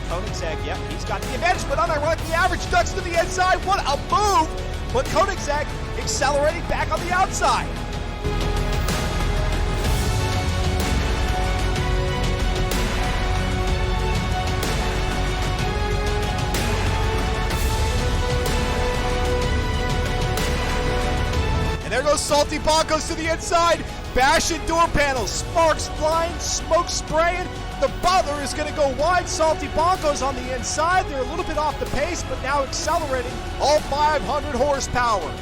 Koenigsegg, yep, he's got the advantage, but unironically, the average ducks to the inside. What a move! But Koenigsegg accelerating back on the outside. And there goes Salty Bonkos to the inside. Bashing door panels, sparks flying, smoke spraying. The Butler is going to go wide. Salty Bonkos on the inside. They're a little bit off the pace, but now accelerating all 500 horsepower.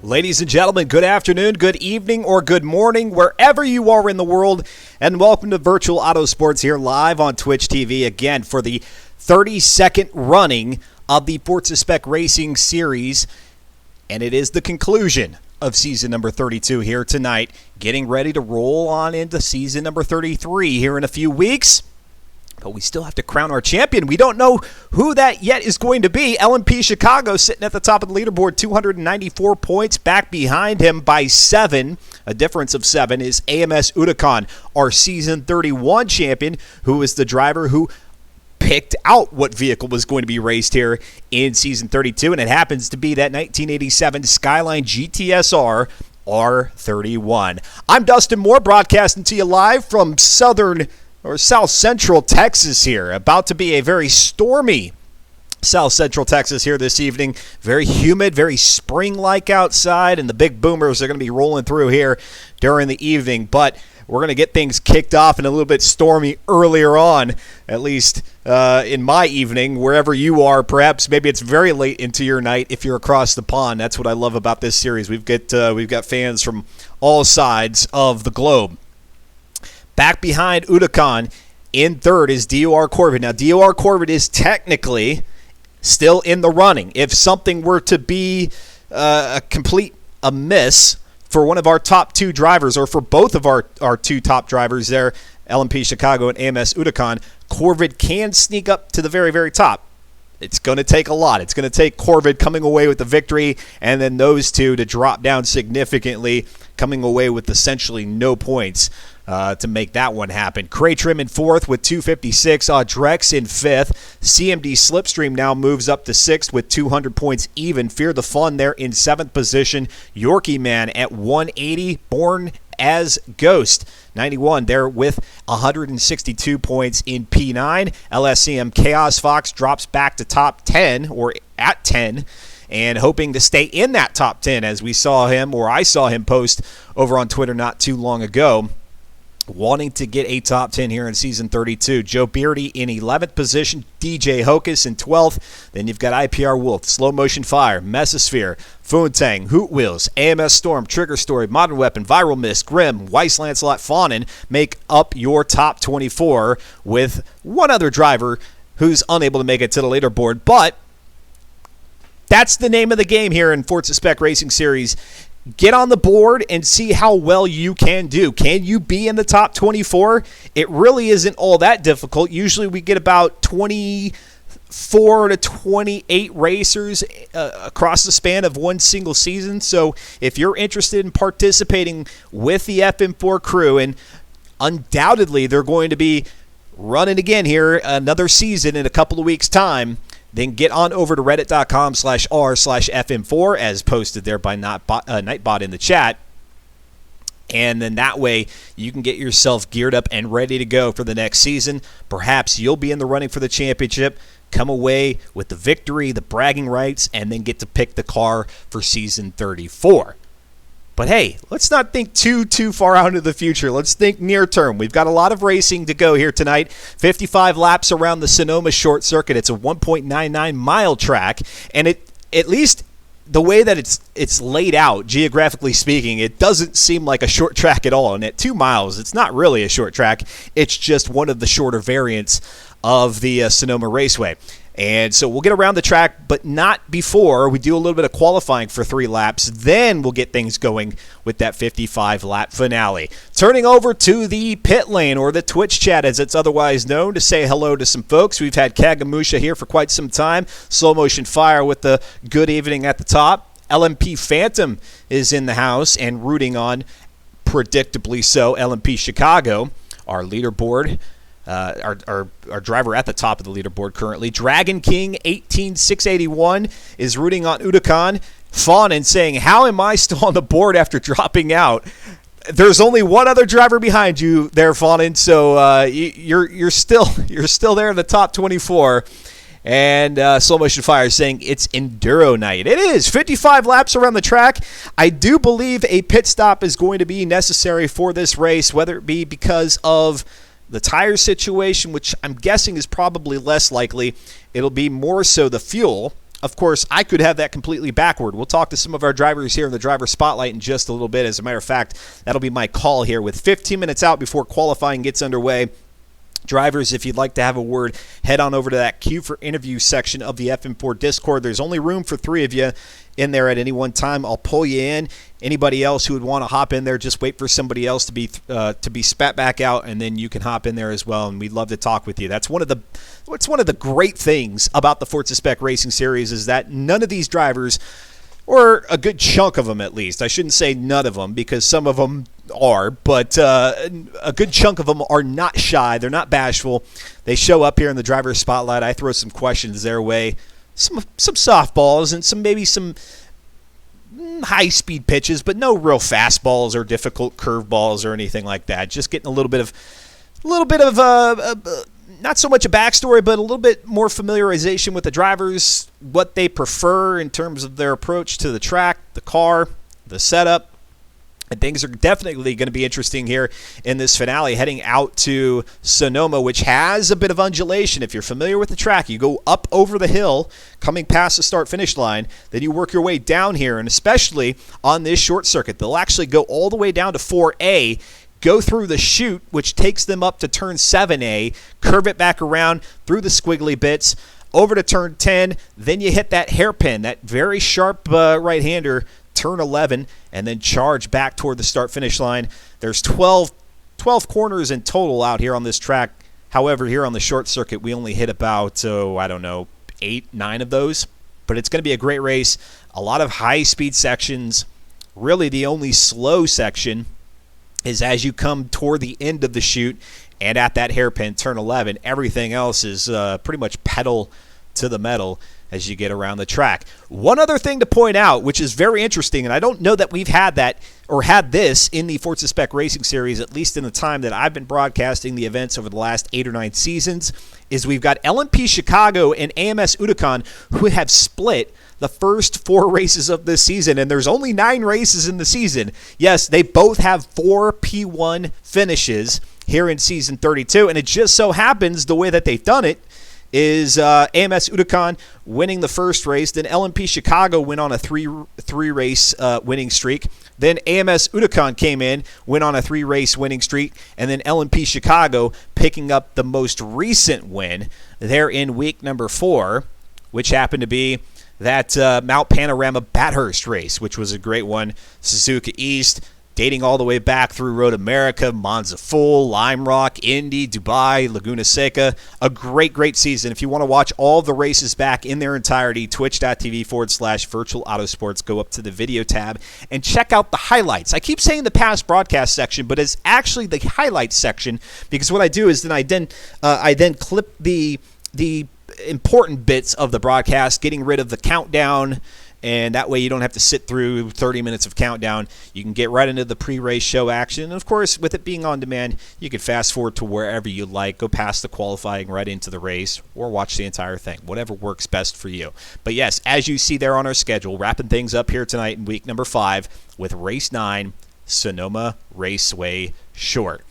Ladies and gentlemen, good afternoon, good evening, or good morning, wherever you are in the world, and welcome to Virtual Auto Sports here live on Twitch TV again for the 32nd running of the Forza Spec Racing Series, and it is the conclusion of season number 32 here tonight, getting ready to roll on into season number 33 here in a few weeks. But we still have to crown our champion. We don't know who that yet is going to be. LMP Chicago sitting at the top of the leaderboard, 294 points. Back behind him by 7, a difference of 7, is AMS Udakan, our season 31 champion, who is the driver who picked out what vehicle was going to be raced here in season 32. And it happens to be that 1987 Skyline GTSR R31. I'm Dustin Moore, broadcasting to you live from South Central Texas here. About to be a very stormy South Central Texas here this evening. Very humid, very spring-like outside, and the big boomers are going to be rolling through here during the evening. But we're going to get things kicked off and a little bit stormy earlier on, at least in my evening, wherever you are. Perhaps maybe it's very late into your night if you're across the pond. That's what I love about this series. We've got fans from all sides of the globe. Back behind Udakan in third is DOR Corvid. Now, DOR Corvid is technically still in the running. If something were to be a complete miss for one of our top two drivers, or for both of our two top drivers there, LMP Chicago and AMS Udakan, Corvid can sneak up to the very, very top. It's going to take a lot. It's going to take Corvid coming away with the victory, and then those two to drop down significantly, coming away with essentially no points to make that one happen. Craytrim in fourth with 256. Drex in fifth. CMD Slipstream now moves up to sixth with 200 points even. Fear the Fun there in seventh position. Yorkie Man at 180. Born as Ghost 91 there with 162 points in P9. LSCM Chaos Fox drops back to top 10, or at 10, and hoping to stay in that top 10, as we saw him, or I saw him post over on Twitter not too long ago, wanting to get a top 10 here in season 32. Joe Beardy in 11th position, DJ Hocus in 12th. Then you've got IPR Wolf, Slow Motion Fire, Mesosphere, Foontang, Hoot Wheels, AMS Storm, Trigger Story, Modern Weapon, Viral Mist, Grim, Weiss Lancelot, Fawnin make up your top 24, with one other driver who's unable to make it to the leaderboard. But that's the name of the game here in Forza Spec Racing Series. Get on the board and see how well you can do. Can you be in the top 24? It really isn't all that difficult. Usually we get about 24 to 28 racers across the span of one single season. So if you're interested in participating with the FM4 crew, and undoubtedly they're going to be running again here another season in a couple of weeks' time, then get on over to reddit.com/r/FM4, as posted there by Nightbot in the chat. And then that way you can get yourself geared up and ready to go for the next season. Perhaps you'll be in the running for the championship, come away with the victory, the bragging rights, and then get to pick the car for season 34. But hey, let's not think too far out into the future. Let's think near term. We've got a lot of racing to go here tonight. 55 laps around the Sonoma Short Circuit. It's a 1.99 mile track, and at least the way that it's laid out, geographically speaking, it doesn't seem like a short track at all. And at 2 miles, it's not really a short track. It's just one of the shorter variants of the Sonoma Raceway. And so we'll get around the track, but not before we do a little bit of qualifying for 3 laps. Then we'll get things going with that 55-lap finale. Turning over to the pit lane, or the Twitch chat as it's otherwise known, to say hello to some folks. We've had Kagamusha here for quite some time. Slow Motion Fire with the good evening at the top. LMP Phantom is in the house and rooting on, predictably so, LMP Chicago, our leaderboard. Our driver at the top of the leaderboard currently. Dragon King 18681 is rooting on Udakan. Fawn saying, how am I still on the board after dropping out? There's only one other driver behind you there, Fawn, so you're still there in the top 24. And Slow Motion Fire is saying it's Enduro night. It is 55 laps around the track. I do believe a pit stop is going to be necessary for this race, whether it be because of the tire situation, which I'm guessing is probably less likely. It'll be more so the fuel. Of course, I could have that completely backward. We'll talk to some of our drivers here in the driver spotlight in just a little bit. As a matter of fact, that'll be my call here with 15 minutes out before qualifying gets underway. Drivers, if you'd like to have a word, head on over to that queue for interview section of the FM4 Discord. There's only room for 3 of you in there at any one time. I'll pull you in. Anybody else who would want to hop in there, just wait for somebody else to be spat back out, and then you can hop in there as well. And we'd love to talk with you. That's one of the great things about the Forza Spec Racing Series is that none of these drivers, or a good chunk of them at least, I shouldn't say none of them because some of them are, but a good chunk of them are not shy. They're not bashful. They show up here in the driver's spotlight. I throw some questions their way, some softballs, and maybe some high-speed pitches, but no real fastballs or difficult curveballs or anything like that. Just getting a little bit of not so much a backstory, but a little bit more familiarization with the drivers, what they prefer in terms of their approach to the track, the car, the setup. And things are definitely going to be interesting here in this finale, heading out to Sonoma, which has a bit of undulation. If you're familiar with the track, you go up over the hill, coming past the start-finish line, then you work your way down here, and especially on this short circuit, they'll actually go all the way down to 4A, go through the chute, which takes them up to turn 7A, curve it back around through the squiggly bits, over to turn 10, then you hit that hairpin, that very sharp right-hander, turn 11, and then charge back toward the start-finish line. There's 12 corners in total out here on this track. However, here on the short circuit, we only hit about, 8, 9 of those. But it's going to be a great race. A lot of high-speed sections. Really, the only slow section is as you come toward the end of the chute and at that hairpin, turn 11. Everything else is pretty much pedal to the metal as you get around the track. One other thing to point out, which is very interesting, and I don't know that we've had that or had this in the Forza Spec Racing Series, at least in the time that I've been broadcasting the events over the last 8 or 9 seasons, is we've got LMP Chicago and AMS Udakan who have split the first 4 races of this season, and there's only 9 races in the season. Yes, they both have 4 P1 finishes here in Season 32, and it just so happens the way that they've done it is AMS Udakan winning the first race. Then LMP Chicago went on a three race winning streak. Then AMS Udakan came in, went on a 3-race winning streak. And then LMP Chicago picking up the most recent win there in week number 4, which happened to be that Mount Panorama Bathurst race, which was a great one. Suzuka East, dating all the way back through Road America, Monza Full, Lime Rock, Indy, Dubai, Laguna Seca. A great season. If you want to watch all the races back in their entirety, twitch.tv/virtual autosports. Go up to the video tab and check out the highlights. I keep saying the past broadcast section, but it's actually the highlights section, because what I do is I then clip the important bits of the broadcast, getting rid of the countdown and that way you don't have to sit through 30 minutes of countdown. You can get right into the pre-race show action. And of course, with it being on demand, you can fast forward to wherever you like, go past the qualifying right into the race, or watch the entire thing, whatever works best for you. But yes, as you see there on our schedule, wrapping things up here tonight in week number 5 with race 9, Sonoma Raceway Short.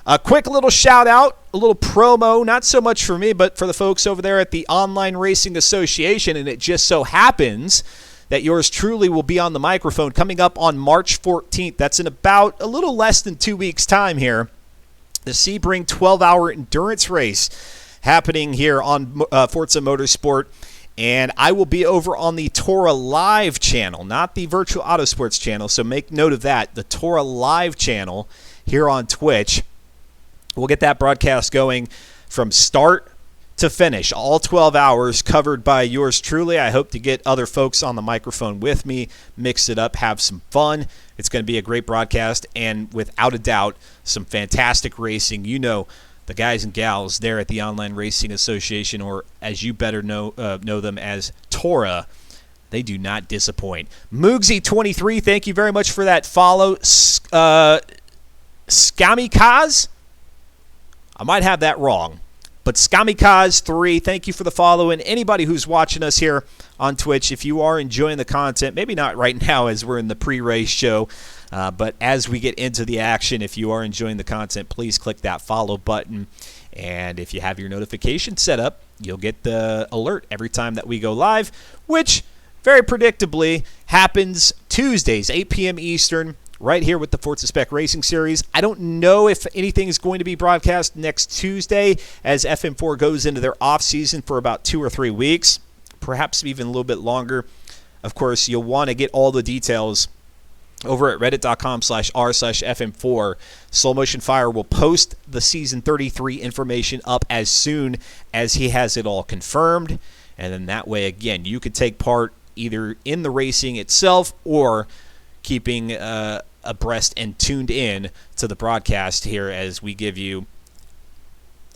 A quick little shout out, a little promo, not so much for me, but for the folks over there at the Online Racing Association. And it just so happens that yours truly will be on the microphone coming up on March 14th. That's in about a little less than 2 weeks' time here. The Sebring 12-hour endurance race happening here on Forza Motorsport. And I will be over on the Torah Live channel, not the Virtual Autosports channel. So make note of that, the Torah Live channel here on Twitch. We'll get that broadcast going from start to finish, all 12 hours covered by yours truly. I hope to get other folks on the microphone with me, mix it up, have some fun. It's going to be a great broadcast, and without a doubt, some fantastic racing. You know the guys and gals there at the Online Racing Association, or as you better know them as Torah, they do not disappoint. Moogsy23, thank you very much for that follow. Skamikaz? I might have that wrong. But Skamikaz3, thank you for the follow. And anybody who's watching us here on Twitch, if you are enjoying the content, maybe not right now as we're in the pre-race show, but as we get into the action, if you are enjoying the content, please click that follow button. And if you have your notification set up, you'll get the alert every time that we go live, which very predictably happens Tuesdays, 8 p.m. Eastern, right here with the Forza Spec Racing Series. I don't know if anything is going to be broadcast next Tuesday as FM4 goes into their off-season for about 2 or 3 weeks, perhaps even a little bit longer. Of course, you'll want to get all the details over at reddit.com/r/FM4. Slow Motion Fire will post the Season 33 information up as soon as he has it all confirmed. And then that way, again, you could take part either in the racing itself or keeping abreast and tuned in to the broadcast here as we give you,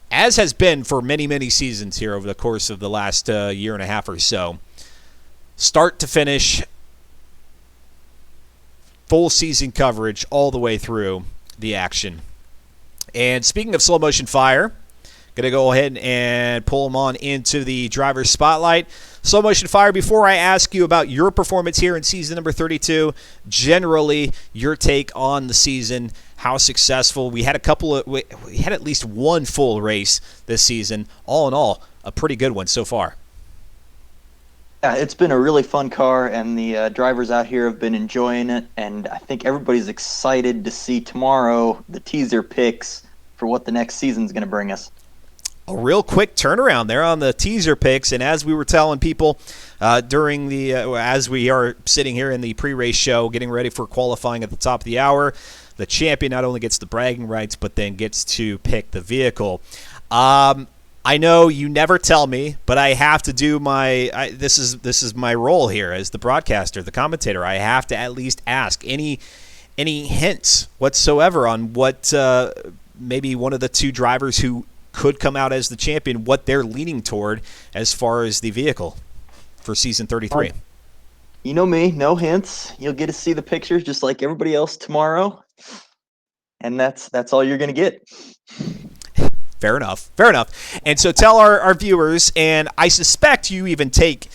as has been for many, many seasons here over the course of the last year and a half or so, start to finish, full season coverage all the way through the action. And speaking of Slow Motion Fire, going to go ahead and pull them on into the driver's spotlight. Slow Motion Fire, before I ask you about your performance here in season number 32, generally your take on the season, how successful. We had at least one full race this season. All in all, a pretty good one so far. Yeah, it's been a really fun car, and the drivers out here have been enjoying it, and I think everybody's excited to see tomorrow the teaser picks for what the next season's going to bring us. A real quick turnaround there on the teaser picks, and as we were telling people during the as we are sitting here in the pre-race show getting ready for qualifying at the top of the hour, the champion not only gets the bragging rights but then gets to pick the vehicle. I know you never tell me, but I have to do this is my role here as the broadcaster, the commentator. I have to at least ask any hints whatsoever on what maybe one of the two drivers who could come out as the champion, what they're leaning toward as far as the vehicle for season 33. You know me, no hints. You'll get to see the pictures just like everybody else tomorrow, and that's all you're going to get. Fair enough. And so tell our viewers, and I suspect you even take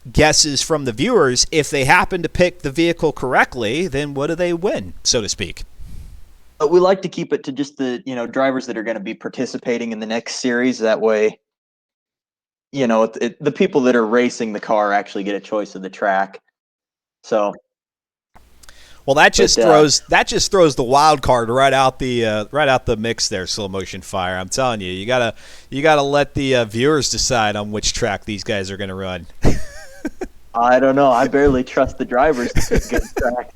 guesses from the viewers, if they happen to pick the vehicle correctly, then what do they win, so to speak? We like to keep it to just the drivers that are going to be participating in the next series. That way, the people that are racing the car actually get a choice of the track. So, well, that just throws the wild card right out the mix there. Slow Motion Fire. I'm telling you, you gotta let the viewers decide on which track these guys are going to run. I don't know. I barely trust the drivers to pick good track.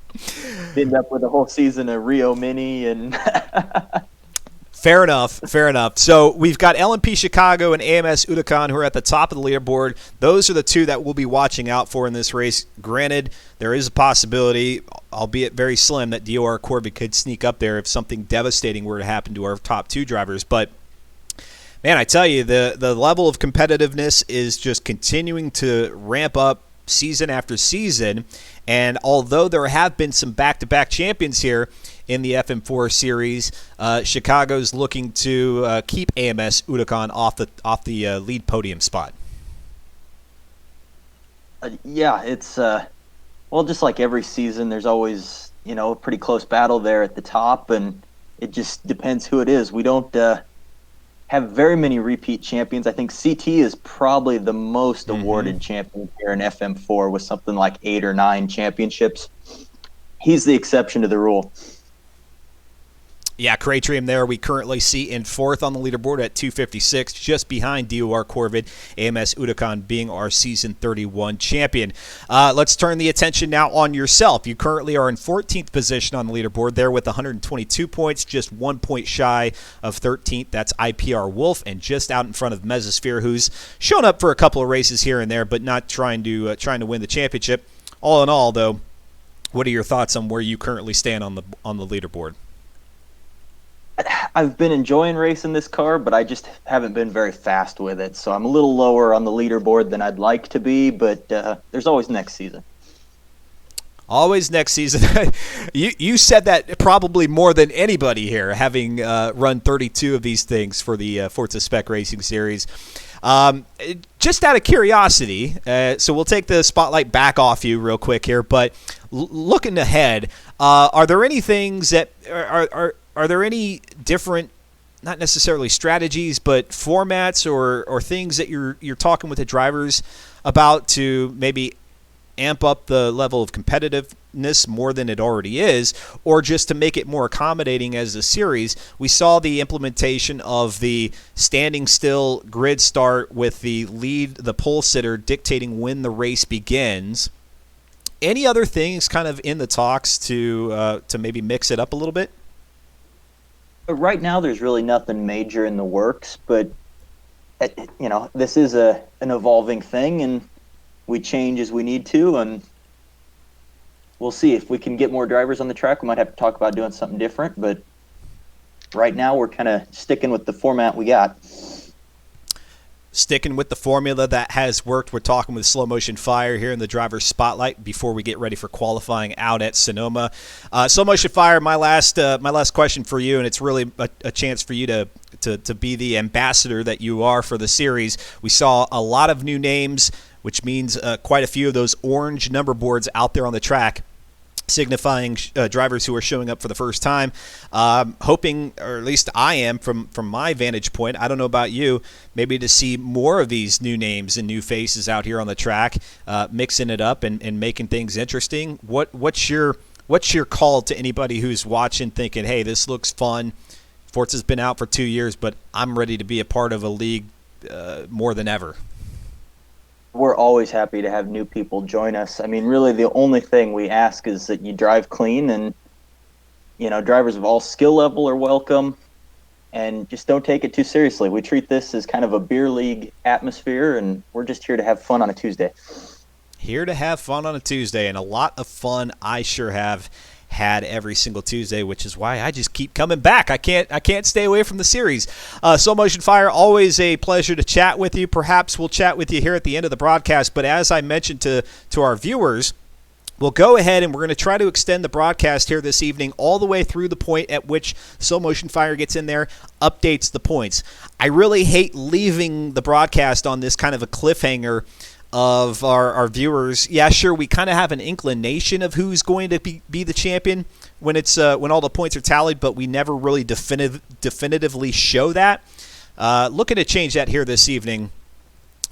End up with a whole season of Rio Mini and. Fair enough. So we've got LMP Chicago and AMS Uticon who are at the top of the leaderboard. Those are the two that we'll be watching out for in this race. Granted, there is a possibility, albeit very slim, that DOR Corby could sneak up there if something devastating were to happen to our top two drivers. But man, I tell you, the level of competitiveness is just continuing to ramp up season after season. And although there have been some back-to-back champions here in the FM4 series, Chicago's looking to keep AMS Uticon off the lead podium spot. Yeah, it's well, just like every season, there's always a pretty close battle there at the top, and it just depends who it is. We don't have very many repeat champions. I think CT is probably the most awarded champion here in FM4 with something like 8 or 9 championships. He's the exception to the rule. Yeah, Cratrium there we currently see in 4th on the leaderboard at 256, just behind DOR Corvid, AMS Uticon being our Season 31 champion. Let's turn the attention now on yourself. You currently are in 14th position on the leaderboard there with 122 points, just 1 point shy of 13th. That's IPR Wolf, and just out in front of Mesosphere, who's shown up for a couple of races here and there, but not trying to win the championship. All in all, though, what are your thoughts on where you currently stand on the leaderboard? I've been enjoying racing this car, but I just haven't been very fast with it. So I'm a little lower on the leaderboard than I'd like to be, but there's always next season. Always next season. You said that probably more than anybody here, having run 32 of these things for the Forza Spec Racing Series. Just out of curiosity, so we'll take the spotlight back off you real quick here, but looking ahead, are there any things that are there any different, not necessarily strategies, but formats or things that you're talking with the drivers about to maybe amp up the level of competitiveness more than it already is, or just to make it more accommodating as a series? We saw the implementation of the standing still grid start with the pole sitter dictating when the race begins. Any other things kind of in the talks to maybe mix it up a little bit? Right now, there's really nothing major in the works, but this is an evolving thing, and we change as we need to, and we'll see if we can get more drivers on the track. We might have to talk about doing something different, but right now we're kind of sticking with the format we got. Sticking with the formula that has worked. We're talking with Slow Motion Fire here in the driver's spotlight before we get ready for qualifying out at Sonoma. Slow Motion Fire, my last question for you, and it's really a chance for you to be the ambassador that you are for the series. We saw a lot of new names, which means quite a few of those orange number boards out there on the track, signifying drivers who are showing up for the first time. Hoping, or at least I am from my vantage point, I don't know about you, maybe to see more of these new names and new faces out here on the track, mixing it up and making things interesting. What's your call to anybody who's watching thinking, hey, this looks fun, Forza's been out for 2 years, but I'm ready to be a part of a league more than ever? We're always happy to have new people join us. I mean, really the only thing we ask is that you drive clean, and drivers of all skill level are welcome, and just don't take it too seriously. We treat this as kind of a beer league atmosphere, and we're just here to have fun on a Tuesday. Here to have fun on a Tuesday, and a lot of fun I sure have had every single Tuesday, which is why I just keep coming back. I can't stay away from the series. Slow Motion Fire, always a pleasure to chat with you. Perhaps we'll chat with you here at the end of the broadcast, but as I mentioned to our viewers, we'll go ahead and we're going to try to extend the broadcast here this evening all the way through the point at which Slow Motion Fire gets in there, updates the points. I really hate leaving the broadcast on this kind of a cliffhanger of our viewers. Yeah, sure, we kind of have an inclination of who's going to be the champion when all the points are tallied, but we never really definitively show that. Looking to change that here this evening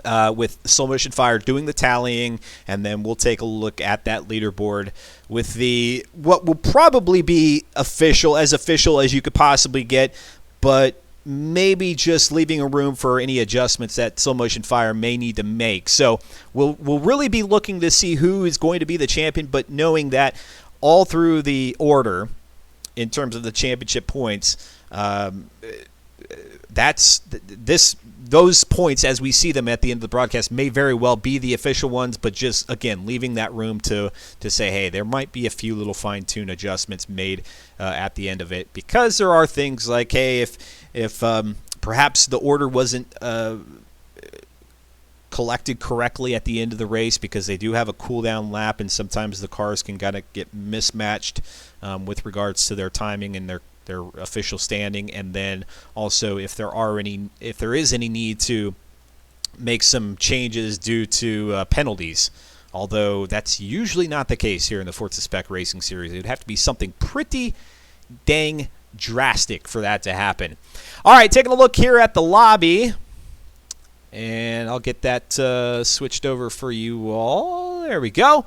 with Slow Motion Fire doing the tallying, and then we'll take a look at that leaderboard with what will probably be official as you could possibly get, but maybe just leaving a room for any adjustments that Slow Motion Fire may need to make. So we'll really be looking to see who is going to be the champion, but knowing that all through the order in terms of the championship points, those points as we see them at the end of the broadcast may very well be the official ones, but just again leaving that room to say, hey, there might be a few little fine-tune adjustments made at the end of it, because there are things like, hey, if perhaps the order wasn't collected correctly at the end of the race, because they do have a cool-down lap, and sometimes the cars can kind of get mismatched with regards to their timing and their official standing. And then also if there is any need to make some changes due to penalties, although that's usually not the case here in the Forza Spec Racing Series. It would have to be something pretty dang drastic for that to happen. All right, taking a look here at the lobby, and I'll get that switched over for you all. There we go.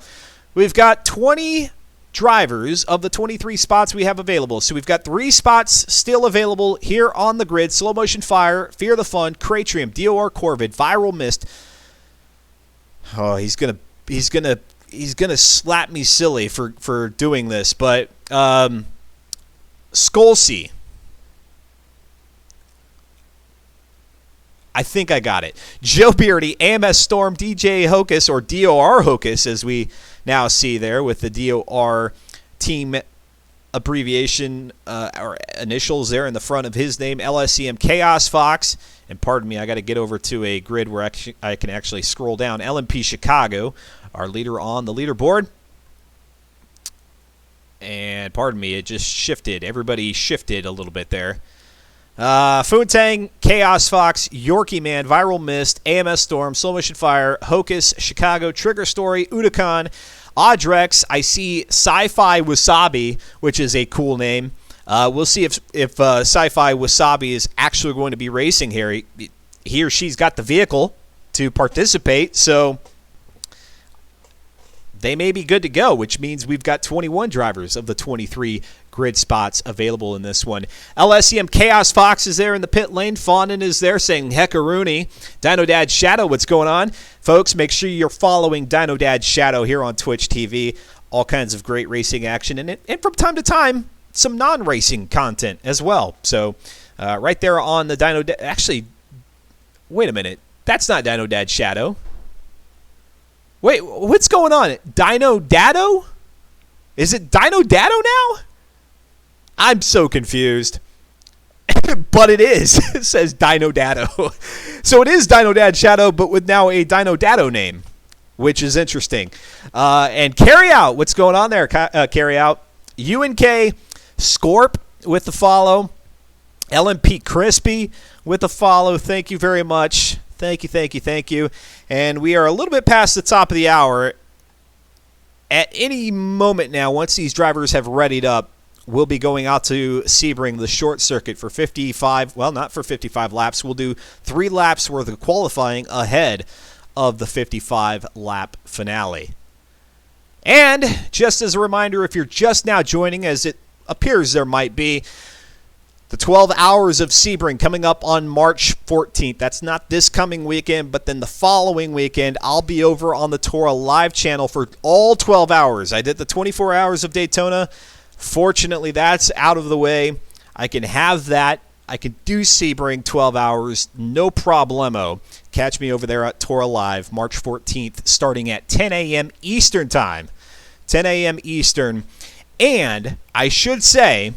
We've got 20 drivers of the 23 spots we have available. So we've got 3 spots still available here on the grid: Slow Motion Fire, Fear the Fun, Cratrium, DOR Corvid, Viral Mist. Oh, he's gonna slap me silly for doing this, but Skolsey. I think I got it. Joe Beardy, AMS Storm, DJ Hocus, or DOR Hocus, as we now see there with the DOR team abbreviation or initials there in the front of his name. LSCM Chaos Fox. And pardon me, I got to get over to a grid where I can actually scroll down. LMP Chicago, our leader on the leaderboard. And pardon me, it just shifted. Everybody shifted a little bit there. Foontang, Chaos Fox, Yorkie Man, Viral Mist, AMS Storm, Slow Motion Fire, Hocus, Chicago, Trigger Story, Udakan, Audrex. I see Sci-Fi Wasabi, which is a cool name. We'll see if Sci-Fi Wasabi is actually going to be racing here. He or she's got the vehicle to participate, so they may be good to go, which means we've got 21 drivers of the 23 grid spots available in this one. LSCM Chaos Fox is there in the pit lane. Fawnin is there saying Heckaroony. Dino Dad Shadow, what's going on? Folks, make sure you're following Dino Dad Shadow here on Twitch TV. All kinds of great racing action, and from time to time, some non-racing content as well. So right there on the Dino Dad... Actually, wait a minute. That's not Dino Dad Shadow. Wait, what's going on? Dino Dado? Is it Dino Dado now? I'm so confused. But it is. It says Dino Dado. So it is Dino Dad Shadow, but with now a Dino Dado name, which is interesting. And Carry Out. What's going on there, Carry Out? UNK Scorp with the follow. LMP Crispy with the follow. Thank you very much. Thank you. And we are a little bit past the top of the hour. At any moment now, once these drivers have readied up, we'll be going out to Sebring, the short circuit, for 55, well, not for 55 laps. We'll do 3 laps worth of qualifying ahead of the 55-lap finale. And just as a reminder, if you're just now joining, as it appears there might be, the 12 Hours of Sebring coming up on March 14th. That's not this coming weekend, but then the following weekend, I'll be over on the Toro Live channel for all 12 hours. I did the 24 Hours of Daytona. Fortunately, that's out of the way. I can have that. I can do Sebring 12 hours, no problemo. Catch me over there at Toro Live, March 14th, starting at 10 a.m. Eastern Time. 10 a.m. Eastern. And I should say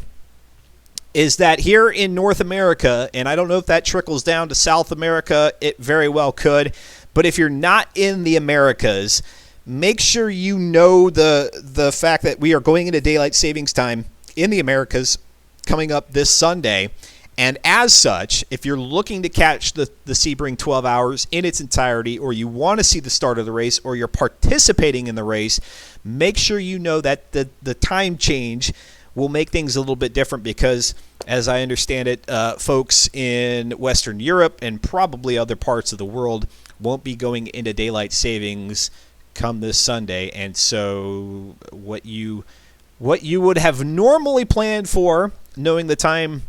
is that here in North America, and I don't know if that trickles down to South America, it very well could, but if you're not in the Americas, make sure you know the fact that we are going into daylight savings time in the Americas coming up this Sunday. And as such, if you're looking to catch the Sebring 12 hours in its entirety, or you want to see the start of the race, or you're participating in the race, make sure you know that the time change will make things a little bit different, because, as I understand it, folks in Western Europe and probably other parts of the world won't be going into daylight savings come this Sunday. And so what you would have normally planned for, knowing the time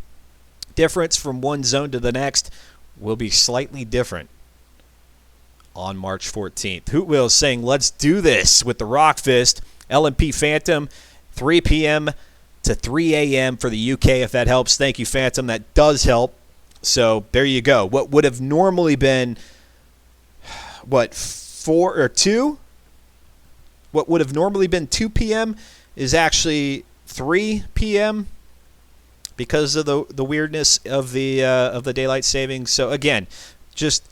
difference from one zone to the next, will be slightly different on March 14th. Hootwheel saying, let's do this with the Rock Fist. LMP Phantom, 3 p.m. to 3 a.m. for the UK, if that helps. Thank you, Phantom. That does help. So there you go. What would have normally been, 4 or 2? What would have normally been 2 p.m. is actually 3 p.m. because of the weirdness of the daylight savings. So again, just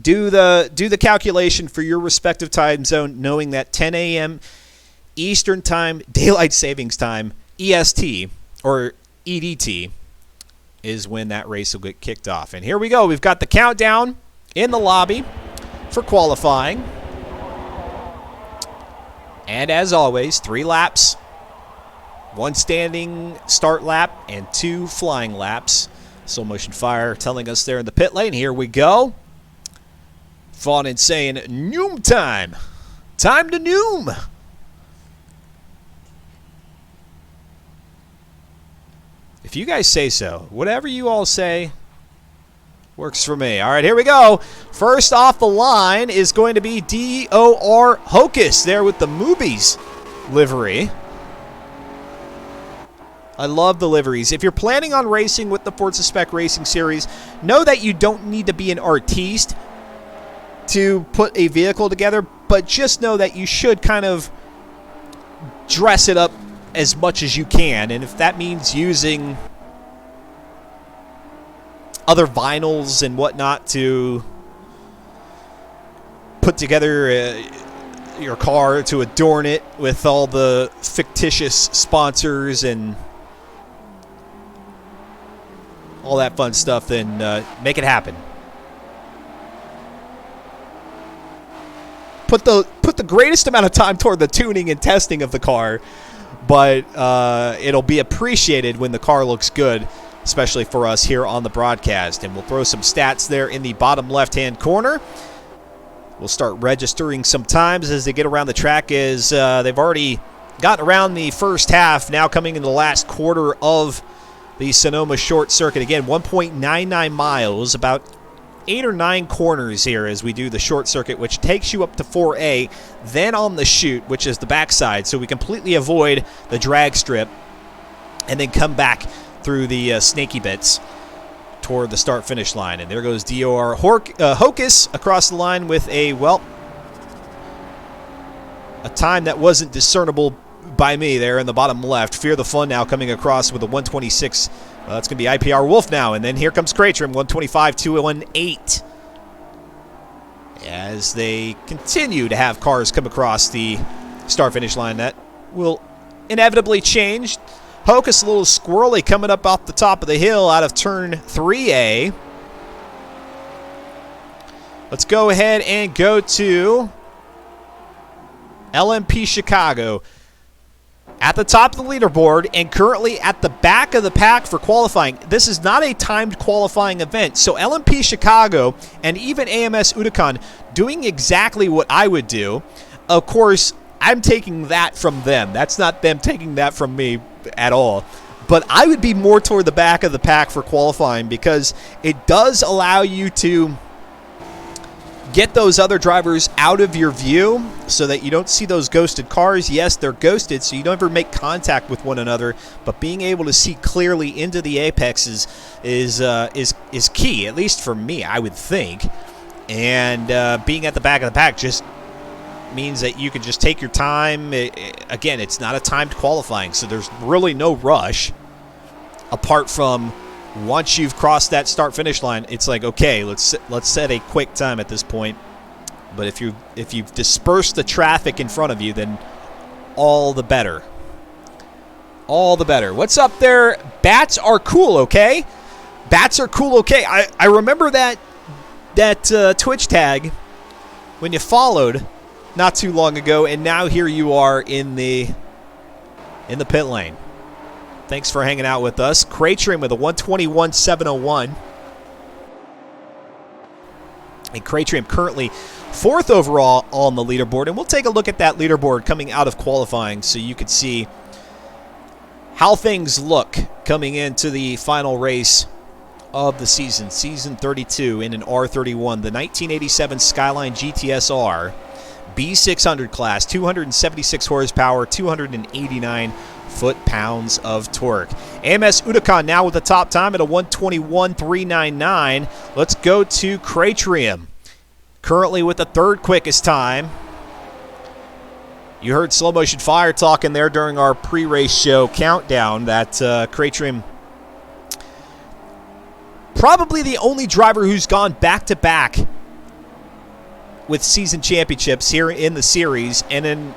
do the calculation for your respective time zone, knowing that 10 a.m. Eastern Time, Daylight Savings Time, EST, or EDT, is when that race will get kicked off. And here we go. We've got the countdown in the lobby for qualifying. And as always, 3 laps, 1 standing start lap, and 2 flying laps. Slow motion fire telling us there in the pit lane. Here we go. Fawnin saying, noom time. Time to noom. If you guys say so, whatever you all say works for me. All right, here we go. First off the line is going to be D.O.R. Hocus there with the Moobies livery. I love the liveries. If you're planning on racing with the Forza Spec Racing Series, know that you don't need to be an artiste to put a vehicle together, but just know that you should kind of dress it up as much as you can. And if that means using other vinyls and whatnot to put together your car to adorn it with all the fictitious sponsors and all that fun stuff, then make it happen. Put the greatest amount of time toward the tuning and testing of the car, but it'll be appreciated when the car looks good, especially for us here on the broadcast. And we'll throw some stats there in the bottom left-hand corner. We'll start registering some times as they get around the track, as they've already gotten around the first half, now coming in the last quarter of the Sonoma Short Circuit. Again, 1.99 miles, about 8 or 9 corners here as we do the short circuit, which takes you up to 4A, then on the chute, which is the backside. So we completely avoid the drag strip and then come back through the snaky bits toward the start-finish line. And there goes D.O.R. Hocus across the line with a time that wasn't discernible by me there in the bottom left. Fear the Fun now coming across with a 126. Well, that's going to be IPR Wolf now. And then here comes Cratrim, 125.218. As they continue to have cars come across the start-finish line, that will inevitably change. Hocus a little squirrely coming up off the top of the hill out of turn 3A. Let's go ahead and go to LMP Chicago. At the top of the leaderboard and currently at the back of the pack for qualifying. This is not a timed qualifying event. So LMP Chicago and even AMS Udakan doing exactly what I would do. Of course, I'm taking that from them. That's not them taking that from me at all. But I would be more toward the back of the pack for qualifying because it does allow you to get those other drivers out of your view so that you don't see those ghosted cars. Yes, they're ghosted, so you don't ever make contact with one another, but being able to see clearly into the apexes is key, at least for me, I would think. And being at the back of the pack just means that you can just take your time. Again, it's not a timed qualifying, so there's really no rush apart from once you've crossed that start-finish line. It's like, okay, let's set a quick time at this point. But if you've dispersed the traffic in front of you, then all the better. All the better. What's up there? Bats are cool, okay? Bats are cool, okay. I remember that Twitch tag when you followed not too long ago, and now here you are in the pit lane. Thanks for hanging out with us. Cratrim with a 121.701. And Cratrim currently 4th overall on the leaderboard. And we'll take a look at that leaderboard coming out of qualifying so you can see how things look coming into the final race of the season. Season 32 in an R31. The 1987 Skyline GTS-R. B600 class, 276 horsepower, 289 foot-pounds of torque. AMS Udakan now with the top time at a 121.399. Let's go to Cratrium, currently with the 3rd quickest time. You heard Slow Motion Fire talking there during our pre-race show countdown that Cratrium, probably the only driver who's gone back-to-back with season championships here in the series, and then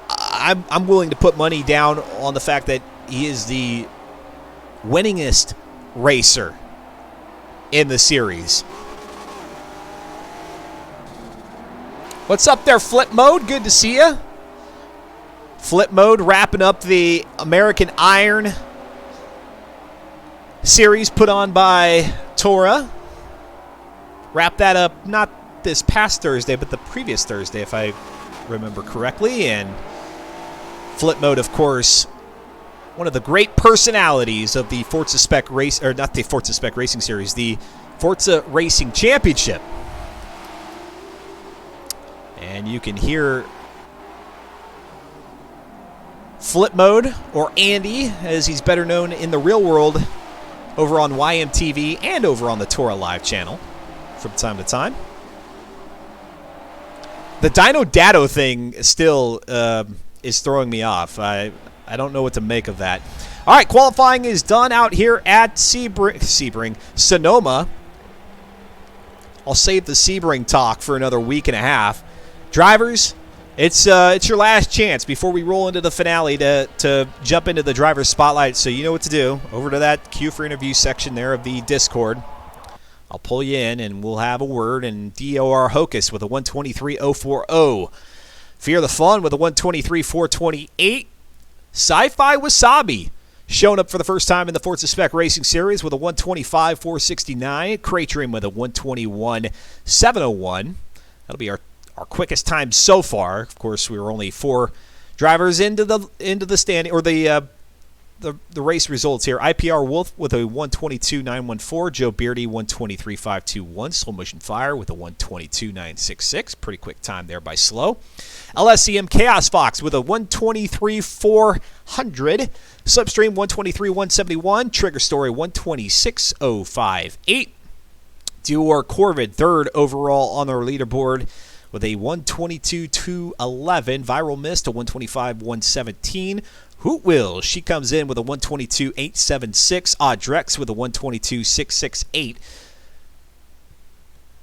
I'm willing to put money down on the fact that he is the winningest racer in the series. What's up there, Flip Mode? Good to see you. Flip Mode wrapping up the American Iron series put on by Tora. Wrap that up not this past Thursday, but the previous Thursday, if I remember correctly. And Flip Mode, of course, one of the great personalities of the Forza Spec race, or not the Forza Spec Racing Series, the Forza Racing Championship. And you can hear Flip Mode, or Andy, as he's better known in the real world, over on YMTV and over on the Tora Live channel from time to time. The Dino Dado thing still is throwing me off. I don't know what to make of that. All right, qualifying is done out here at Sonoma. I'll save the Sebring talk for another week and a half. Drivers, it's your last chance before we roll into the finale to jump into the driver's spotlight. So you know what to do. Over to that queue for interview section there of the Discord. I'll pull you in and we'll have a word. And DOR Hocus with a 123.040. Fear the Fun with a 123.428. Sci-Fi Wasabi showing up for the first time in the Forza Spec Racing Series with a 125.469. Cratrim with a 121.701. That'll be our quickest time so far. Of course, we were only 4 drivers into the standing, or the race results here. IPR Wolf with a 122.914. Joe Beardy 123.521. Slow Motion Fire with a 122.966. Pretty quick time there by Slow. LSCM Chaos Fox with a 123.400. Slipstream 123.171. Trigger Story 126.058. Dior Corvid third overall on our leaderboard with a 122.211. Viral Mist a 125.117. Hoot Will, she comes in with a 122.876. Audrex with a 122.668.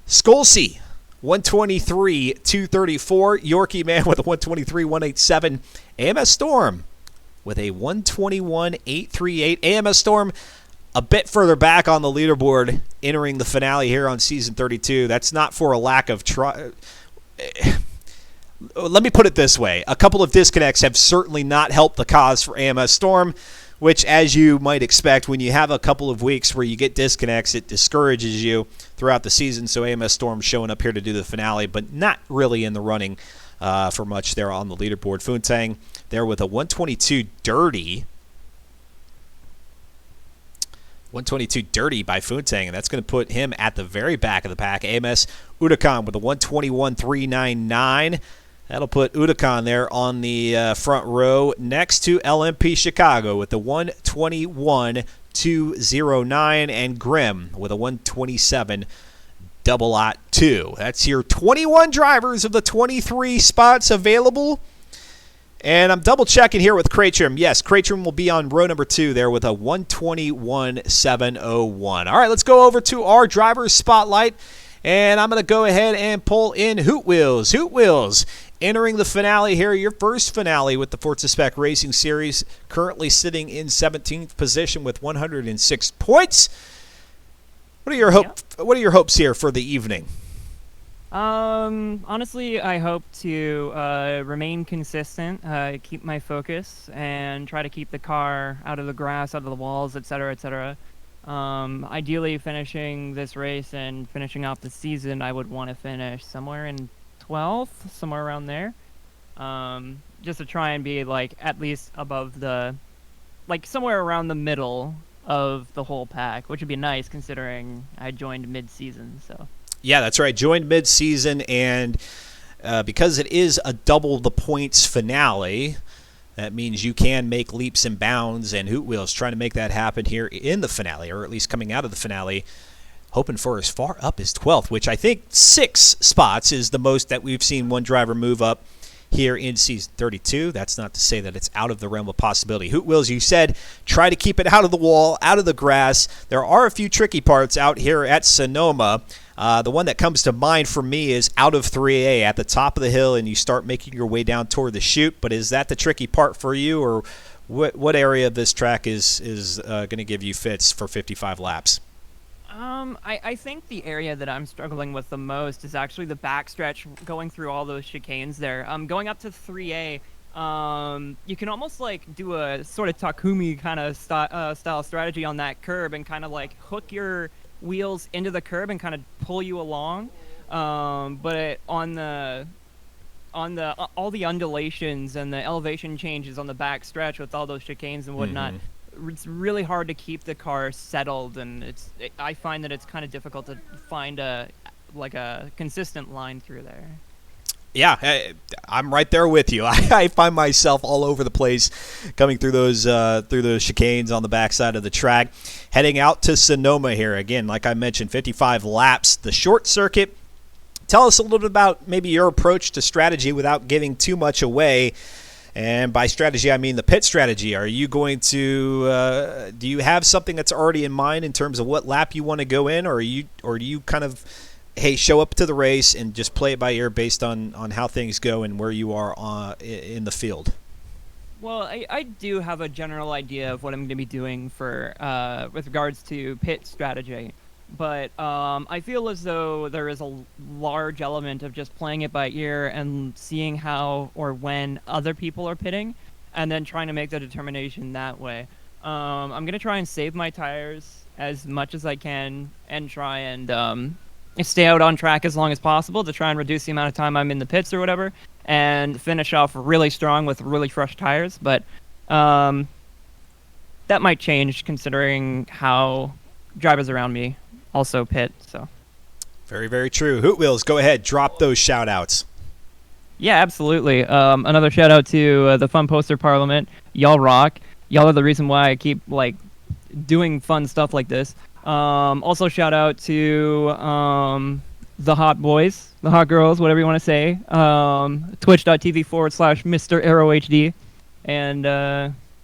Skolsey 123.234. Yorkie Man with a 123.187. AMS Storm with a 121.838. AMS Storm a bit further back on the leaderboard entering the finale here on Season 32. That's not for a lack of try. Let me put it this way. A couple of disconnects have certainly not helped the cause for AMS Storm, which, as you might expect, when you have a couple of weeks where you get disconnects, it discourages you throughout the season. So AMS Storm showing up here to do the finale, but not really in the running for much there on the leaderboard. Foontang there with a 122 dirty. 122 dirty by Foontang, and that's going to put him at the very back of the pack. AMS Udakan with a 121.399. That'll put Udakan there on the front row next to LMP Chicago with the 121.209, and Grimm with a 127.002. That's your 21 drivers of the 23 spots available. And I'm double checking here with Cratrim. Yes, Cratrim will be on row number 2 there with a 121.701. All right, let's go over to our driver's spotlight. And I'm going to go ahead and pull in Hoot Wheels. Hoot Wheels entering the finale here, your first finale with the Forza Spec Racing Series, currently sitting in 17th position with 106 points. What are your hopes here for the evening? Honestly, I hope to remain consistent, keep my focus, and try to keep the car out of the grass, out of the walls, etc., etc. Ideally, finishing this race and finishing off the season, I would want to finish somewhere in 12th, somewhere around there. Just to try and be, like, at least above the, like, somewhere around the middle of the whole pack, which would be nice considering I joined mid-season, so... Yeah, that's right. Joined mid-season, and because it is a double the points finale, that means you can make leaps and bounds, and Hoot Wheels trying to make that happen here in the finale, or at least coming out of the finale, hoping for as far up as 12th, which I think 6 spots is the most that we've seen one driver move up here in Season 32. That's not to say that it's out of the realm of possibility. Hoot Wheels, you said try to keep it out of the wall, out of the grass. There are a few tricky parts out here at Sonoma. The one that comes to mind for me is out of 3A at the top of the hill, and you start making your way down toward the chute. But is that the tricky part for you, or what area of this track is going to give you fits for 55 laps? I think the area that I'm struggling with the most is actually the backstretch going through all those chicanes there. Going up to 3A, you can almost like do a sort of Takumi kind of style strategy on that curb and kind of like hook your wheels into the curb and kind of pull you along. But on the all the undulations and the elevation changes on the back stretch with all those chicanes and whatnot, it's really hard to keep the car settled, and I find that it's kind of difficult to find a consistent line through there. Yeah, I'm right there with you. I find myself all over the place coming through those chicanes on the backside of the track. Heading out to Sonoma here again, like I mentioned, 55 laps, the short circuit. Tell us a little bit about maybe your approach to strategy without giving too much away. And by strategy, I mean the pit strategy. Are you going to do you have something that's already in mind in terms of what lap you want to go in, or do you kind of show up to the race and just play it by ear based on how things go and where you are in the field? Well, I do have a general idea of what I'm going to be doing for with regards to pit strategy. But I feel as though there is a large element of just playing it by ear and seeing how or when other people are pitting, and then trying to make the determination that way. I'm going to try and save my tires as much as I can and try and stay out on track as long as possible to try and reduce the amount of time I'm in the pits or whatever, and finish off really strong with really fresh tires. But that might change considering how drivers around me also pit. So very, very true. Hoot Wheels, go ahead, drop those shout outs. Yeah, absolutely. Another shout out to the Fun Poster Parliament. Y'all rock. Y'all are the reason why I keep doing fun stuff like this. Also shout out to the hot boys, the hot girls, whatever you want to say. Twitch.tv/Mr. Arrow HD. And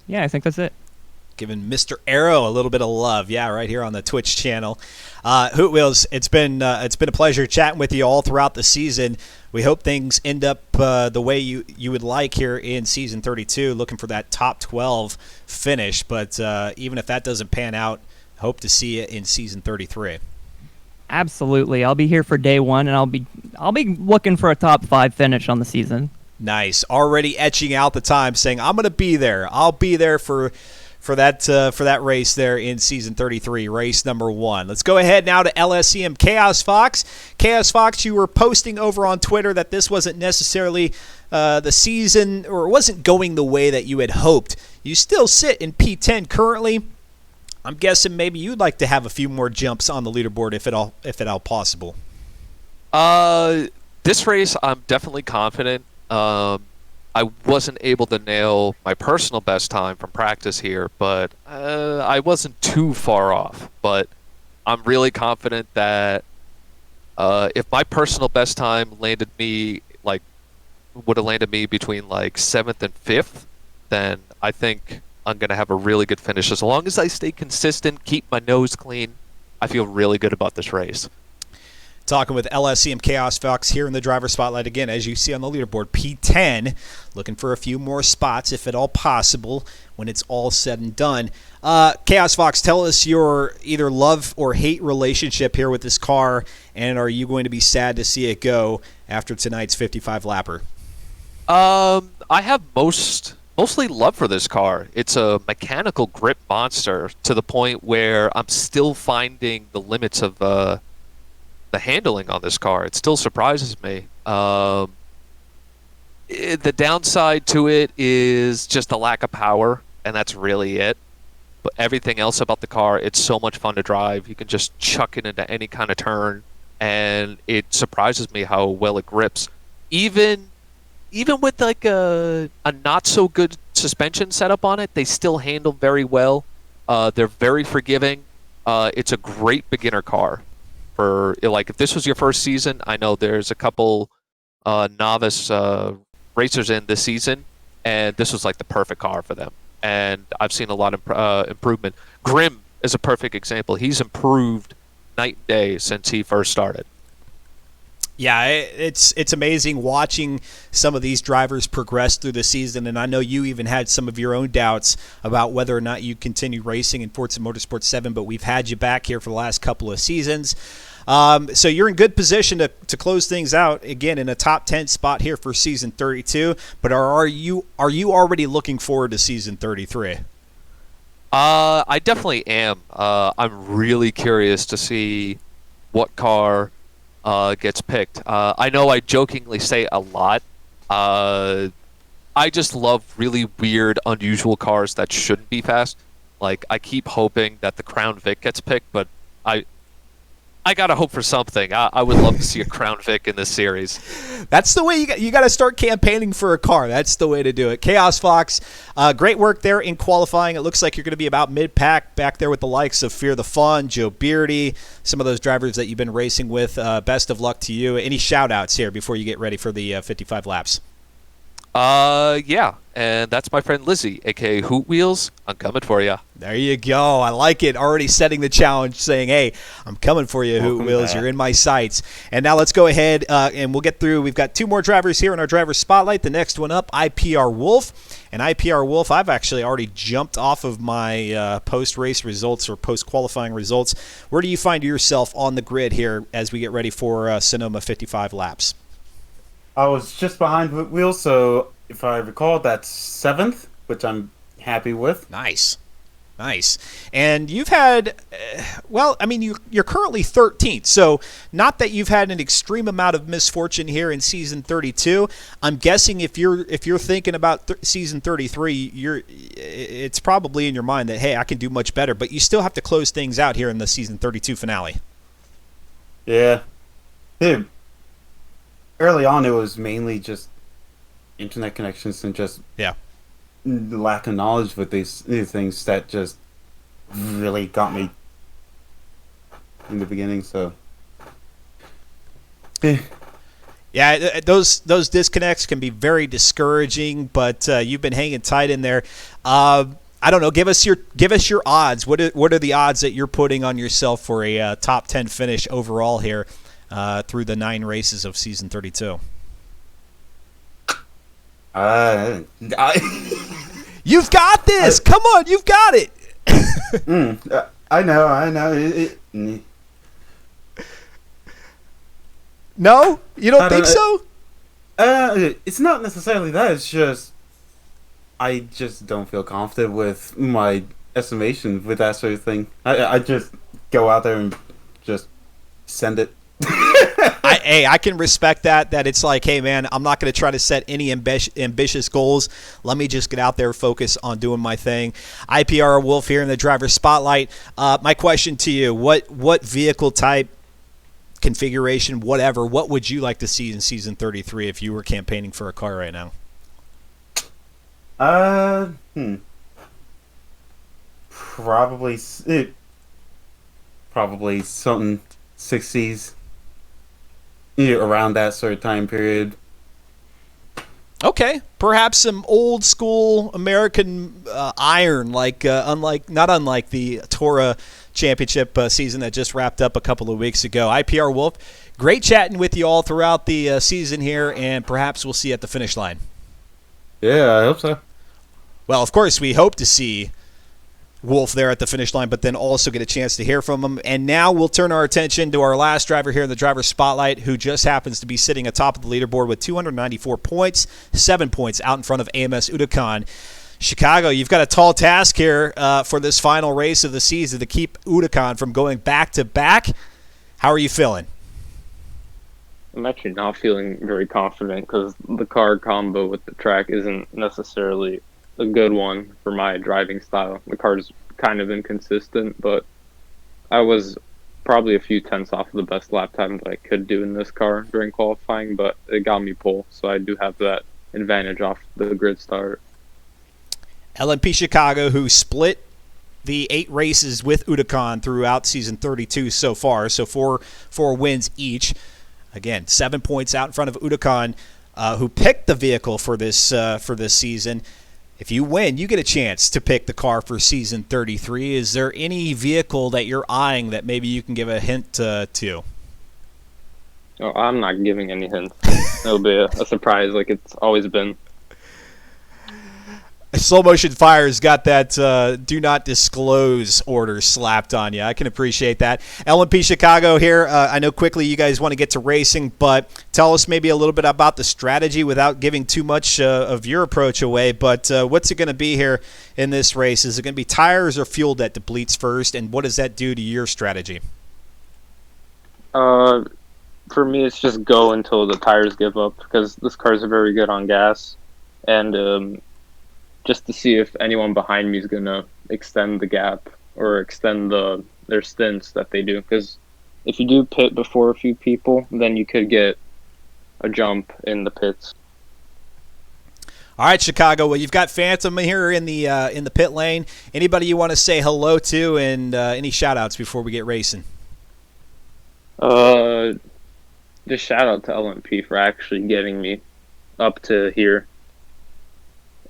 yeah, I think that's it. Giving Mr. Arrow a little bit of love, yeah, right here on the Twitch channel. Hoot Wheels, it's been a pleasure chatting with you all throughout the season. We hope things end up the way you would like here in Season 32, looking for that top 12 finish. But even if that doesn't pan out, hope to see you in Season 33. Absolutely, I'll be here for day one, and I'll be looking for a top 5 finish on the season. Nice, already etching out the time, saying I'm going to be there. I'll be there for that race there in Season 33, race number 1. Let's go ahead now to LSEM Chaos Fox. Chaos Fox, you were posting over on Twitter that this wasn't necessarily the season, or it wasn't going the way that you had hoped. You still sit in P10 currently. I'm guessing maybe you'd like to have a few more jumps on the leaderboard if at all possible. This race, I'm definitely confident. I wasn't able to nail my personal best time from practice here, but I wasn't too far off. But I'm really confident that if my personal best time would have landed me between 7th and 5th, then I think I'm going to have a really good finish. As long as I stay consistent, keep my nose clean, I feel really good about this race. Talking with LSEM Chaos Fox here in the driver's spotlight again, as you see on the leaderboard, P10, looking for a few more spots, if at all possible, when it's all said and done. Chaos Fox, tell us your either love or hate relationship here with this car, and are you going to be sad to see it go after tonight's 55-lapper? I have mostly love for this car. It's a mechanical grip monster to the point where I'm still finding the limits of the handling on this car. It still surprises me. The downside to it is just the lack of power, and that's really it. But everything else about the car, it's so much fun to drive. You can just chuck it into any kind of turn, and it surprises me how well it grips. Even with a not so good suspension setup on it, they still handle very well. They're very forgiving. It's a great beginner car. For if this was your first season, I know there's a couple novice racers in this season, and this was like the perfect car for them. And I've seen a lot of improvement. Grimm is a perfect example. He's improved night and day since he first started. Yeah, it's amazing watching some of these drivers progress through the season, and I know you even had some of your own doubts about whether or not you continue racing in Forza Motorsport 7, but we've had you back here for the last couple of seasons. So you're in good position to close things out, again, in a top 10 spot here for Season 32, but are you already looking forward to Season 33? I definitely am. I'm really curious to see what car gets picked. I know I jokingly say a lot. I just love really weird, unusual cars that shouldn't be fast. Like, I keep hoping that the Crown Vic gets picked, but I gotta hope for something. I would love to see a Crown Vic in this series. That's the way you got to start campaigning for a car. That's the way to do it. Chaos Fox, great work there in qualifying. It looks like you're going to be about mid-pack back there with the likes of Fear the Fun, Joe Beardy, some of those drivers that you've been racing with. Best of luck to you. Any shout-outs here before you get ready for the 55 laps? Yeah, and that's my friend Lizzie, aka Hoot Wheels. I'm coming for you. There you go. I like it. Already setting the challenge, saying, hey, I'm coming for you, Hoot Wheels. Back. You're in my sights. And now let's go ahead and we'll get through. We've got two more drivers here in our driver spotlight. The next one up, IPR Wolf. And IPR Wolf, I've actually already jumped off of my post-race results or post-qualifying results. Where do you find yourself on the grid here as we get ready for Sonoma 55 laps? I was just behind Wheels, so if I recall, that's 7th, which I'm happy with. Nice. And you've had, you're currently 13th, so not that you've had an extreme amount of misfortune here in Season 32. I'm guessing if you're thinking about Season 33, it's probably in your mind that, hey, I can do much better, but you still have to close things out here in the Season 32 finale. Yeah. Dude. Early on, it was mainly just internet connections and just the lack of knowledge with these things that just really got me in the beginning. So, yeah, those disconnects can be very discouraging, but you've been hanging tight in there. I don't know. Give us your odds. What are the odds that you're putting on yourself for a top 10 finish overall here? Through the 9 races of Season 32. You've got this! Come on, you've got it! I know. No? You don't think so? It's not necessarily that. It's just I just don't feel confident with my estimation with that sort of thing. I just go out there and just send it. I can respect that it's like, hey, man, I'm not going to try to set any ambitious goals. Let me just get out there, focus on doing my thing. IPR Wolf here in the driver's spotlight. My question to you, what vehicle type, configuration, whatever, what would you like to see in Season 33 if you were campaigning for a car right now? Probably something 60s. Around that sort of time period. Okay, perhaps some old school American iron, like not unlike the Torah Championship season that just wrapped up a couple of weeks ago. IPR Wolf, great chatting with you all throughout the season here, and perhaps we'll see you at the finish line. Yeah, I hope so. Well, of course, we hope to see Wolf there at the finish line, but then also get a chance to hear from him. And now we'll turn our attention to our last driver here in the driver's spotlight, who just happens to be sitting atop of the leaderboard with 294 points, 7 points out in front of AMS Udakan. Chicago, you've got a tall task here for this final race of the season to keep Udakan from going back-to-back. How are you feeling? I'm actually not feeling very confident because the car combo with the track isn't necessarily a good one for my driving style. The car's kind of inconsistent, but I was probably a few tenths off of the best lap time that I could do in this car during qualifying, but it got me pole, so I do have that advantage off the grid start. LMP Chicago, who split the 8 races with Udakan throughout Season 32 so far, so four wins each. Again, 7 points out in front of Udakan. who picked the vehicle for this season. If you win, you get a chance to pick the car for season 33. Is there any vehicle that you're eyeing that maybe you can give a hint to? Oh, I'm not giving any hints. It'll be a surprise, like it's always been. Slow Motion Fire's got that do not disclose order slapped on you. I can appreciate that. LMP Chicago here. I know quickly you guys want to get to racing, but tell us maybe a little bit about the strategy without giving too much of your approach away. But what's it going to be here in this race? Is it going to be tires or fuel that depletes first, and what does that do to your strategy? For me, it's just go until the tires give up, because this car's very good on gas, and just to see if anyone behind me is going to extend the gap or extend their stints that they do. Because if you do pit before a few people, then you could get a jump in the pits. All right, Chicago. Well, you've got Phantom here in the pit lane. Anybody you want to say hello to, and any shout-outs before we get racing? Just shout out to LMP for actually getting me up to here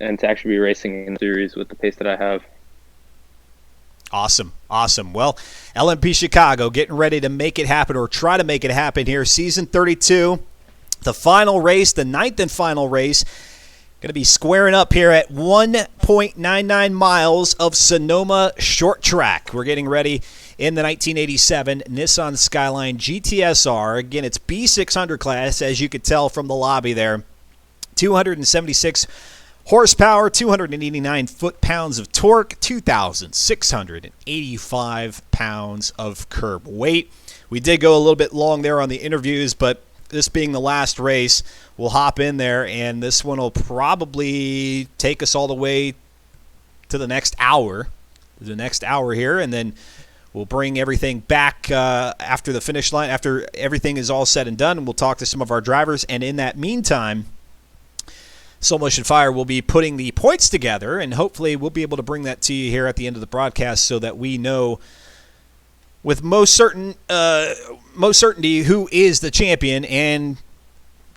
and to actually be racing in the series with the pace that I have. Awesome. Well, LMP Chicago getting ready to make it happen, or try to make it happen here. Season 32, the final race, the ninth and final race, going to be squaring up here at 1.99 miles of Sonoma Short Track. We're getting ready in the 1987 Nissan Skyline GTSR. Again, it's B600 class, as you could tell from the lobby there. 276 horsepower, 289 foot-pounds of torque, 2,685 pounds of curb weight. We did go a little bit long there on the interviews, but this being the last race, we'll hop in there, and this one will probably take us all the way to the next hour. Here, and then we'll bring everything back after the finish line, after everything is all said and done, and we'll talk to some of our drivers. And in that meantime, Slow Motion Fire will be putting the points together, and hopefully we'll be able to bring that to you here at the end of the broadcast so that we know with most certainty who is the champion, and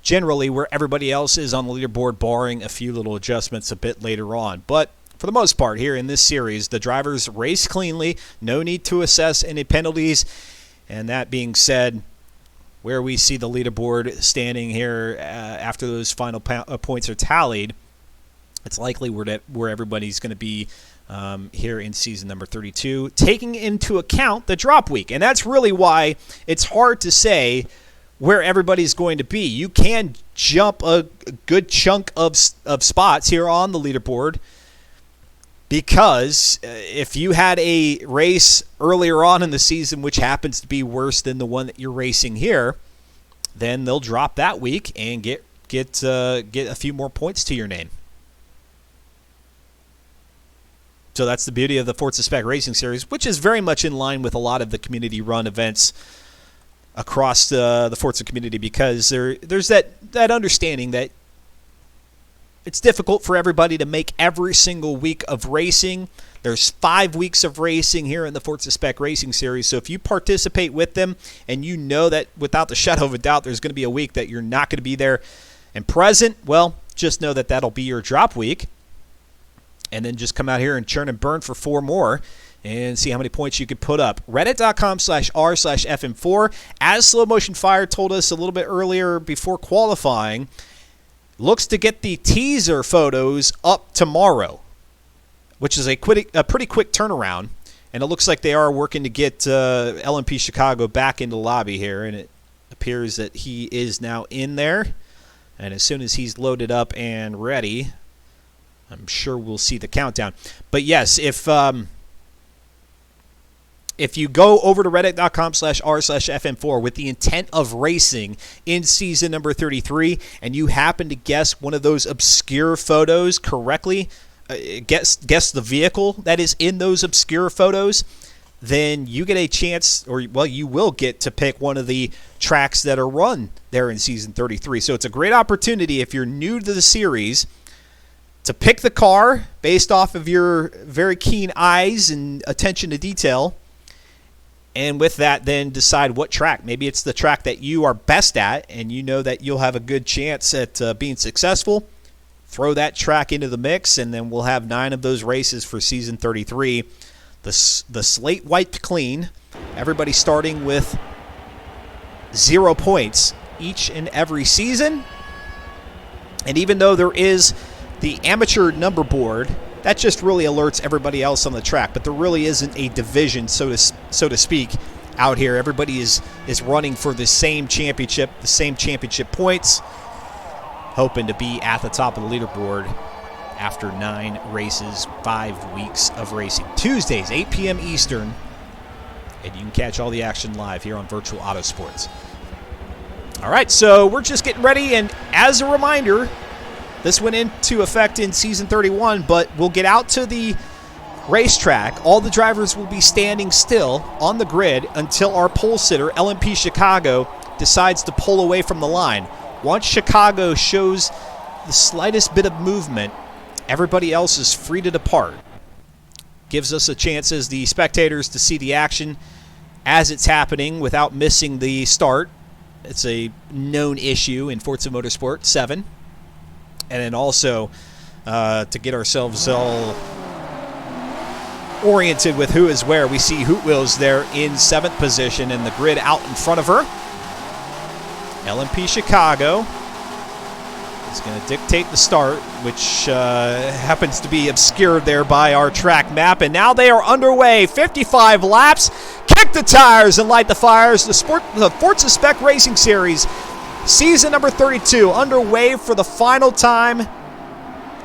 generally where everybody else is on the leaderboard, barring a few little adjustments a bit later on. But for the most part here in this series, the drivers race cleanly, no need to assess any penalties. And that being said, where we see the leaderboard standing here after those final points are tallied, it's likely where everybody's going to be here in season number 32, taking into account the drop week. And that's really why it's hard to say where everybody's going to be. You can jump a good chunk of spots here on the leaderboard, because if you had a race earlier on in the season which happens to be worse than the one that you're racing here, then they'll drop that week and get a few more points to your name. So that's the beauty of the Forza Spec Racing Series, which is very much in line with a lot of the community-run events across the Forza community, because there's that understanding that it's difficult for everybody to make every single week of racing. There's 5 weeks of racing here in the Forza Spec Racing Series. So if you participate with them and you know that without the shadow of a doubt there's going to be a week that you're not going to be there and present, well, just know that that'll be your drop week. And then just come out here and churn and burn for 4 more and see how many points you could put up. Reddit.com/r/FM4. As Slow Motion Fire told us a little bit earlier before qualifying, looks to get the teaser photos up tomorrow, which is a pretty quick turnaround. And it looks like they are working to get LMP Chicago back into the lobby here. And it appears that he is now in there. And as soon as he's loaded up and ready, I'm sure we'll see the countdown. But yes, if you go over to reddit.com/r/FM4 with the intent of racing in season number 33, and you happen to guess one of those obscure photos correctly, guess the vehicle that is in those obscure photos, then you get a chance, you will get to pick one of the tracks that are run there in season 33. So it's a great opportunity if you're new to the series to pick the car based off of your very keen eyes and attention to detail, And with that, then decide what track. Maybe it's the track that you are best at and you know that you'll have a good chance at being successful. Throw that track into the mix, and then we'll have 9 of those races for Season 33. The slate wiped clean. Everybody starting with 0 points each and every season. And even though there is the amateur number board, that just really alerts everybody else on the track. But there really isn't a division, so to speak, out here. Everybody is running for the same championship points, hoping to be at the top of the leaderboard after 9 races, 5 weeks of racing. Tuesdays, 8 p.m. Eastern, and you can catch all the action live here on Virtual Auto Sports. All right, so we're just getting ready, and as a reminder, this went into effect in Season 31, but we'll get out to the racetrack. All the drivers will be standing still on the grid until our pole sitter, LMP Chicago, decides to pull away from the line. Once Chicago shows the slightest bit of movement, everybody else is free to depart. Gives us a chance as the spectators to see the action as it's happening without missing the start. It's a known issue in Forza Motorsport 7. And then also to get ourselves all oriented with who is where, we see Hoot Wheels there in 7th position and the grid out in front of her. LMP Chicago is going to dictate the start, which happens to be obscured there by our track map. And now they are underway. 55 laps. Kick the tires and light the fires. The Forza Spec Racing Series, season number 32, underway for the final time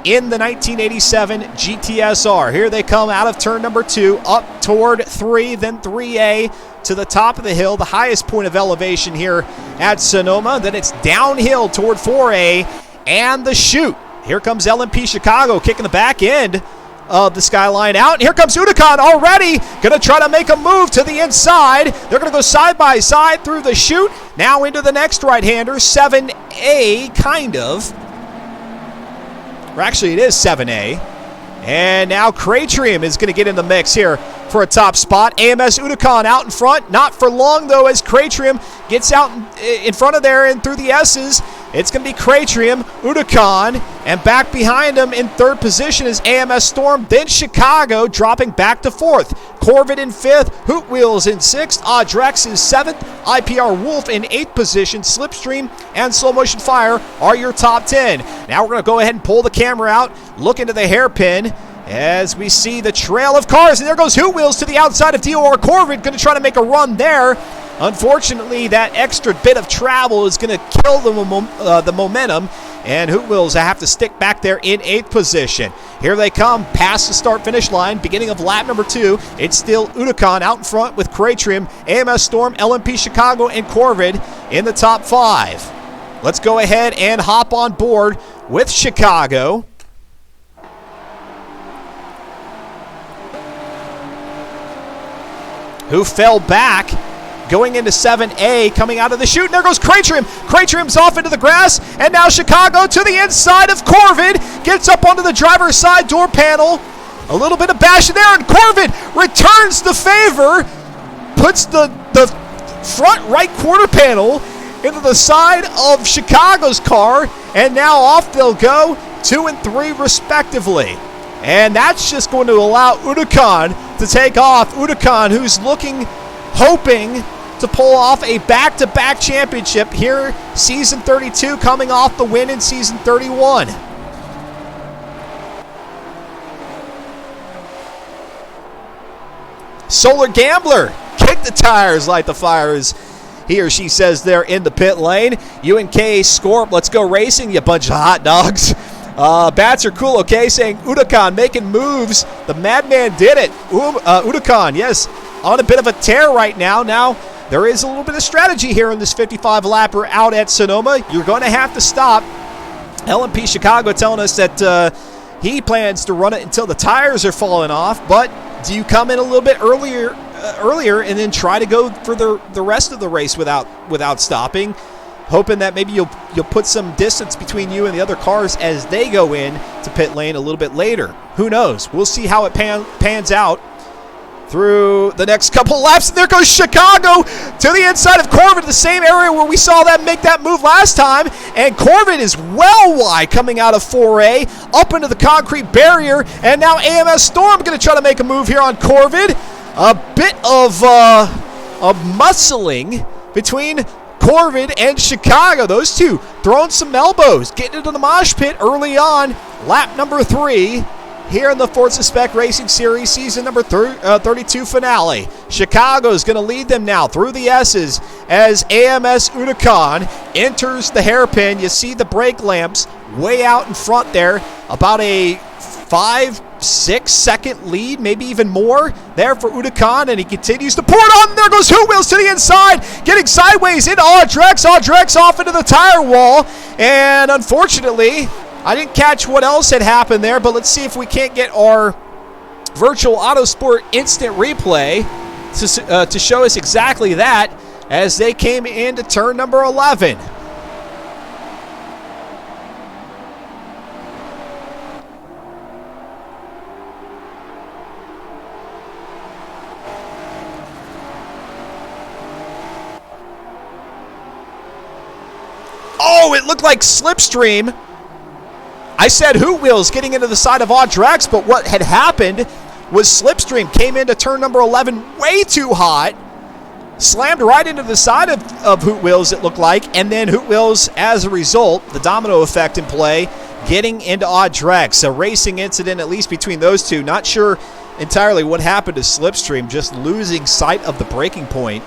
in the 1987 GTSR. Here they come out of turn number 2, up toward 3, then 3A, to the top of the hill, the highest point of elevation here at Sonoma. Then it's downhill toward 4A and the chute. Here comes LMP Chicago kicking the back end of the skyline out. And here comes Unicon already going to try to make a move to the inside. They're going to go side by side through the chute. Now into the next right-hander, 7A, kind of. Or actually, it is 7A. And now Cratrium is going to get in the mix here for a top spot. AMS Unicon out in front. Not for long, though, as Cratrium gets out in front of there and through the S's. It's going to be Cratrium, Unicon, and back behind him in 3rd position is AMS Storm. Then Chicago dropping back to 4th. Corvid in 5th. Hoot Wheels in 6th. Audrex is 7th. IPR Wolf in 8th position. Slipstream and Slow Motion Fire are your top 10. Now we're going to go ahead and pull the camera out, look into the hairpin, as we see the trail of cars. And there goes Hoot Wheels to the outside of DOR Corvid, going to try to make a run there. Unfortunately, that extra bit of travel is going to kill the momentum, and Hoot Wheels have to stick back there in 8th position. Here they come past the start-finish line, beginning of lap number 2. It's still Unicon out in front with Cratrium, AMS Storm, LMP Chicago, and Corvid in the top 5. Let's go ahead and hop on board with Chicago. Who fell back going into 7A, coming out of the chute. And there goes Cratrium. Cratrium's off into the grass, and now Chicago to the inside of Corvid. Gets up onto the driver's side door panel. A little bit of bashing there, and Corvid returns the favor. Puts the front right quarter panel into the side of Chicago's car, and now off they'll go, 2 and 3 respectively. And that's just going to allow Unicon to take off. Unicon, who's hoping to pull off a back-to-back championship here, Season 32, coming off the win in Season 31. Solar Gambler, kick the tires, light the fires. He or she says there in the pit lane. UNK Scorp, let's go racing, you bunch of hot dogs. Bats are cool, okay, saying Unicon making moves. The madman did it. Unicon, yes, on a bit of a tear right now. Now, there is a little bit of strategy here in this 55-lapper out at Sonoma. You're going to have to stop. LMP Chicago telling us that he plans to run it until the tires are falling off, but do you come in a little bit earlier and then try to go for the rest of the race without stopping, hoping that maybe you'll put some distance between you and the other cars as they go in to pit lane a little bit later? Who knows? We'll see how it pans out through the next couple laps. And there goes Chicago to the inside of Corbin, the same area where we saw them make that move last time. And Corbin is well wide coming out of 4A, up into the concrete barrier. And now AMS Storm going to try to make a move here on Corbin. A bit of muscling between Corbin and Chicago. Those two throwing some elbows, getting into the mosh pit early on. Lap number 3 here in the Forza Spec Racing Series season number 32 finale. Chicago is going to lead them now through the S's as AMS Unicon enters the hairpin. You see the brake lamps way out in front there. About a 5-6 second lead, maybe even more there for Unicon, and he continues to pour it on. There goes Hoot Wheels to the inside, getting sideways into Audrex. Audrex off into the tire wall, and unfortunately, I didn't catch what else had happened there, but let's see if we can't get our virtual Autosport instant replay to show us exactly that as they came into turn number 11. Oh, it looked like Slipstream. I said Hoot Wheels getting into the side of Audrex, but what had happened was Slipstream came into turn number 11 way too hot, slammed right into the side of Hoot Wheels, it looked like, and then Hoot Wheels, as a result, the domino effect in play, getting into Audrex. A racing incident, at least between those two. Not sure entirely what happened to Slipstream, just losing sight of the braking point.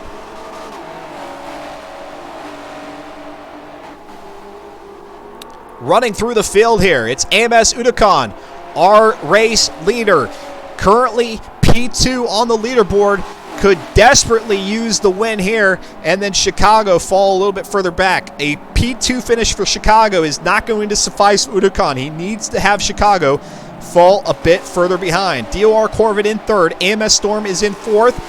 Running through the field here, it's AMS Unicon, our race leader. Currently P2 on the leaderboard, could desperately use the win here, and then Chicago fall a little bit further back. A P2 finish for Chicago is not going to suffice Unicon. He needs to have Chicago fall a bit further behind. DOR Corvette in 3rd, AMS Storm is in 4th.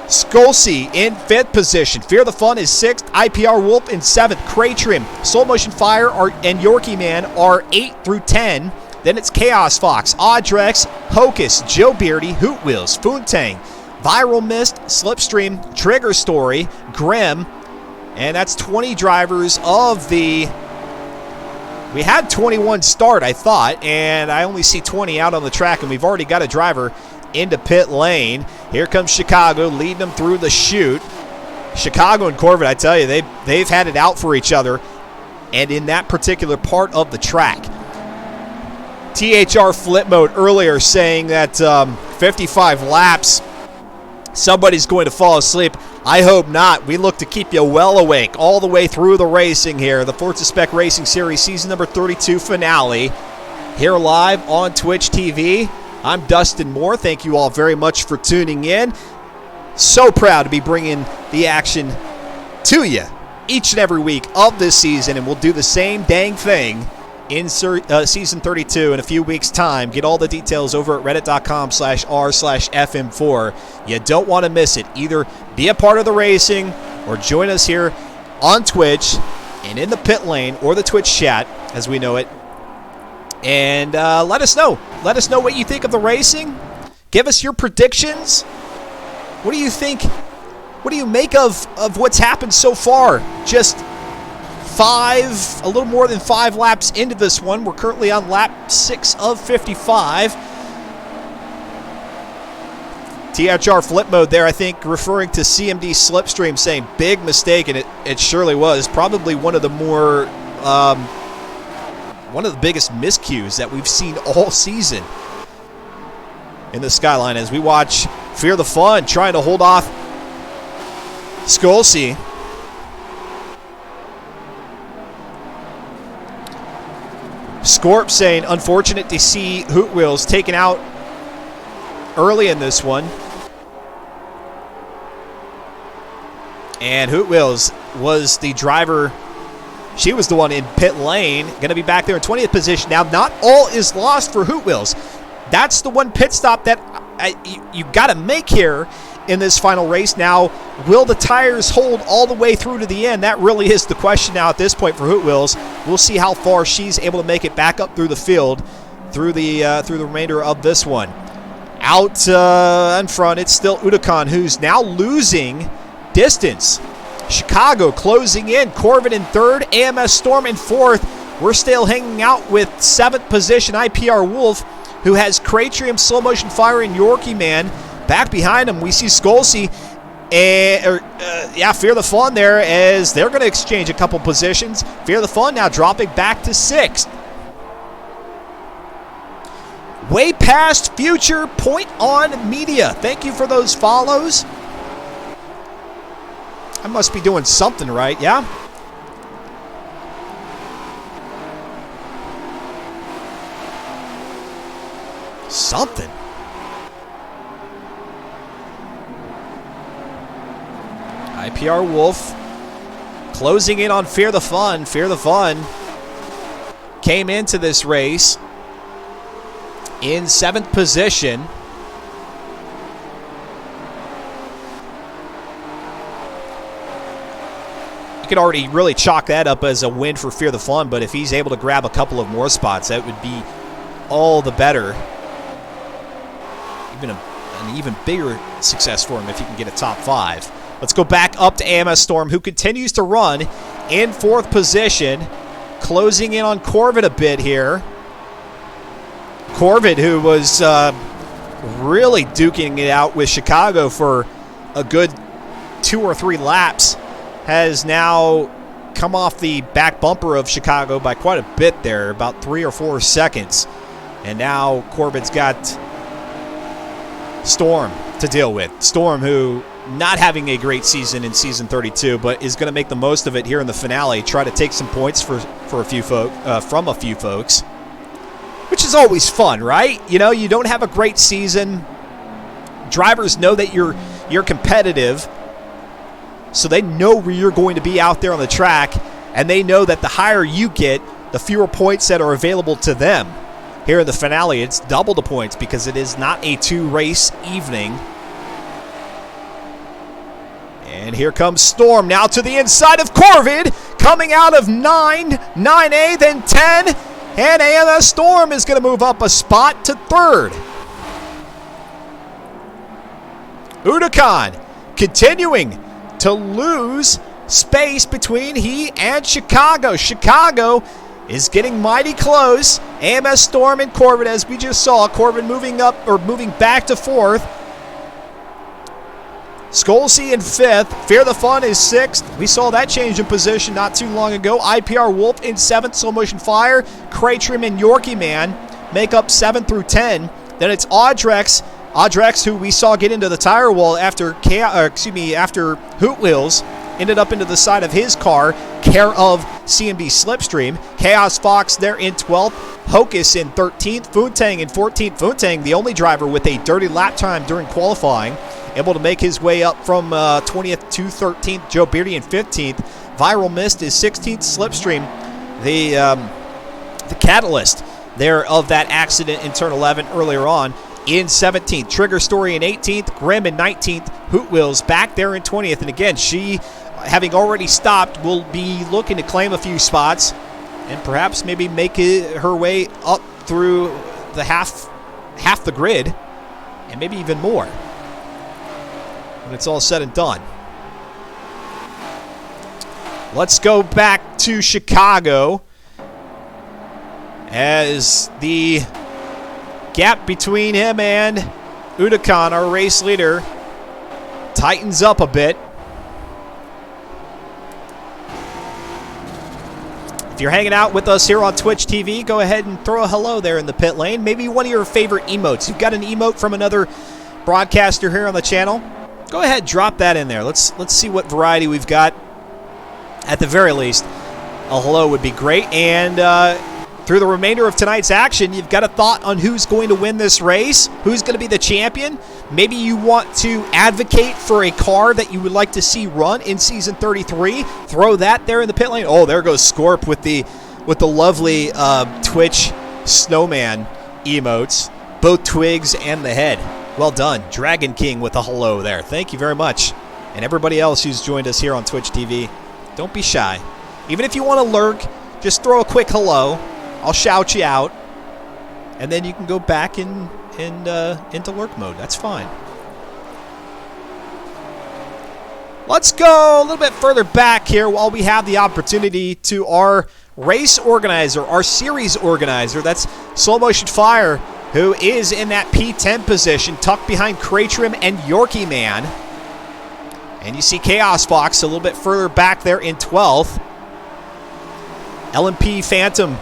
Skolsey in 5th position. Fear the Fun is 6th. IPR Wolf in 7th. Craytrim, Soul Motion Fire, and Yorkie Man are 8 through 10. Then it's Chaos Fox, Audrex, Hocus, Joe Beardy, Hoot Wheels, Foontang, Viral Mist, Slipstream, Trigger Story, Grim, and that's 20 drivers of the... We had 21 start, I thought, and I only see 20 out on the track, and we've already got a driver into pit lane. Here comes Chicago leading them through the chute. Chicago and Corvette, I tell you, they've had it out for each other, and in that particular part of the track. THR Flip Mode earlier saying that 55 laps, somebody's going to fall asleep. I hope not. We look to keep you well awake all the way through the racing here. The Forza Spec Racing Series season number 32 finale here live on Twitch TV. I'm Dustin Moore. Thank you all very much for tuning in. So proud to be bringing the action to you each and every week of this season, and we'll do the same dang thing in season 32 in a few weeks' time. Get all the details over at reddit.com/r/FM4. You don't want to miss it. Either be a part of the racing or join us here on Twitch and in the pit lane or the Twitch chat as we know it. And let us know. Let us know what you think of the racing. Give us your predictions. What do you think? What do you make of what's happened so far? Just a little more than 5 laps into this one. We're currently on lap 6 of 55. THR Flip Mode there, I think, referring to CMD Slipstream, saying big mistake, and it surely was. Probably one of the more... one of the biggest miscues that we've seen all season in the Skyline as we watch Fear the Fun trying to hold off Skolsey. Scorp saying, unfortunate to see Hoot Wheels taken out early in this one. And Hoot Wheels was the driver. She was the one in pit lane, going to be back there in 20th position. Now, not all is lost for Hoot Wheels. That's the one pit stop that you got to make here in this final race. Now, will the tires hold all the way through to the end? That really is the question now at this point for Hoot Wheels. We'll see how far she's able to make it back up through the field through the remainder of this one. Out in front, it's still Udakan, who's now losing distance. Chicago closing in. Corvette in third. AMS Storm in fourth. We're still hanging out with 7th position IPR Wolf, who has Cratrium, Slow Motion Fire, and Yorkie Man. Back behind him, we see Skolsey and Fear the Fun there, as they're going to exchange a couple positions. Fear the Fun now dropping back to 6th. Way past future Point On Media. Thank you for those follows. I must be doing something right, yeah? Something. IPR Wolf closing in on Fear the Fun. Fear the Fun came into this race in 7th position. You could already really chalk that up as a win for Fear the Fun, but if he's able to grab a couple of more spots, that would be all the better. Even an even bigger success for him if he can get a top 5. Let's go back up to AMS Storm, who continues to run in 4th position, closing in on Corvette a bit here. Corvette, who was really duking it out with Chicago for a good 2 or 3 laps, has now come off the back bumper of Chicago by quite a bit there, about 3 or 4 seconds. And now Corvette's got Storm to deal with. Storm, who not having a great season in season 32, but is going to make the most of it here in the finale, try to take some points from a few folks. Which is always fun, right? You know, you don't have a great season. Drivers know that you're competitive, so they know where you're going to be out there on the track, and they know that the higher you get, the fewer points that are available to them. Here in the finale, it's double the points because it is not a 2-race evening. And here comes Storm now to the inside of Corvid, coming out of 9A, then 10. And AMS Storm is going to move up a spot to 3rd. Udakan continuing to lose space between he and Chicago. Chicago is getting mighty close. AMS Storm and Corvette, as we just saw. Corvette moving back to 4th. Skolsey in 5th. Fear the Fun is 6th. We saw that change in position not too long ago. IPR Wolf in 7th. Slow Motion Fire, Cratrim, and Yorkie Man make up 7 through 10. Then it's Audrex. Audrex, who we saw get into the tire wall after Hoot Wheels ended up into the side of his car, care of CMB Slipstream. Chaos Fox there in 12th. Hocus in 13th. Foontang in 14th. Foontang, the only driver with a dirty lap time during qualifying, able to make his way up from 20th to 13th. Joe Beardy in 15th. Viral Mist is 16th. Slipstream, the catalyst there of that accident in turn 11 earlier on, in 17th. Trigger Story in 18th. Grim in 19th. Hoot Wheels back there in 20th. And again, she, having already stopped, will be looking to claim a few spots and perhaps maybe make her way up through the half the grid and maybe even more when it's all said and done. Let's go back to Chicago as the gap between him and Udakan, our race leader, tightens up a bit. If you're hanging out with us here on Twitch TV, go ahead and throw a hello there in the pit lane. Maybe one of your favorite emotes. You've got an emote from another broadcaster here on the channel. Go ahead, drop that in there. Let's see what variety we've got. At the very least, a hello would be great. And through the remainder of tonight's action, you've got a thought on who's going to win this race, who's going to be the champion. Maybe you want to advocate for a car that you would like to see run in Season 33. Throw that there in the pit lane. Oh, there goes Scorp with the lovely Twitch snowman emotes, both twigs and the head. Well done. Dragon King with a hello there. Thank you very much. And everybody else who's joined us here on Twitch TV, don't be shy. Even if you want to lurk, just throw a quick hello. I'll shout you out. And then you can go back and into lurk mode. That's fine. Let's go a little bit further back here while we have the opportunity to our race organizer, our series organizer. That's Slow Motion Fire, who is in that P10 position, tucked behind Cratrim and Yorkie Man. And you see Chaos Fox a little bit further back there in 12th. LMP Phantom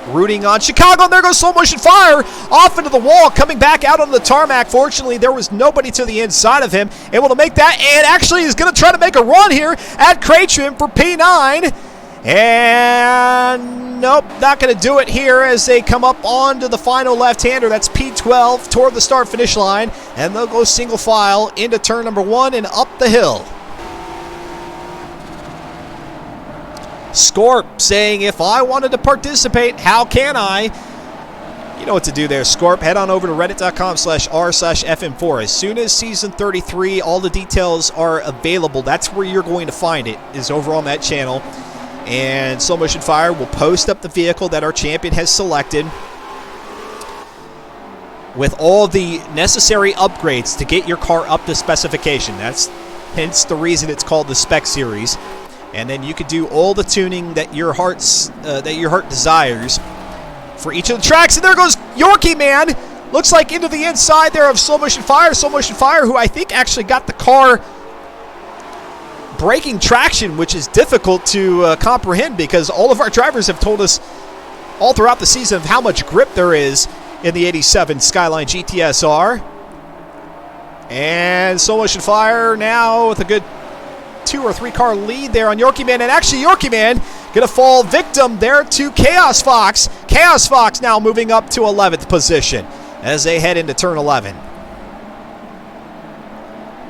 rooting on Chicago, and there goes Slow Motion Fire off into the wall, coming back out on the tarmac. Fortunately, there was nobody to the inside of him, able to make that, and actually is going to try to make a run here at Cratrim for P9. And nope, not going to do it here as they come up onto the final left-hander. That's P12 toward the start-finish line, and they'll go single file into turn number 1 and up the hill. Scorp saying, if I wanted to participate, how can I? You know what to do there, Scorp. Head on over to reddit.com/r/FM4. As soon as Season 33, all the details are available. That's where you're going to find it, is over on that channel. And Slow Motion Fire will post up the vehicle that our champion has selected with all the necessary upgrades to get your car up to specification. That's hence the reason it's called the Spec Series. And then you can do all the tuning that your heart desires for each of the tracks. And there goes Yorkie Man. Looks like into the inside there of Slow Motion Fire. Slow Motion Fire, who I think actually got the car breaking traction, which is difficult to comprehend because all of our drivers have told us all throughout the season of how much grip there is in the 87 Skyline GTSR. And Slow Motion Fire now with a good 2 or 3 car lead there on Yorkie Man, and actually Yorkie Man gonna fall victim there to Chaos Fox. Chaos Fox now moving up to 11th position as they head into turn 11.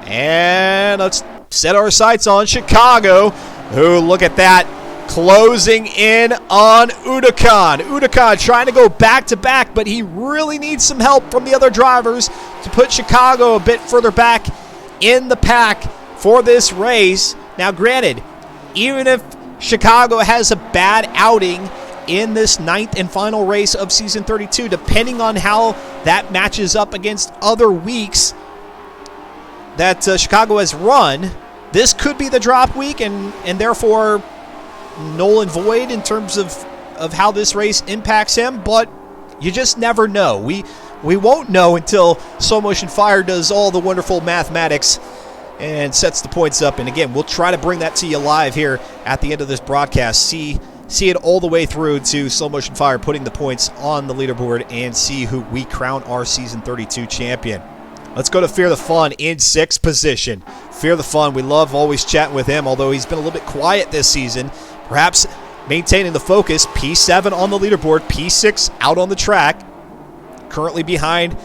And let's set our sights on Chicago, who, look at that, closing in on Udakan. Udakan trying to go back to back, but he really needs some help from the other drivers to put Chicago a bit further back in the pack for this race. Now, granted, even if Chicago has a bad outing in this 9th and final race of Season 32, depending on how that matches up against other weeks that Chicago has run, this could be the drop week and therefore null and void in terms of how this race impacts him, but you just never know. We won't know until Slow Motion Fire does all the wonderful mathematics and sets the points up. And again, we'll try to bring that to you live here at the end of this broadcast. See it all the way through to Slow Motion Fire putting the points on the leaderboard and see who we crown our Season 32 champion. Let's go to Fear the Fun in 6th position. Fear the Fun, we love always chatting with him, although he's been a little bit quiet this season. Perhaps maintaining the focus. P7 on the leaderboard, P6 out on the track. Currently behind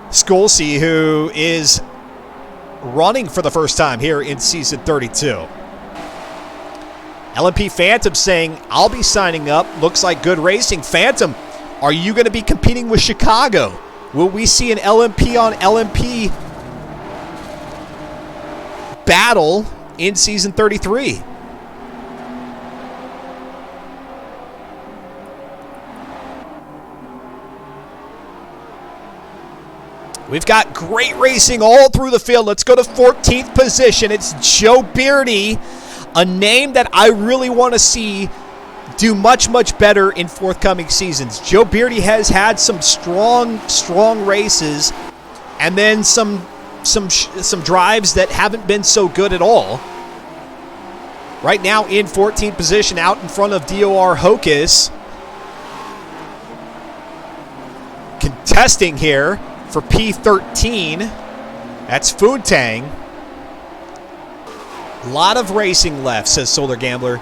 Skolsey, who is running for the first time here in Season 32. LMP Phantom saying, I'll be signing up. Looks like good racing. Phantom, are you going to be competing with Chicago? Will we see an LMP on LMP battle in Season 33? We've got great racing all through the field. Let's go to 14th position. It's Joe Beardy, a name that I really want to see do much, much better in forthcoming seasons. Joe Beardy has had some strong races and then some drives that haven't been so good at all. Right now in 14th position out in front of DOR Hocus. Contesting here for P13, that's Foontang. A lot of racing left, says Solar Gambler.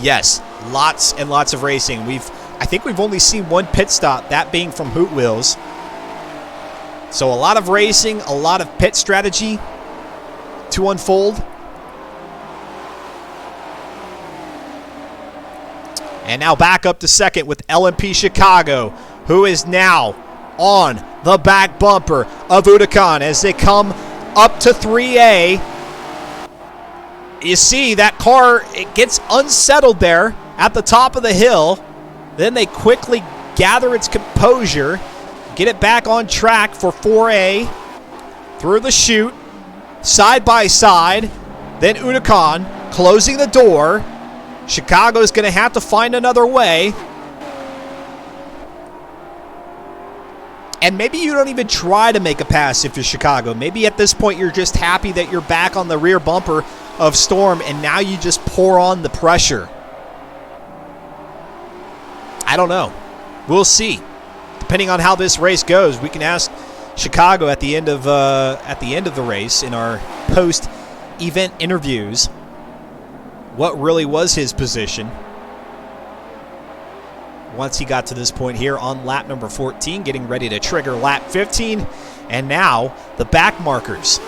Yes, lots and lots of racing. I think we've only seen one pit stop, that being from Hoot Wheels. So a lot of racing, a lot of pit strategy to unfold. And now back up to second with LMP Chicago, who is now on the back bumper of Udakan as they come up to 3A. You see that car, it gets unsettled there at the top of the hill. Then they quickly gather its composure, get it back on track for 4A, through the chute, side by side, then Udakan closing the door. Chicago's going to have to find another way. And maybe you don't even try to make a pass if you're Chicago. Maybe at this point you're just happy that you're back on the rear bumper of Storm, and now you just pour on the pressure. I don't know. We'll see. Depending on how this race goes, we can ask Chicago at the end of the race in our post-event interviews what really was his position once he got to this point here on lap number 14, getting ready to trigger lap 15. And now the back markers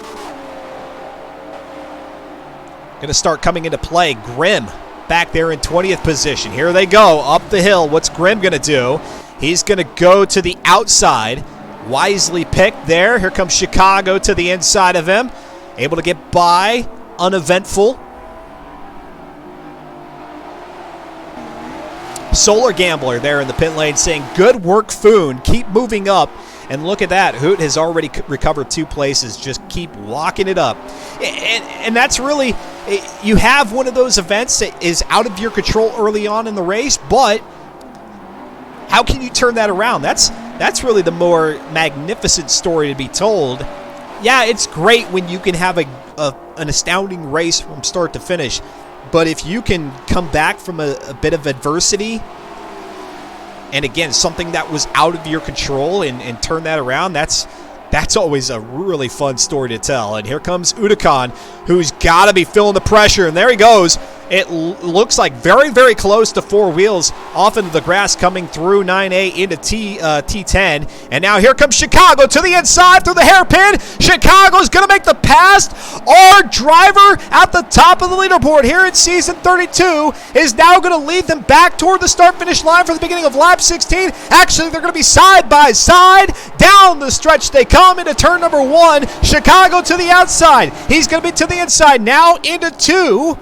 going to start coming into play. Grimm back there in 20th position. Here they go up the hill. What's Grimm going to do? He's going to go to the outside. Wisely picked there. Here comes Chicago to the inside of him. Able to get by. Uneventful. Solar Gambler there in the pit lane saying, good work, Foon. Keep moving up. And look at that. Hoot has already recovered 2 places. Just keep locking it up. And that's really, you have one of those events that is out of your control early on in the race, but how can you turn that around? That's really the more magnificent story to be told. Yeah, it's great when you can have an astounding race from start to finish. But if you can come back from a bit of adversity, and again, something that was out of your control and turn that around, that's always a really fun story to tell. And here comes Udakan, who's got to be feeling the pressure. And there he goes. It looks like very, very close to 4 wheels off into the grass, coming through 9A into T10. And now here comes Chicago to the inside through the hairpin. Chicago's going to make the pass. Our driver at the top of the leaderboard here in season 32 is now going to lead them back toward the start-finish line for the beginning of lap 16. Actually, they're going to be side by side. Down the stretch they come into turn number 1. Chicago to the outside. He's going to be to the inside now into 2.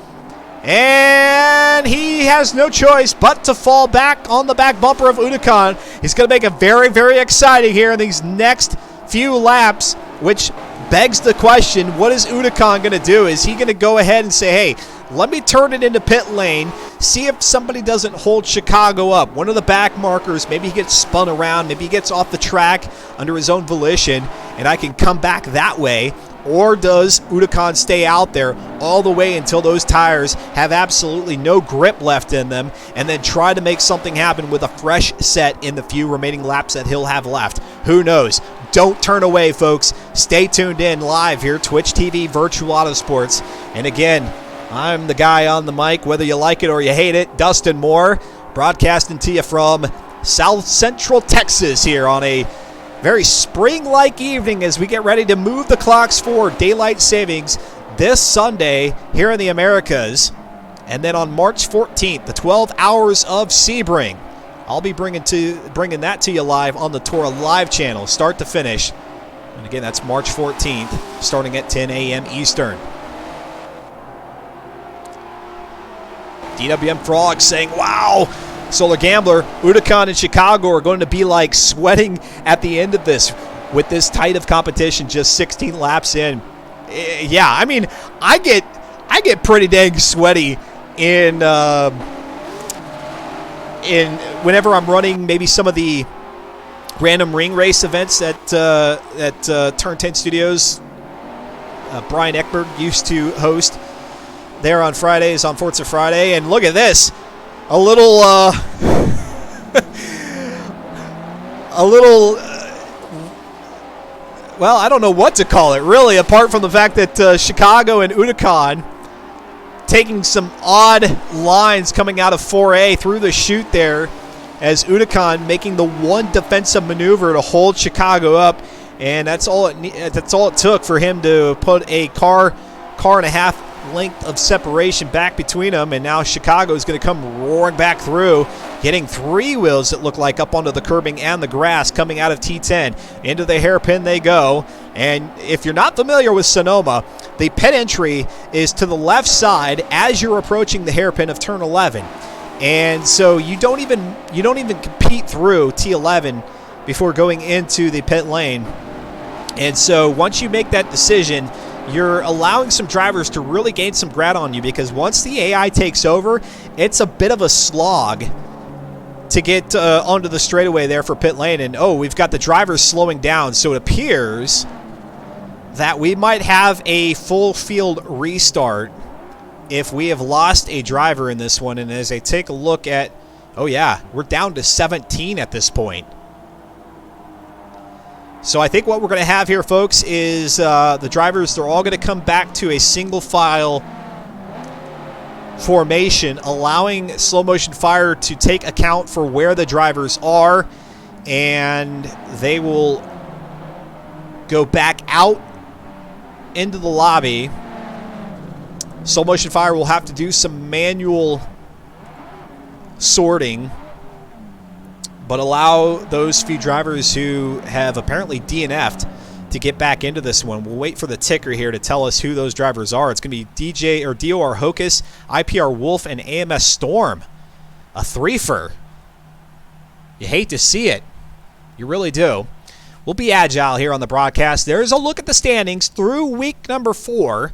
And he has no choice but to fall back on the back bumper of Udakan. He's going to make it very, very exciting here in these next few laps, which begs the question, what is Udakan going to do? Is he going to go ahead and say, hey, let me turn it into pit lane, see if somebody doesn't hold Chicago up? One of the back markers, maybe he gets spun around, maybe he gets off the track under his own volition, and I can come back that way. Or does Udakan stay out there all the way until those tires have absolutely no grip left in them, and then try to make something happen with a fresh set in the few remaining laps that he'll have left? Who knows? Don't turn away, folks. Stay tuned in live here, Twitch TV Virtual Autosports. And again, I'm the guy on the mic, whether you like it or you hate it, Dustin Moore, broadcasting to you from South Central Texas here on a very spring-like evening as we get ready to move the clocks forward. Daylight savings this Sunday here in the Americas. And then on March 14th, the 12 hours of Sebring. I'll be bringing that to you live on the Toro Live channel, start to finish. And again, that's March 14th, starting at 10 a.m. Eastern. DWM Frog saying, wow, Solar Gambler, Udakan and Chicago are going to be like sweating at the end of this with this tight of competition just 16 laps in. Yeah, I mean, I get pretty dang sweaty in whenever I'm running maybe some of the random ring race events at Turn 10 Studios. Brian Eckberg used to host there on Fridays on Forza Friday, and look at this. A little, well, I don't know what to call it, really, apart from the fact that Chicago and Udakan taking some odd lines coming out of 4A through the chute there, as Udakan making the one defensive maneuver to hold Chicago up, and that's all it took for him to put a car and a half length of separation back between them, and now Chicago is going to come roaring back through, getting 3 wheels that look like up onto the curbing and the grass coming out of T10. Into the hairpin they go, and if you're not familiar with Sonoma, the pit entry is to the left side as you're approaching the hairpin of turn 11. And so you don't even compete through T11 before going into the pit lane. And so once you make that decision, you're allowing some drivers to really gain some ground on you, because once the AI takes over, it's a bit of a slog to get onto the straightaway there for pit lane. And we've got the drivers slowing down, so it appears that we might have a full field restart if we have lost a driver in this one. And as I take a look at, we're down to 17 at this point. So I think what we're going to have here, folks, is the drivers, they're all going to come back to a single file formation, allowing slow motion fire to take account for where the drivers are, and they will go back out into the lobby. Slow motion fire will have to do some manual sorting, but allow those few drivers who have apparently DNF'd to get back into this one. We'll wait for the ticker here to tell us who those drivers are. It's going to be DJ or DOR Hocus, IPR Wolf, and AMS Storm. A threefer. You hate to see it. You really do. We'll be agile here on the broadcast. There's a look at the standings through week number 4.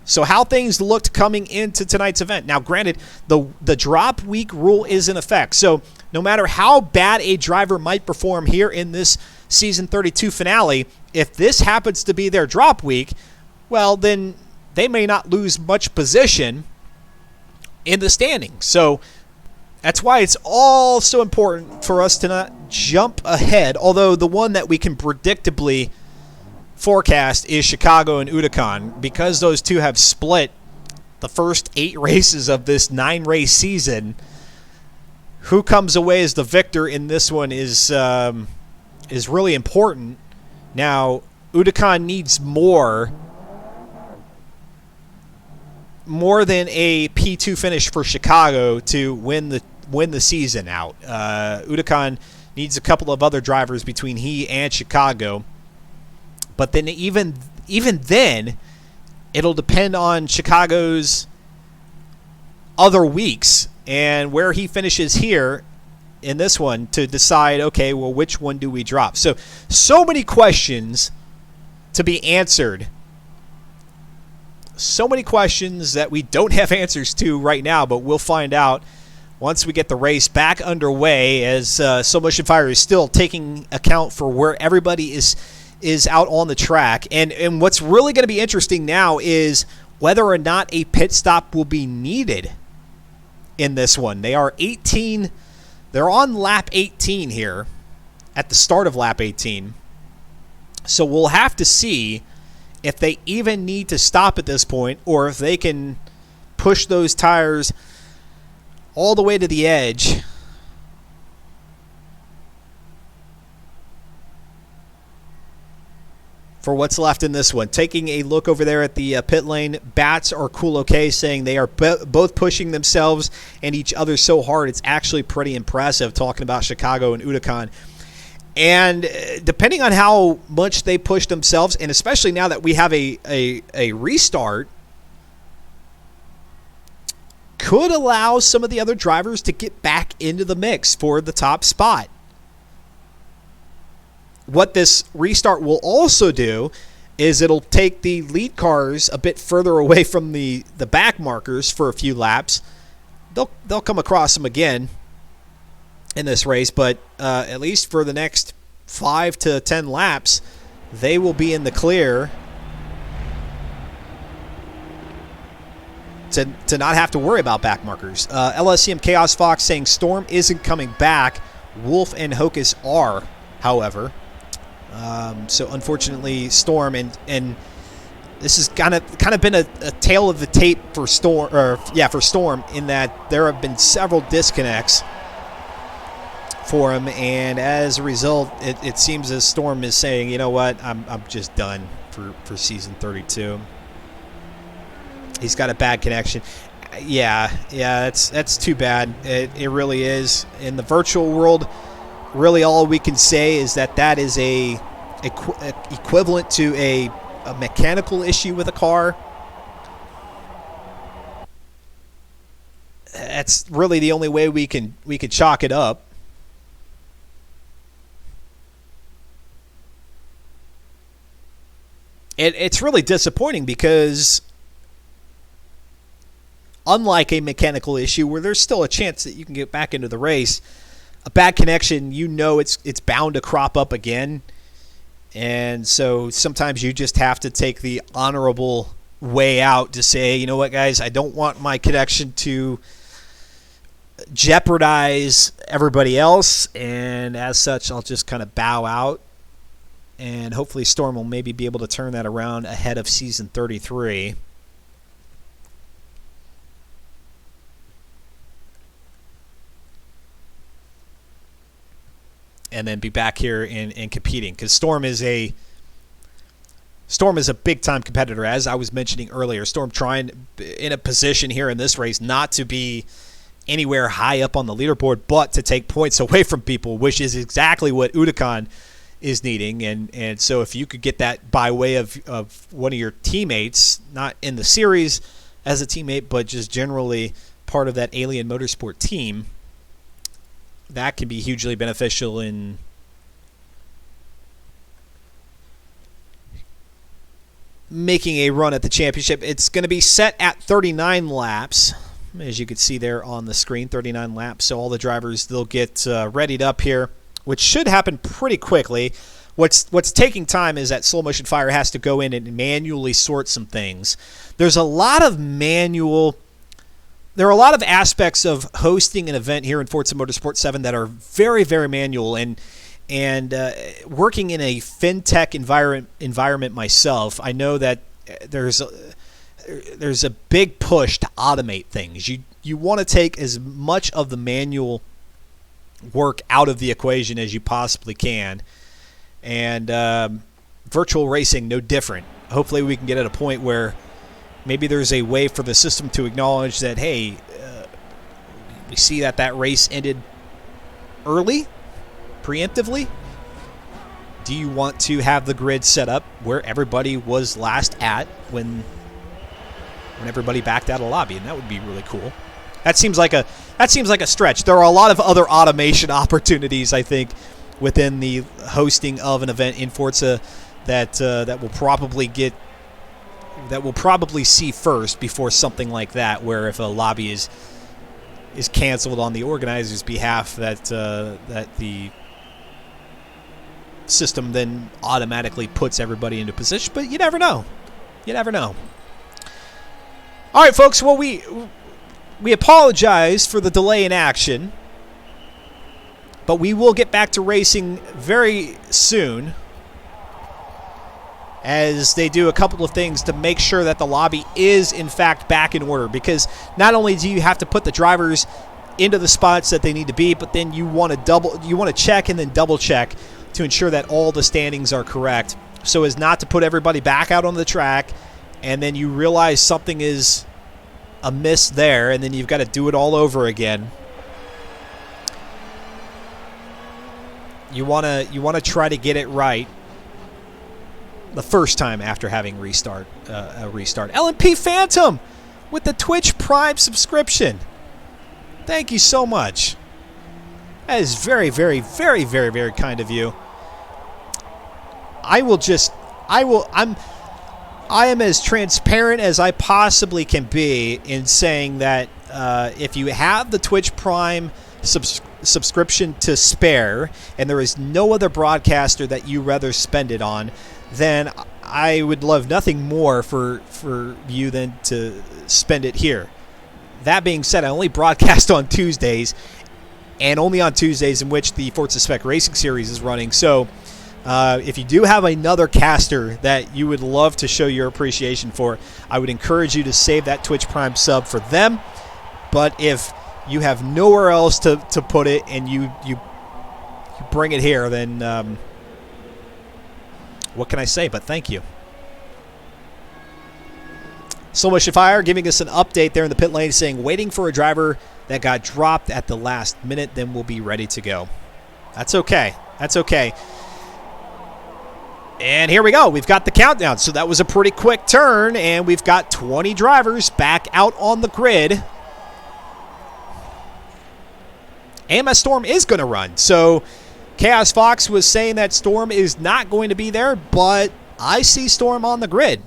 So how things looked coming into tonight's event. Now, granted, the drop week rule is in effect. So no matter how bad a driver might perform here in this Season 32 finale, if this happens to be their drop week, well, then they may not lose much position in the standings. So that's why it's all so important for us to not jump ahead, although the one that we can predictably forecast is Chicago and Uticon, because those two have split the first 8 races of this 9-race season. Who comes away as the victor in this one is really important. Now, Uticon needs more than a P2 finish for Chicago to win the season out. Uticon needs a couple of other drivers between he and Chicago. But then even then, it'll depend on Chicago's other weeks and where he finishes here in this one to decide, okay, well, which one do we drop? So many questions to be answered. So many questions that we don't have answers to right now, but we'll find out once we get the race back underway, as Slow Motion Fire is still taking account for where everybody is out on the track. And what's really going to be interesting now is whether or not a pit stop will be needed in this one. They are 18. They're on lap 18 here at the start of lap 18. So we'll have to see if they even need to stop at this point, or if they can push those tires all the way to the edge for what's left in this one. Taking a look over there at the pit lane, Bats or Cool OK saying they are both pushing themselves and each other so hard it's actually pretty impressive, talking about Chicago and Uticon. And depending on how much they push themselves, and especially now that we have a restart, could allow some of the other drivers to get back into the mix for the top spot. What this restart will also do is it'll take the lead cars a bit further away from the back markers for a few laps. They'll come across them again in this race, but at least for the next 5 to 10 laps, they will be in the clear to not have to worry about back markers. LSCM Chaos Fox saying Storm isn't coming back. Wolf and Hocus are, however. So unfortunately, Storm and this has kind of been a tale of the tape for Storm, for Storm, in that there have been several disconnects for him, and as a result, it seems as Storm is saying, you know what, I'm just done for season 32. He's got a bad connection. Yeah, that's too bad. It really is. In the virtual world, really all we can say is that is a equivalent to a mechanical issue with a car. That's really the only way we could chalk it up. It's really disappointing because unlike a mechanical issue where there's still a chance that you can get back into the race, a bad connection, it's bound to crop up again. And so sometimes you just have to take the honorable way out to say, you know what, guys, I don't want my connection to jeopardize everybody else, and as such, I'll just kind of bow out, and hopefully Storm will maybe be able to turn that around ahead of season 33. And then be back here and competing, because Storm is a big time competitor, as I was mentioning earlier. Storm trying in a position here in this race not to be anywhere high up on the leaderboard, but to take points away from people, which is exactly what Udakan is needing. And so if you could get that by way of one of your teammates, not in the series as a teammate, but just generally part of that Alien Motorsport team, that can be hugely beneficial in making a run at the championship. It's going to be set at 39 laps, as you can see there on the screen, 39 laps. So all the drivers, they'll get readied up here, which should happen pretty quickly. What's taking time is that Slow Motion Fire has to go in and manually sort some things. There are a lot of aspects of hosting an event here in Forza Motorsport 7 that are very, very manual, and working in a fintech environment myself, I know that there's a big push to automate things. You want to take as much of the manual work out of the equation as you possibly can, and virtual racing no different. Hopefully we can get at a point where maybe there's a way for the system to acknowledge that, hey, we see that race ended early, preemptively. Do you want to have the grid set up where everybody was last at when everybody backed out of lobby? And that would be really cool. That seems like a stretch. There are a lot of other automation opportunities, I think, within the hosting of an event in Forza that will probably see first before something like that, where if a lobby is canceled on the organizer's behalf, that the system then automatically puts everybody into position. But you never know. You never know. All right, folks. Well, we apologize for the delay in action, but we will get back to racing very soon, as they do a couple of things to make sure that the lobby is in fact back in order. Because not only do you have to put the drivers into the spots that they need to be, but then you want to check and then double check to ensure that all the standings are correct, so as not to put everybody back out on the track and then you realize something is amiss there, and then you've got to do it all over again. You want to try to get it right the first time after having a restart. LNP Phantom with the Twitch Prime subscription. Thank you so much. That is very, very, very, very, very kind of you. I am as transparent as I possibly can be in saying that if you have the Twitch Prime subscription to spare, and there is no other broadcaster that you rather spend it on, then I would love nothing more for you than to spend it here. That being said, I only broadcast on Tuesdays, and only on Tuesdays in which the Forza Spec Racing Series is running. So if you do have another caster that you would love to show your appreciation for, I would encourage you to save that Twitch Prime sub for them. But if you have nowhere else to put it, and you bring it here, then what can I say but thank you. Slow Motion Fire giving us an update there in the pit lane, saying waiting for a driver that got dropped at the last minute, then we'll be ready to go. That's okay. That's okay. And here we go. We've got the countdown. So that was a pretty quick turn, and we've got 20 drivers back out on the grid. AMS Storm is going to run. So Chaos Fox was saying that Storm is not going to be there, but I see Storm on the grid.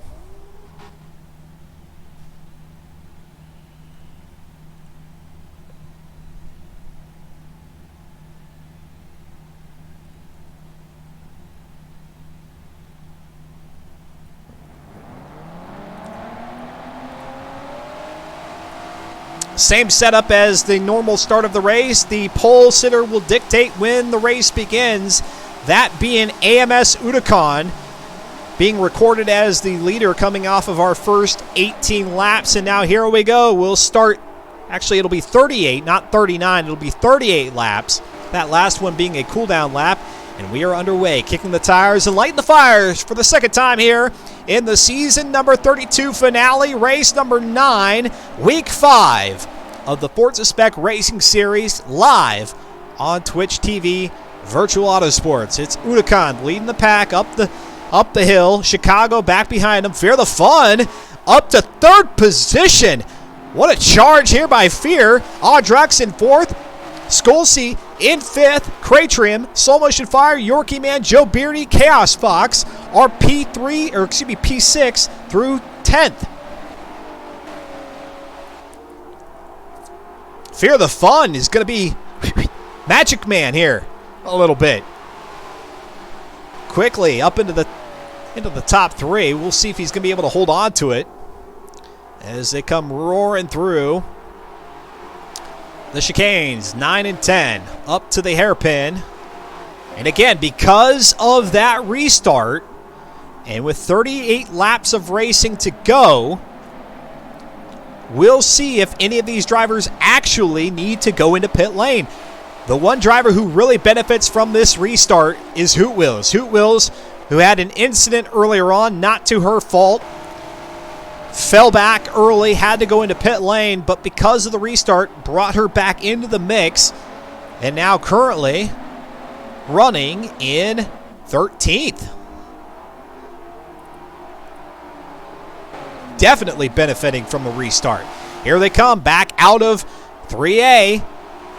Same setup as the normal start of the race. The pole sitter will dictate when the race begins. That being AMS Udakan being recorded as the leader coming off of our first 18 laps. And now here we go. We'll start. Actually, it'll be 38, not 39. It'll be 38 laps. That last one being a cool-down lap. And we are underway, kicking the tires and lighting the fires for the second time here in the season number 32 finale, race number 9, week 5 of the Forza Spec Racing Series, live on Twitch TV, Virtual Autosports. It's Udakan leading the pack up the hill. Chicago back behind him. Fear the Fun up to 3rd position. What a charge here by Fear. Audrex in 4th. Skolsey in 5th, Cratrim, Soul Motion Fire, Yorkie Man, Joe Beardy, Chaos Fox are P6 through 10th. Fear the Fun is going to be Magic Man here a little bit. Quickly up into the top 3. We'll see if he's going to be able to hold on to it as they come roaring through the chicanes. 9 and 10 up to the hairpin. And again, because of that restart and with 38 laps of racing to go, we'll see if any of these drivers actually need to go into pit lane. The one driver who really benefits from this restart is Hoot Wheels. Hoot Wheels, who had an incident earlier on, not to her fault, fell back early, had to go into pit lane, but because of the restart, brought her back into the mix, and now currently running in 13th. Definitely benefiting from the restart. Here they come, back out of 3A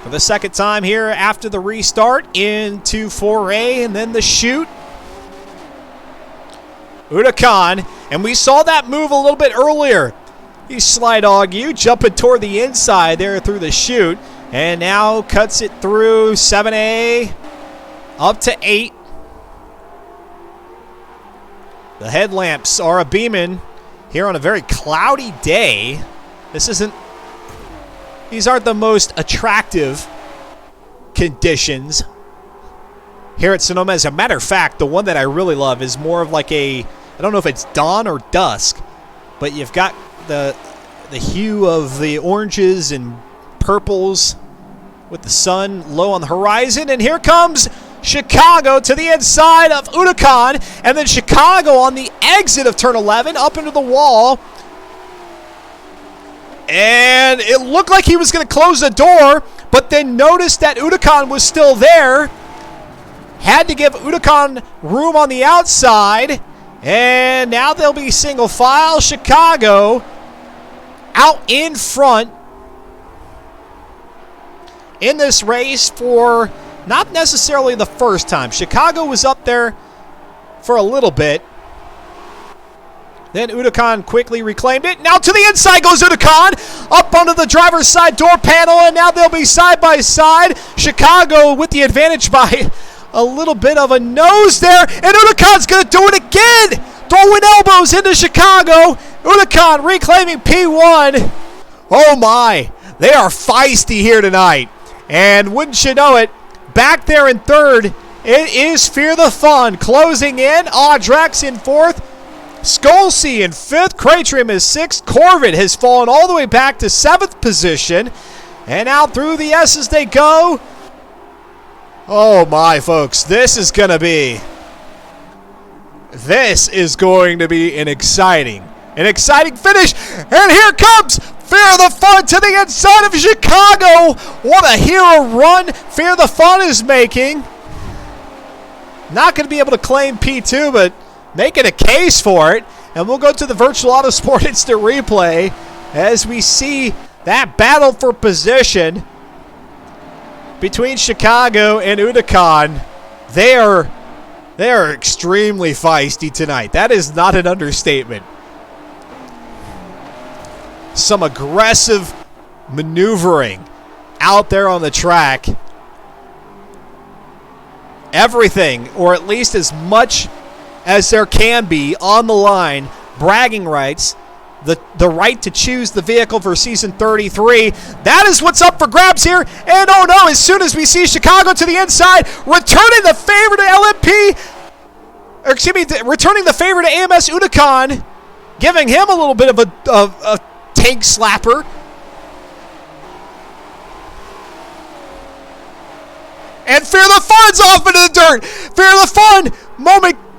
for the second time here after the restart into 4A, and then the chute. Udakan, and we saw that move a little bit earlier. He slide you jumping toward the inside there through the chute, and now cuts it through 7A up to 8. The headlamps are a-beaming here on a very cloudy day. These aren't the most attractive conditions here at Sonoma. As a matter of fact, the one that I really love is more of like I don't know if it's dawn or dusk, but you've got the hue of the oranges and purples with the sun low on the horizon. And here comes Chicago to the inside of Udakan, and then Chicago on the exit of turn 11 up into the wall. And it looked like he was going to close the door, but then noticed that Udakan was still there. Had to give Udakan room on the outside. And now they'll be single file. Chicago out in front in this race for not necessarily the first time. Chicago was up there for a little bit. Then Udakan quickly reclaimed it. Now to the inside goes Udakan, up onto the driver's side door panel, and now they'll be side by side. Chicago with the advantage by a little bit of a nose there, and Udakan's going to do it again. Throwing elbows into Chicago. Udakan reclaiming P1. Oh my, they are feisty here tonight. And wouldn't you know it, back there in 3rd, it is Fear the Fun closing in. Audrex in 4th. Skolsey in 5th. Cratrim is 6th. Corvid has fallen all the way back to 7th position. And out through the S's they go. Oh my, folks, this is going to be an exciting finish. And here comes Fear the Fun to the inside of Chicago. What a hero run Fear the Fun is making. Not going to be able to claim P2, but making a case for it. And we'll go to the Virtual Autosport Instant Replay as we see that battle for position. between Chicago and Unicon. They are extremely feisty tonight. That is not an understatement. Some aggressive maneuvering out there on the track. Everything, or at least as much as there can be on the line. Bragging rights, the right to choose the vehicle for season 33. That is what's up for grabs here. And oh no, as soon as we see Chicago to the inside, returning the favor to LMP, or excuse me, returning the favor to AMS Unicon, giving him a little bit of a tank slapper. And Fear the Fun's off into the dirt. Fear the Fun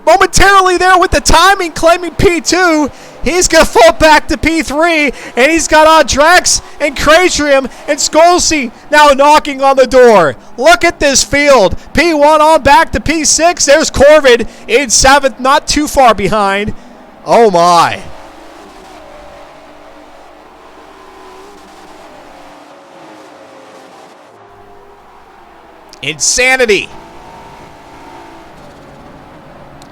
momentarily there with the timing, claiming P2. He's going to fall back to P3, and he's got Drex and Kratrium and Skolsey now knocking on the door. Look at this field. P1 on back to P6. There's Corvid in 7th, not too far behind. Oh, my. Insanity.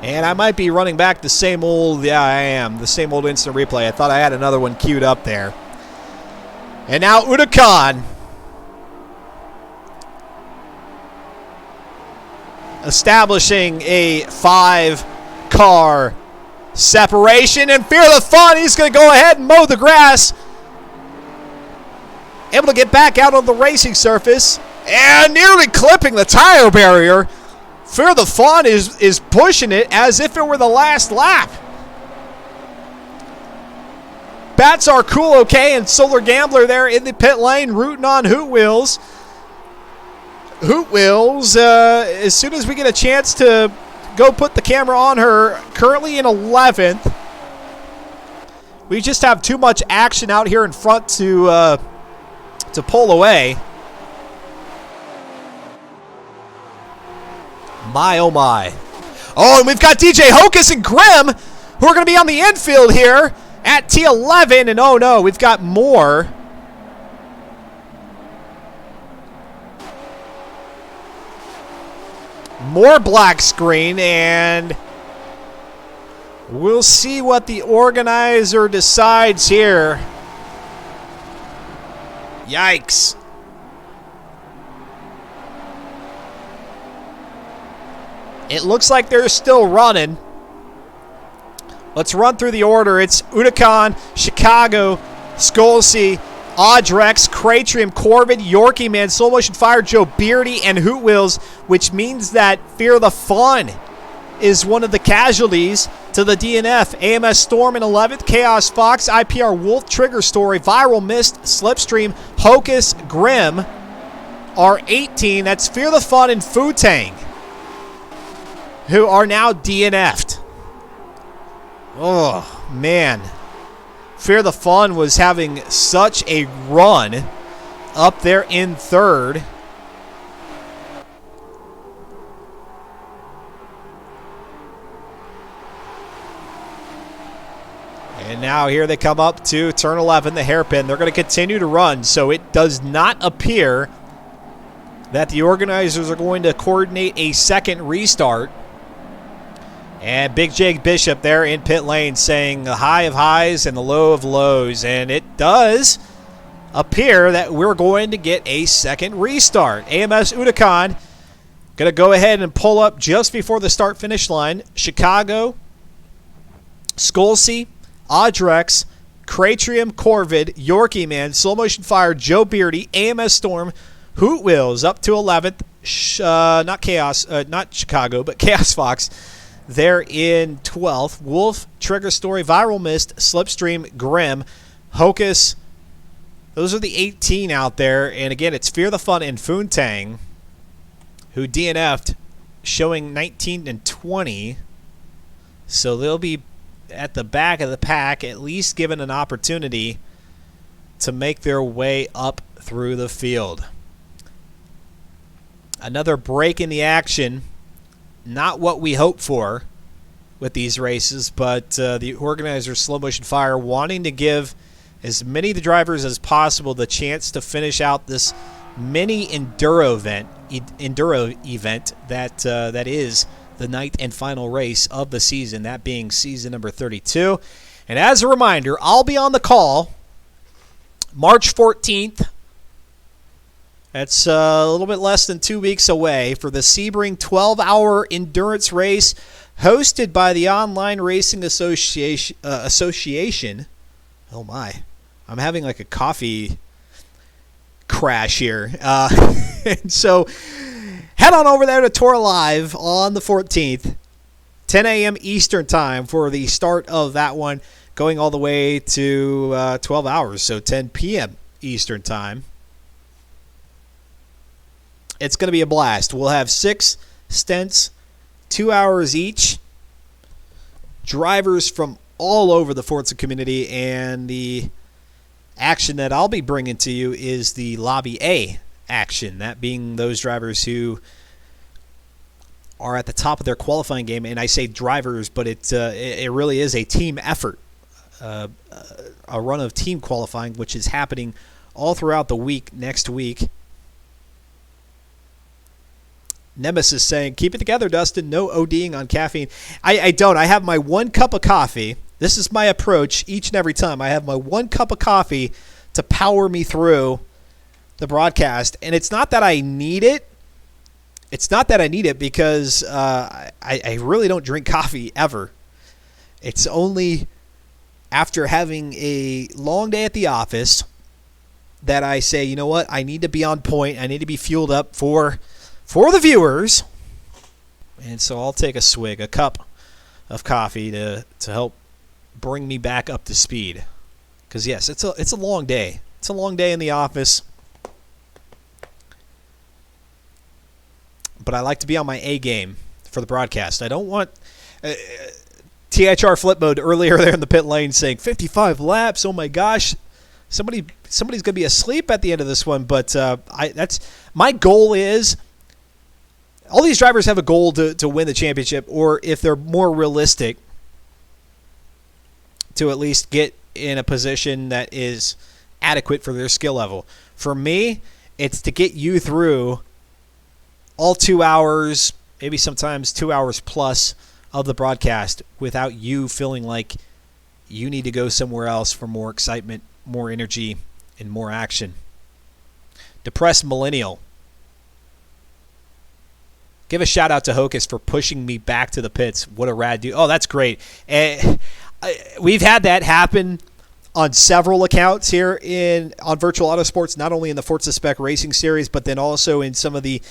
And I might be running back the same old, yeah, I am, the same old instant replay. I thought I had another one queued up there. And now Unicon establishing a 5-car separation. And Fear the Fun, he's going to go ahead and mow the grass. Able to get back out on the racing surface. And nearly clipping the tire barrier. Fear the Fun is pushing it as if it were the last lap. Bats are cool, okay, and Solar Gambler there in the pit lane rooting on Hoot Wheels. Hoot Wheels, as soon as we get a chance to go put the camera on her, currently in 11th. We just have too much action out here in front to pull away. My, oh my. Oh, and we've got DJ Hocus and Grim, who are going to be on the infield here at T11. And oh no, we've got more. More black screen, and we'll see what the organizer decides here. Yikes. It looks like they're still running. Let's run through the order. It's Unicon, Chicago, Skolsey, Audrex, Kratrium, Corvid, Yorkie Man, Slow Motion Fire, Joe Beardy, and Hoot Wheels, which means that Fear the Fun is one of the casualties to the DNF. AMS Storm in 11th, Chaos Fox, IPR Wolf, Trigger Story, Viral Mist, Slipstream, Hocus, Grim are 18. That's Fear the Fun and Futang, who are now DNF'd. Oh, man. Fear the Fun was having such a run up there in 3rd. And now here they come up to turn 11, the hairpin. They're going to continue to run, so it does not appear that the organizers are going to coordinate a second restart. And Big Jake Bishop there in pit lane saying the high of highs and the low of lows. And it does appear that we're going to get a second restart. AMS Unicon going to go ahead and pull up just before the start-finish line. Chicago, Skolsey, Audrex, Kratrium, Corvid, Yorkie Man, Slow Motion Fire, Joe Beardy, AMS Storm, Hoot Wheels up to 11th. Not Chicago, but Chaos Fox. They're in 12th. Wolf, Trigger Story, Viral Mist, Slipstream, Grim, Hocus. Those are the 18 out there. And again, it's Fear the Fun and Futang, who DNF'd, showing 19 and 20. So they'll be at the back of the pack, at least given an opportunity to make their way up through the field. Another break in the action. Not what we hope for with these races, but the organizers, Slow Motion Fire, wanting to give as many of the drivers as possible the chance to finish out this mini enduro event that is the ninth and final race of the season, that being season number 32. And as a reminder, I'll be on the call March 14th. That's a little bit less than 2 weeks away for the Sebring 12-hour endurance race hosted by the Online Racing Association. Oh my, I'm having like a coffee crash here. And so head on over there to Tour Live on the 14th, 10 a.m. Eastern time for the start of that one, going all the way to 12 hours, so 10 p.m. Eastern time. It's going to be a blast. We'll have 6 stints, 2 hours each. Drivers from all over the Forza community, and the action that I'll be bringing to you is the Lobby A action, that being those drivers who are at the top of their qualifying game. And I say drivers, but it really is a team effort, a run of team qualifying, which is happening all throughout the week next week. Nemesis saying, keep it together, Dustin. No ODing on caffeine. I don't. I have my 1 cup of coffee. This is my approach each and every time. I have my 1 cup of coffee to power me through the broadcast. And it's not that I need it. It's not that I need it because I really don't drink coffee ever. It's only after having a long day at the office that I say, you know what? I need to be on point. I need to be fueled up for the viewers. And so I'll take a cup of coffee to help bring me back up to speed. Because yes, it's a long day. It's a long day in the office. But I like to be on my A game for the broadcast. I don't want THR flip mode earlier there in the pit lane saying 55 laps. Oh my gosh. Somebody's going to be asleep at the end of this one, but that's my goal is all these drivers have a goal to win the championship, or if they're more realistic, to at least get in a position that is adequate for their skill level. For me, it's to get you through all 2 hours, maybe sometimes 2 hours plus of the broadcast without you feeling like you need to go somewhere else for more excitement, more energy, and more action. Depressed Millennial. Give a shout out to Hocus for pushing me back to the pits. What a rad dude. Oh, that's great. We've had that happen on several accounts here on Virtual Autosports, not only in the Forza Spec Racing Series, but then also in some of the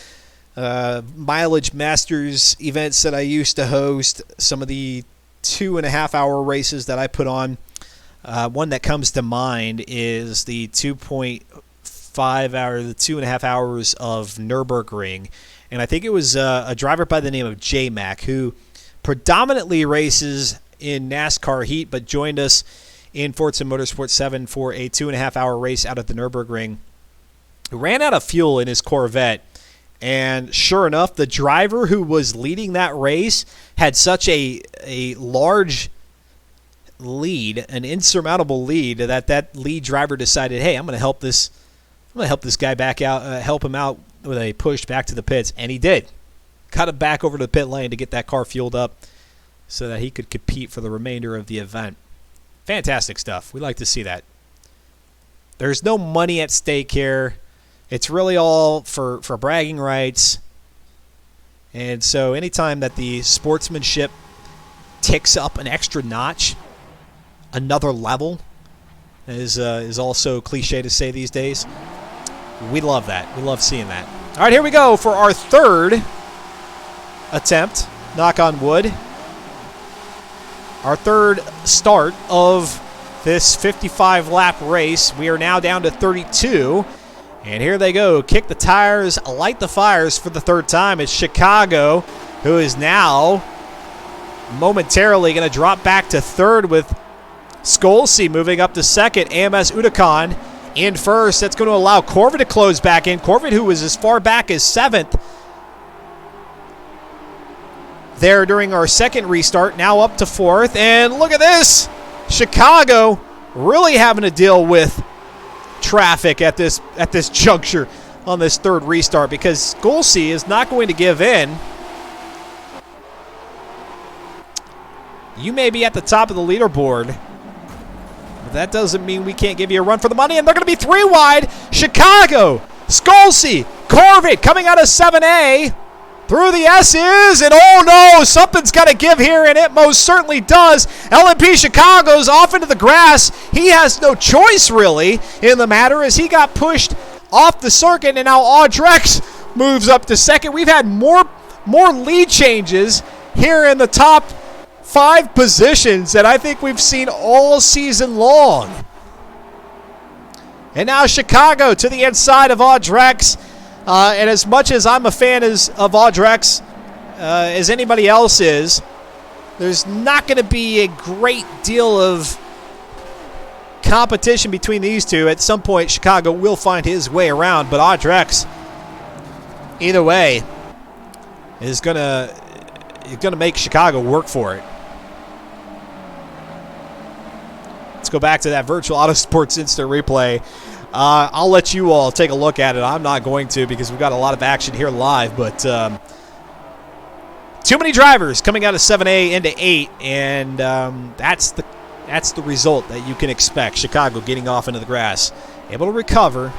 Mileage Masters events that I used to host, some of the 2.5-hour races that I put on. One that comes to mind is the 2.5 hour, the 2.5 hours of Nürburgring. And I think it was a driver by the name of J-Mac who predominantly races in NASCAR heat, but joined us in Forza Motorsport 7 for a 2.5-hour race out of the Nürburgring. He ran out of fuel in his Corvette. And sure enough, the driver who was leading that race had such a large lead, an insurmountable lead, that lead driver decided, hey, I'm going to help this guy back out, help him out with a push back to the pits, and he did. Got him back over to the pit lane to get that car fueled up so that he could compete for the remainder of the event. Fantastic stuff. We like to see that. There's no money at stake here. It's really all for bragging rights. And so anytime that the sportsmanship ticks up an extra notch, another level, is also cliche to say these days, we love that. We love seeing that. All right, here we go for our third attempt, knock on wood. Our third start of this 55-lap race. We are now down to 32. And here they go. Kick the tires, light the fires for the third time. It's Chicago, who is now momentarily going to drop back to third with Skolsey moving up to second. AMS Udakan in first. That's going to allow Corvette to close back in. Corvette, who was as far back as seventh there during our second restart, now up to fourth. And look at this. Chicago really having to deal with traffic at this juncture. on this third restart because Skolsey is not going to give in. You may be at the top of the leaderboard, but that doesn't mean we can't give you a run for the money, and they're going to be 3 wide. Chicago, Skolsey, Corvid coming out of 7A. Through the S's, and oh no, something's got to give here, and it most certainly does. LMP Chicago's off into the grass. He has no choice, really, in the matter as he got pushed off the circuit, and now Audrex moves up to second. We've had more lead changes here in the top 5 positions that I think we've seen all season long. And now Chicago to the inside of Audrex. And as much as I'm a fan of Audrex as anybody else is, there's not going to be a great deal of competition between these two. At some point, Chicago will find his way around, but Audrex, either way, is gonna make Chicago work for it. Let's go back to that Virtual Auto Sports Instant Replay. I'll let you all take a look at it. I'm not going to because we've got a lot of action here live, but too many drivers coming out of 7A into 8, and that's the result that you can expect. Chicago getting off into the grass, able to recover.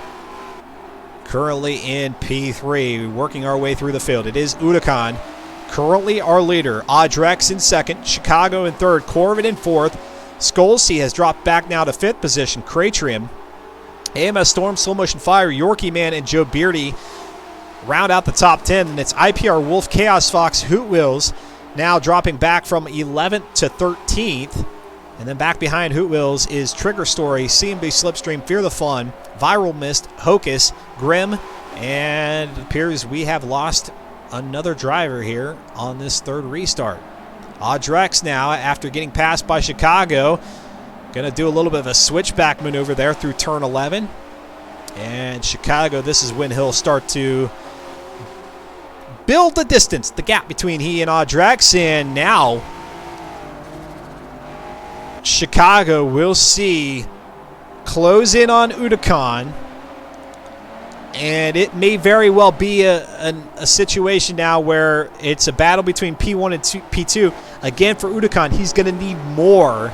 Currently in P3, working our way through the field. It is Udakan, currently our leader. Audrex in second, Chicago in third, Corvid in fourth. Skolsey has dropped back now to fifth position. Cratrium, AMS Storm, Slow Motion Fire, Yorkie Man, and Joe Beardy round out the top 10. And it's IPR Wolf, Chaos Fox, Hoot Wheels now dropping back from 11th to 13th. And then back behind Hoot Wheels is Trigger Story, CMB Slipstream, Fear the Fun, Viral Mist, Hocus, Grim, and it appears we have lost another driver here on this third restart. Audrex now, after getting passed by Chicago, going to do a little bit of a switchback maneuver there through turn 11. And Chicago, this is when he'll start to build the distance, the gap between he and Audrex. And now Chicago will see close in on Udakan. And it may very well be a situation now where it's a battle between P1 and P2. Again, for Udakan, he's going to need more.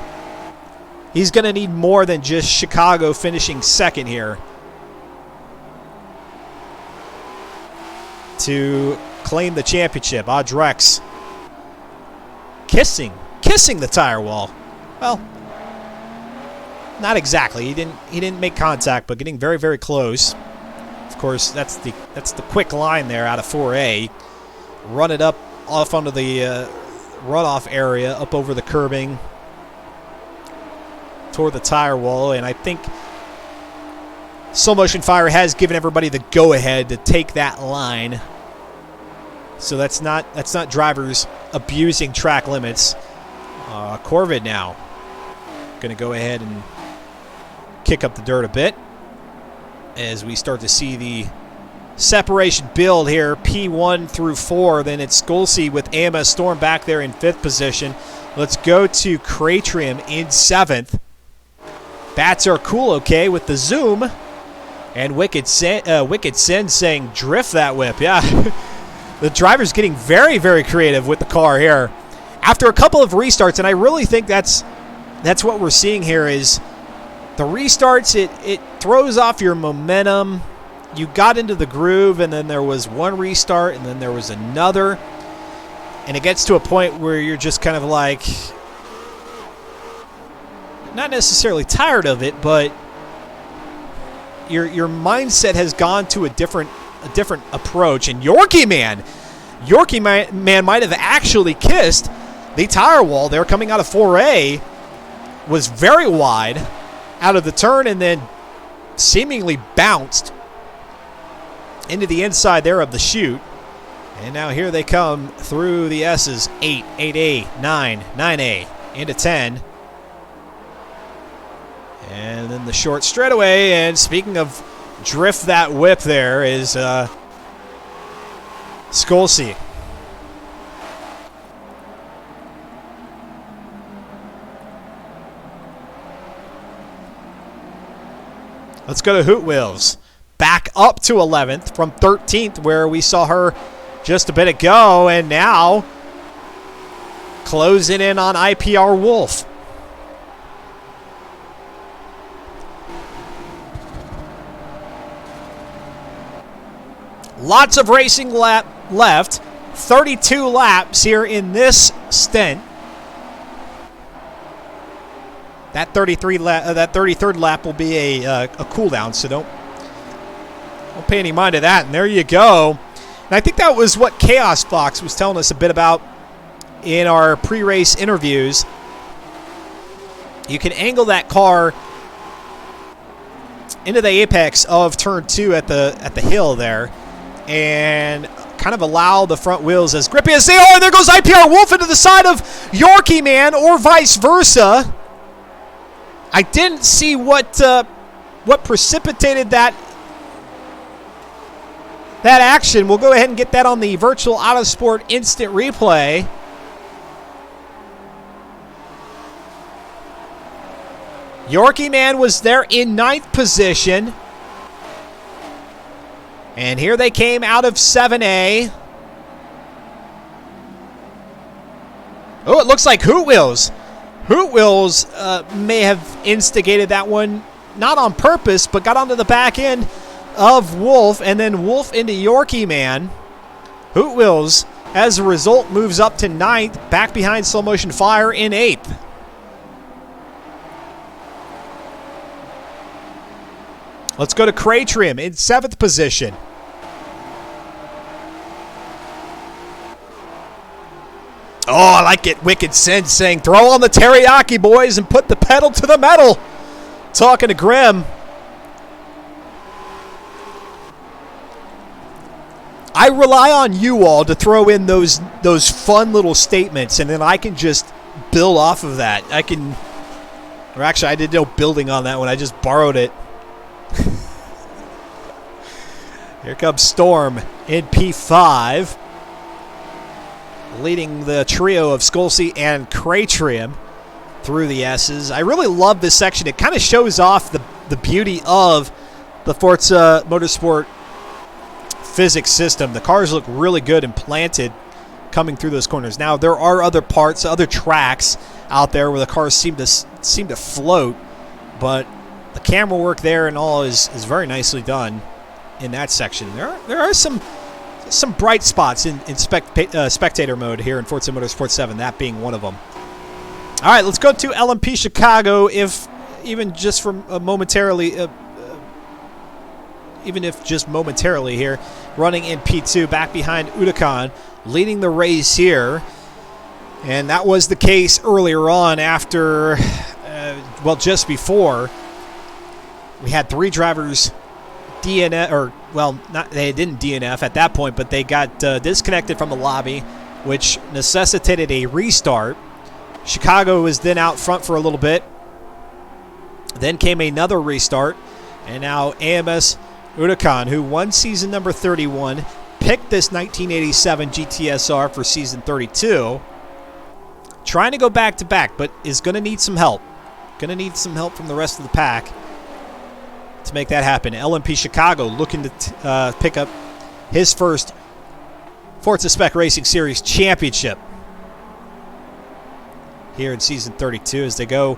He's going to need more than just Chicago finishing second here to claim the championship. Audrex kissing the tire wall. Well, not exactly. He didn't make contact, but getting very, very close. Of course, that's the quick line there out of 4A. Run it up off onto the runoff area, up over the curbing, toward the tire wall, and I think Slow Motion Fire has given everybody the go-ahead to take that line. So that's not drivers abusing track limits. Corvid now going to go ahead and kick up the dirt a bit as we start to see the separation build here, P1 through 4. Then it's Skolsey with AMS Storm back there in 5th position. Let's go to Cratrium in 7th. Bats are cool, okay, with the zoom. And Wicked Sin saying, drift that whip. Yeah, the driver's getting very, very creative with the car here. After a couple of restarts, and I really think that's what we're seeing here is the restarts, it throws off your momentum. You got into the groove, and then there was one restart, and then there was another. And it gets to a point where you're just kind of like, not necessarily tired of it, but your mindset has gone to a different approach. And Yorkie Man might have actually kissed the tire wall there coming out of 4A. Was very wide out of the turn and then seemingly bounced into the inside there of the chute. And now here they come through the S's. 8, 8A, 9, 9A, into 10. And then the short straightaway. And speaking of drift that whip, there is Skolsey. Let's go to Hoot Wheels. back up to 11th from 13th, where we saw her just a bit ago, and now closing in on IPR Wolf. Lots of racing left. 32 laps here in this stint. That 33rd lap will be a cool down, so don't pay any mind to that. And there you go. And I think that was what Chaos Fox was telling us a bit about in our pre-race interviews. You can angle that car into the apex of turn 2 at the hill there, and kind of allow the front wheels as grippy as they are. There goes IPR Wolf into the side of Yorkie Man, or vice versa. I didn't see what precipitated that action. We'll go ahead and get that on the Virtual Autosport instant replay. Yorkie Man was there in 9th position. And here they came out of 7A. Oh, it looks like Hoot Wheels. Hoot Wheels may have instigated that one, not on purpose, but got onto the back end of Wolf, and then Wolf into Yorkie Man. Hoot Wheels, as a result, moves up to 9th, back behind Slow Motion Fire in 8th. Let's go to Cray Trim in 7th position. Oh, I like it. Wicked Sin saying, throw on the teriyaki, boys, and put the pedal to the metal. Talking to Grim. I rely on you all to throw in those fun little statements, and then I can just build off of that. Or actually, I did no building on that one. I just borrowed it. Here comes Storm in P5. Leading the trio of Skolsey and Craytrim through the S's. I really love this section. It kind of shows off the beauty of the Forza Motorsport physics system. The cars look really good and planted coming through those corners. Now, there are other parts, other tracks out there where the cars seem to float, but the camera work there and all is very nicely done in that section. There are some bright spots in spectator mode here in Forza Motorsport 7, that being one of them. All right, let's go to LMP Chicago, even if just momentarily here, running in P2, back behind Udakan, leading the race here. And that was the case earlier on after, just before, we had 3 drivers DNF, they didn't DNF at that point, but they got disconnected from the lobby, which necessitated a restart. Chicago was then out front for a little bit. Then came another restart, and now AMS Udakan, who won season number 31, picked this 1987 GTSR for season 32, trying to go back-to-back, but is going to need some help. Going to need some help from the rest of the pack to make that happen. LMP Chicago looking to pick up his first Forza Spec Racing Series championship here in season 32 as they go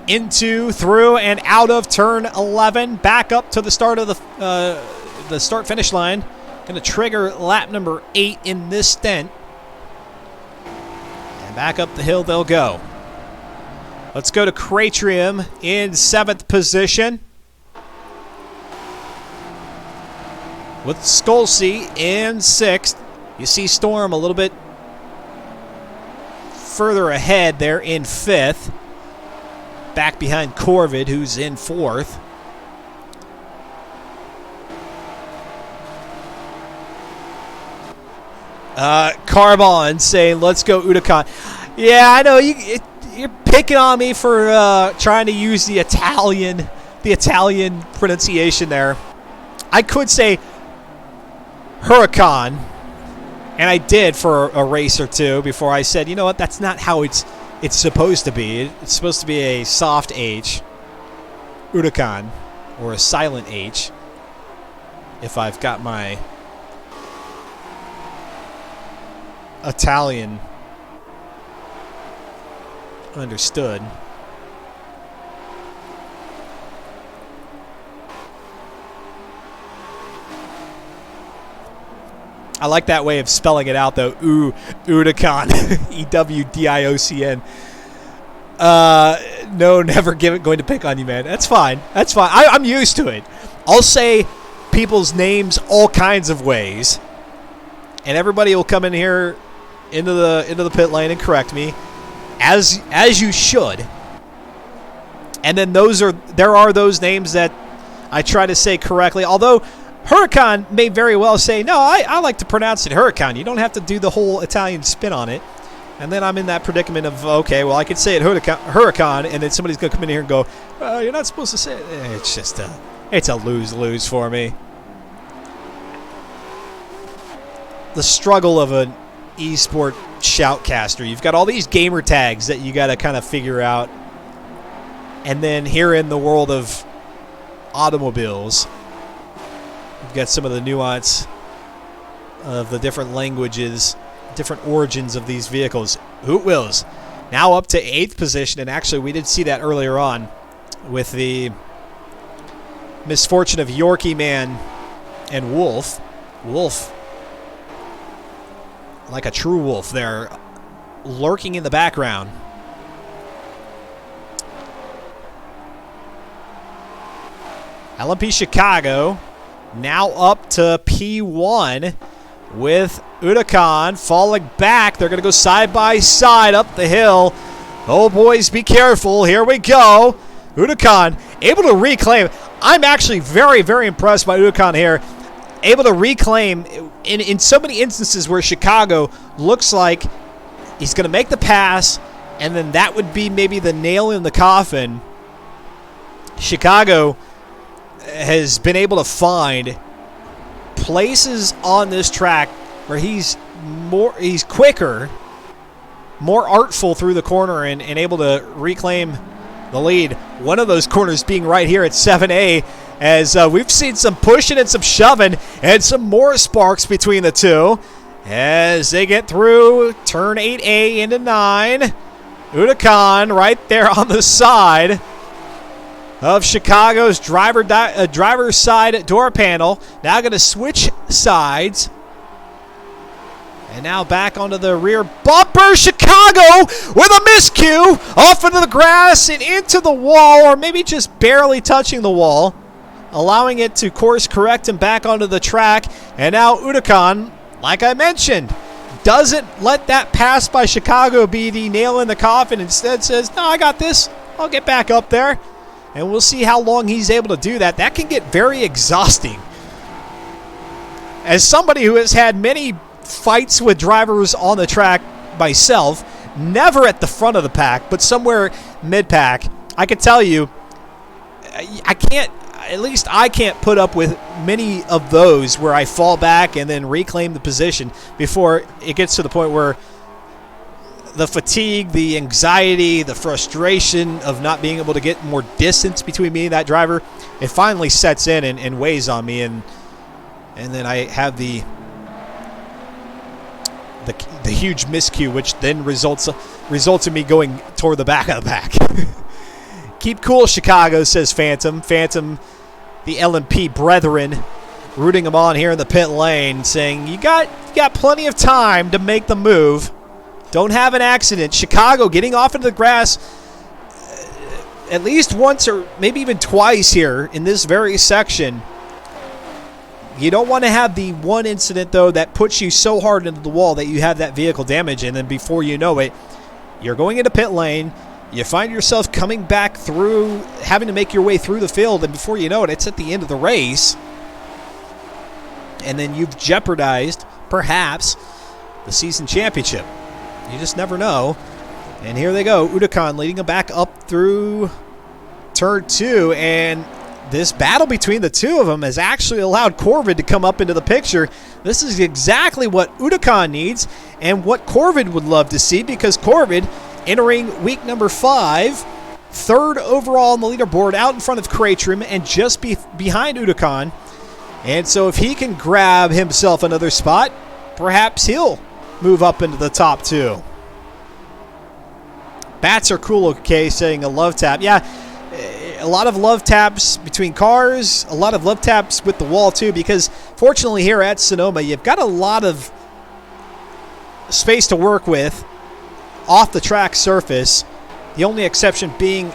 into, through, and out of turn 11, back up to the start of the start-finish line. Going to trigger lap number 8 in this stint. And back up the hill they'll go. Let's go to Cratrium in 7th position, with Skolsey in 6th. You see Storm a little bit further ahead there in 5th. Back behind Corvid, who's in 4th. Carbon saying, let's go Udakan. Yeah, I know, you're picking on me for trying to use the Italian pronunciation there. I could say Huracan, and I did for a race or two before I said, you know what, that's not how it's supposed to be. It's supposed to be a soft H, Udakan, or a silent H. if I've got my Italian understood. I like that way of spelling it out, though. Udicon. E-W-D-I-O-C-N. No, never going to pick on you, man. That's fine. That's fine. I'm used to it. I'll say people's names all kinds of ways, and everybody will come in here into the pit lane and correct me, as you should. And then there are those names that I try to say correctly, although Huracan may very well say, no, I like to pronounce it Huracan. You don't have to do the whole Italian spin on it. And then I'm in that predicament of, okay, well, I could say it Huracan, and then somebody's going to come in here and go, you're not supposed to say it. It's just it's a lose-lose for me. The struggle of an esport shoutcaster. You've got all these gamer tags that you got to kind of figure out. And then here in the world of automobiles, you've got some of the nuance of the different languages, different origins of these vehicles. Hoot Wills now up to 8th position, and actually we did see that earlier on with the misfortune of Yorkie Man and Wolf. Wolf, like a true wolf there, lurking in the background. LMP Chicago now up to P1 with Udicon falling back. They're going to go side by side up the hill. Oh, boys, be careful. Here we go. Udicon able to reclaim. I'm actually very, very impressed by Udicon here. Able to reclaim in so many instances where Chicago looks like he's going to make the pass, and then that would be maybe the nail in the coffin. Chicago has been able to find places on this track where he's quicker, more artful through the corner, and able to reclaim the lead. One of those corners being right here at 7A, as we've seen some pushing and some shoving and some more sparks between the two as they get through turn 8A into 9. Udicon right there on the side of Chicago's driver's side door panel. Now going to switch sides. And now back onto the rear bumper. Chicago with a miscue off into the grass and into the wall, or maybe just barely touching the wall, allowing it to course correct and back onto the track. And now Udicon, like I mentioned, doesn't let that pass by Chicago be the nail in the coffin. Instead says, no, I got this. I'll get back up there. And we'll see how long he's able to do that. That can get very exhausting. As somebody who has had many fights with drivers on the track myself, never at the front of the pack, but somewhere mid-pack, I can tell you, I can't put up with many of those where I fall back and then reclaim the position before it gets to the point where the fatigue, the anxiety, the frustration of not being able to get more distance between me and that driver, it finally sets in and weighs on me, and then I have the huge miscue, which then results in me going toward the back of the pack. Keep cool, Chicago, says Phantom. Phantom, the LMP brethren, rooting him on here in the pit lane, saying, you got plenty of time to make the move. Don't have an accident. Chicago getting off into the grass at least once or maybe even twice here in this very section. You don't want to have the one incident, though, that puts you so hard into the wall that you have that vehicle damage, and then before you know it, you're going into pit lane, you find yourself coming back through, having to make your way through the field, and before you know it, it's at the end of the race. And then you've jeopardized, perhaps, the season championship. You just never know. And here they go. Udicon leading them back up through turn 2. And this battle between the two of them has actually allowed Corvid to come up into the picture. This is exactly what Udicon needs and what Corvid would love to see, because Corvid, entering week number 5, third overall on the leaderboard, out in front of Cratrim and just behind Udicon. And so if he can grab himself another spot, perhaps he'll move up into the top 2. Bats are cool, okay, saying a love tap. Yeah, a lot of love taps between cars, a lot of love taps with the wall too, because fortunately here at Sonoma, you've got a lot of space to work with off the track surface. The only exception being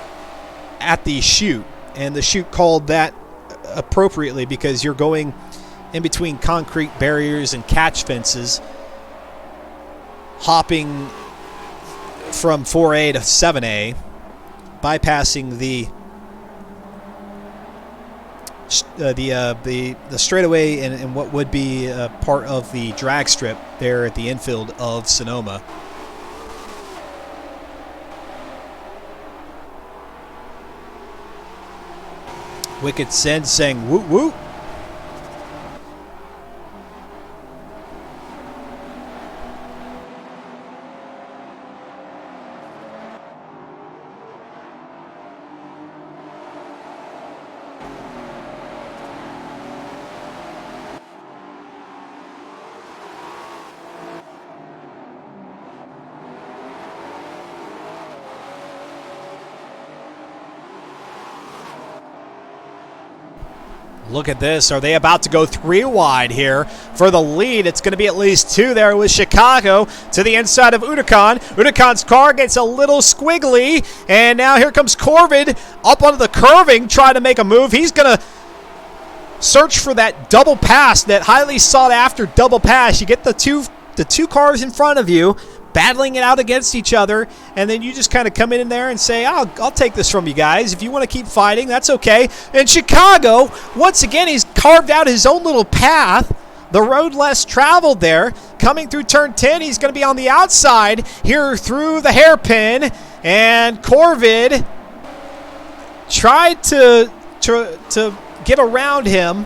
at the chute, and the chute called that appropriately because you're going in between concrete barriers and catch fences, hopping from 4A to 7A, bypassing the straightaway and what would be part of the drag strip there at the infield of Sonoma. Wicked Send saying woot woot. Look at this. Are they about to go 3 wide here for the lead? It's going to be at least 2 there with Chicago to the inside of Udacan. Udacan's car gets a little squiggly, and now here comes Corvid up onto the curving, trying to make a move. He's going to search for that double pass, that highly sought-after double pass. You get the two cars in front of you, battling it out against each other, and then you just kind of come in there and say, I'll take this from you guys. If you want to keep fighting, that's okay. And Chicago, once again, he's carved out his own little path, the road less traveled there. Coming through turn 10, he's going to be on the outside here through the hairpin, and Corvid tried to get around him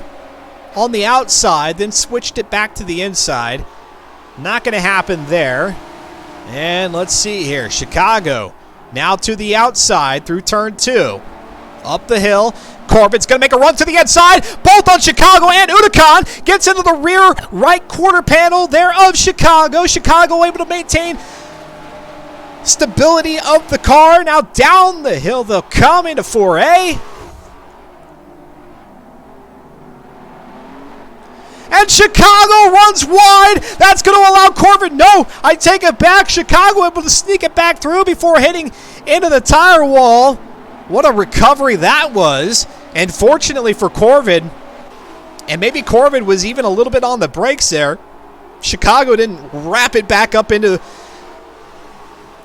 on the outside, then switched it back to the inside. Not going to happen there. And let's see here. Chicago now to the outside through turn 2. Up the hill. Corvid's going to make a run to the inside. Both on Chicago, and Udacan gets into the rear right quarter panel there of Chicago. Chicago able to maintain stability of the car. Now down the hill they'll come into 4A. And Chicago runs wide. That's going to allow Corvid. No, I take it back. Chicago able to sneak it back through before hitting into the tire wall. What a recovery that was. And fortunately for Corvid, and maybe Corvid was even a little bit on the brakes there, Chicago didn't wrap it back up into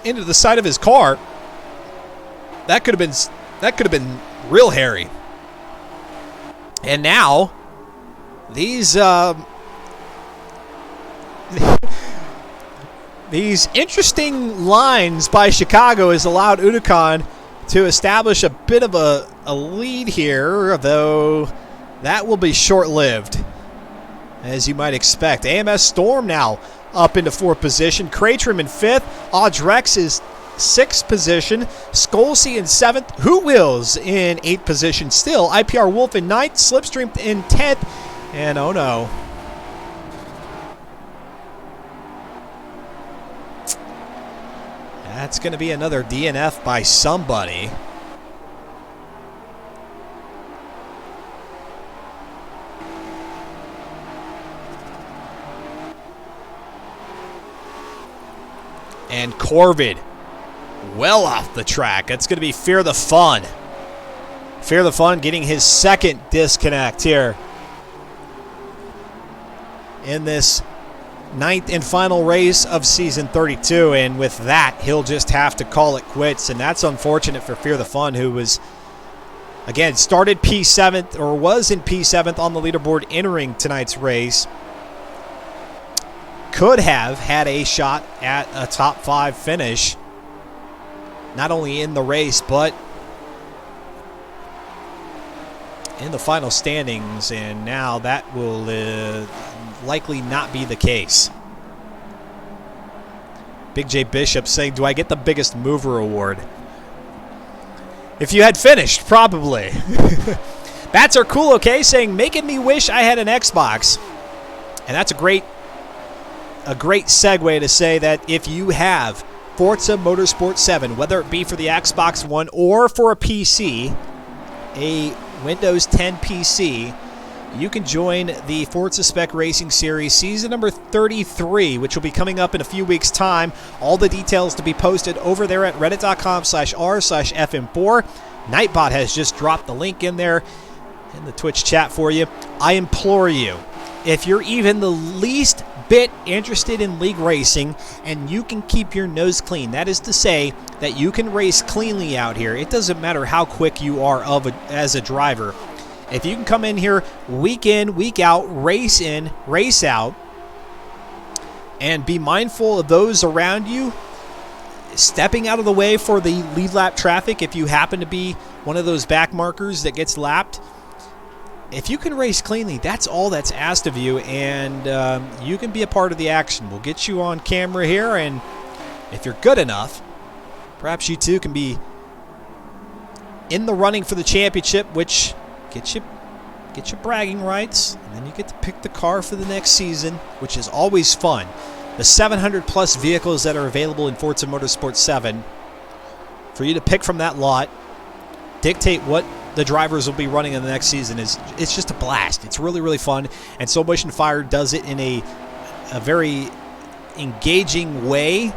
the side of his car. That could have been real hairy. And now these interesting lines by Chicago has allowed Udacan to establish a bit of a lead here, though that will be short-lived, as you might expect. AMS Storm now up into 4th position. Cratrim in 5th. Audrex is 6th position. Skolsey in 7th. Who Wills in 8th position still. IPR Wolf in 9th. Slipstream in 10th. And oh no. That's going to be another DNF by somebody. And Corvid well off the track. That's going to be Fear the Fun. Fear the Fun getting his 2nd disconnect here in this 9th and final race of season 32, and with that he'll just have to call it quits. And that's unfortunate for Fear the Fun, who was again started P7th, or was in P7th on the leaderboard entering tonight's race. Could have had a shot at a top 5 finish, not only in the race but in the final standings, and now that will likely not be the case. Big J Bishop saying, do I get the biggest mover award? If you had finished, probably. Bats are cool, okay, saying, making me wish I had an Xbox. And that's a great segue to say that if you have Forza Motorsport 7, whether it be for the Xbox One or for a PC, a Windows 10 PC, you can join the Forza Spec Racing Series season number 33, which will be coming up in a few weeks' time. All the details to be posted over there at reddit.com/r/FM4. Nightbot has just dropped the link in there in the Twitch chat for you. I implore you, if you're even the least bit interested in league racing and you can keep your nose clean, that is to say that you can race cleanly out here. It doesn't matter how quick you are as a driver. If you can come in here week in, week out, race in, race out, and be mindful of those around you, stepping out of the way for the lead lap traffic if you happen to be one of those back markers that gets lapped, if you can race cleanly, that's all that's asked of you, and you can be a part of the action. We'll get you on camera here, and if you're good enough, perhaps you too can be in the running for the championship, which gets you bragging rights, and then you get to pick the car for the next season, which is always fun. The 700 plus vehicles that are available in Forza Motorsport 7, for you to pick from that lot, dictate what the drivers will be running in the next season, it's just a blast. It's really, really fun, and Soul Motion Fire does it in a very engaging way,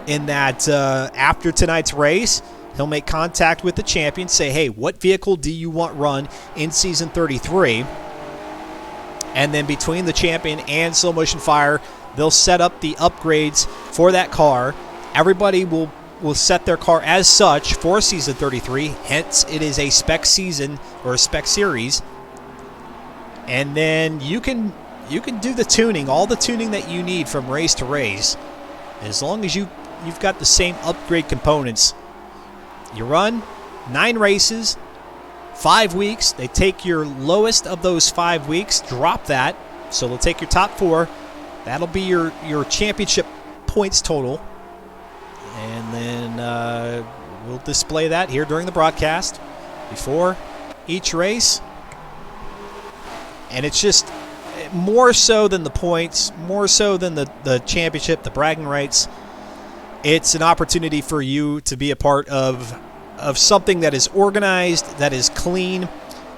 in that after tonight's race, he'll make contact with the champion, say, hey, what vehicle do you want run in Season 33? And then between the champion and Slow Motion Fire, they'll set up the upgrades for that car. Everybody will set their car as such for Season 33, hence it is a spec season or a spec series. And then you can do the tuning, all the tuning that you need from race to race, as long as you've got the same upgrade components. You run 9 races, 5 weeks. They take your lowest of those 5 weeks, drop that, so they'll take your top 4. That'll be your championship points total. And then we'll display that here during the broadcast before each race. And it's just more so than the points, more so than the championship, the bragging rights. It's an opportunity for you to be a part of something that is organized, that is clean,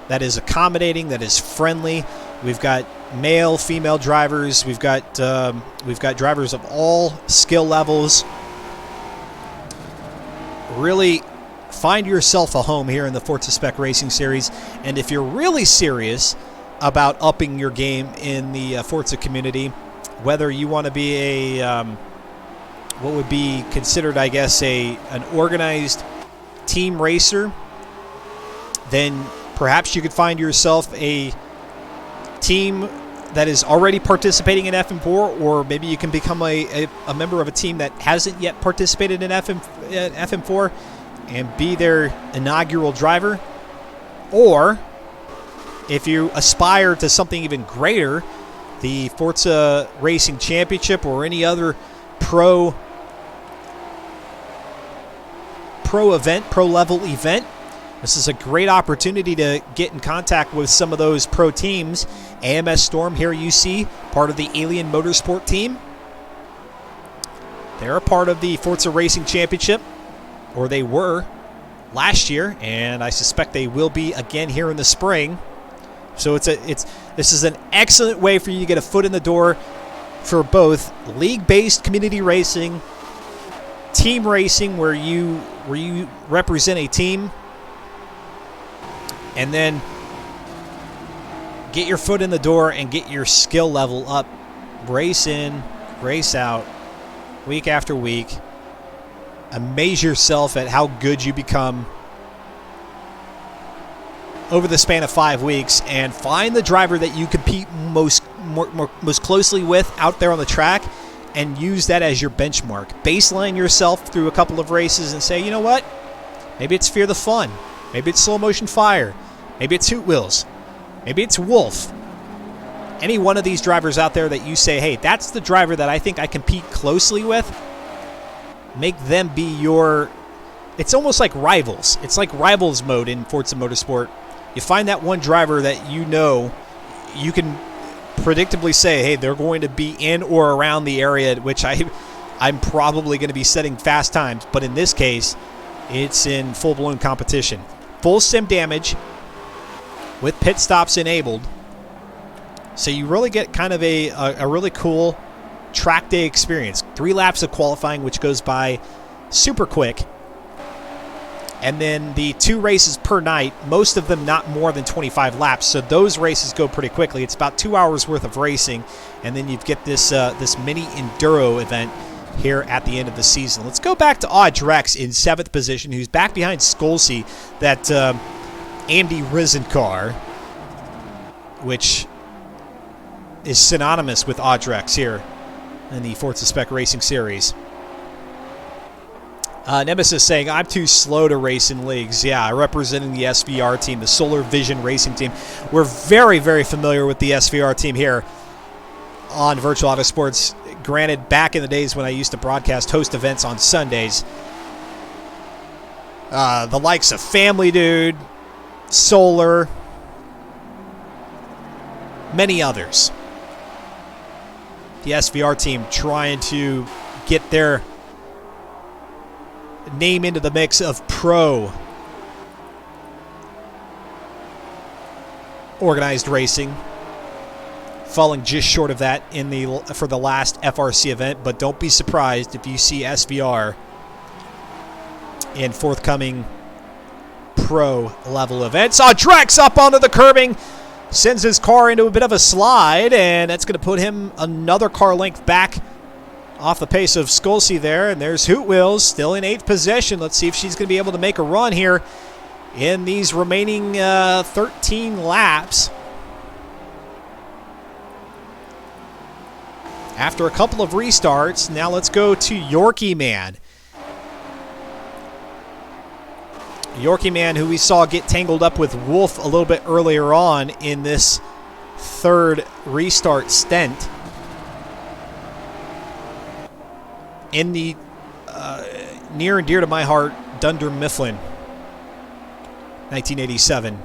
that is accommodating, that is friendly. We've got male, female drivers. We've got drivers of all skill levels. Really find yourself a home here in the Forza Spec Racing Series. And if you're really serious about upping your game in the Forza community, whether you want to be a what would be considered, I guess, an organized team racer, then perhaps you could find yourself a team that is already participating in FM4, or maybe you can become a member of a team that hasn't yet participated in FM4 and be their inaugural driver. Or if you aspire to something even greater, the Forza Racing Championship or any other pro level event, this is a great opportunity to get in contact with some of those pro teams. AMS Storm, here you see, part of the Alien Motorsport team. They're a part of the Forza Racing Championship, or they were last year, and I suspect they will be again here in the spring. So this is an excellent way for you to get a foot in the door for both league-based community racing, team racing where you represent a team, and then get your foot in the door and get your skill level up, race in, race out, week after week. Amaze yourself at how good you become over the span of 5 weeks, and find the driver that you compete most closely with out there on the track, and use that as your benchmark. Baseline yourself through a couple of races and say, you know what? Maybe it's Fear the Fun. Maybe it's Slow Motion Fire. Maybe it's Hoot Wheels. Maybe it's Wolf. Any one of these drivers out there that you say, hey, that's the driver that I think I compete closely with, make them be your... It's almost like rivals. It's like rivals mode in Forza Motorsport, You find that one driver that you know you can predictably say, hey, they're going to be in or around the area at which I'm probably going to be setting fast times. But in this case, it's in full-blown competition. Full sim damage with pit stops enabled. So you really get kind of a really cool track day experience. 3 laps of qualifying, which goes by super quick. And then the 2 races per night, most of them not more than 25 laps. So those races go pretty quickly. It's about 2 hours worth of racing. And then you get this mini enduro event here at the end of the season. Let's go back to Audrex in 7th position, who's back behind Skolsey, that Andy Risen car, which is synonymous with Audrex here in the Forza Spec Racing Series. Nemesis saying, I'm too slow to race in leagues. Yeah, representing the SVR team, the Solar Vision Racing team. We're very, very familiar with the SVR team here on Virtual Auto Sports. Granted, back in the days when I used to host events on Sundays, the likes of Family Dude, Solar, many others. The SVR team trying to get their name into the mix of pro organized racing, falling just short of that for the last FRC event. But don't be surprised if you see SVR in forthcoming pro level events. Drex up onto the curbing, sends his car into a bit of a slide, and that's going to put him another car length back off the pace of Skolsey there. And there's Hoot Wheels still in 8th position. Let's see if she's going to be able to make a run here in these remaining 13 laps. After a couple of restarts, now let's go to Yorkie Man. Yorkie Man, who we saw get tangled up with Wolf a little bit earlier on in this 3rd restart stint. In the near and dear to my heart, Dunder Mifflin 1987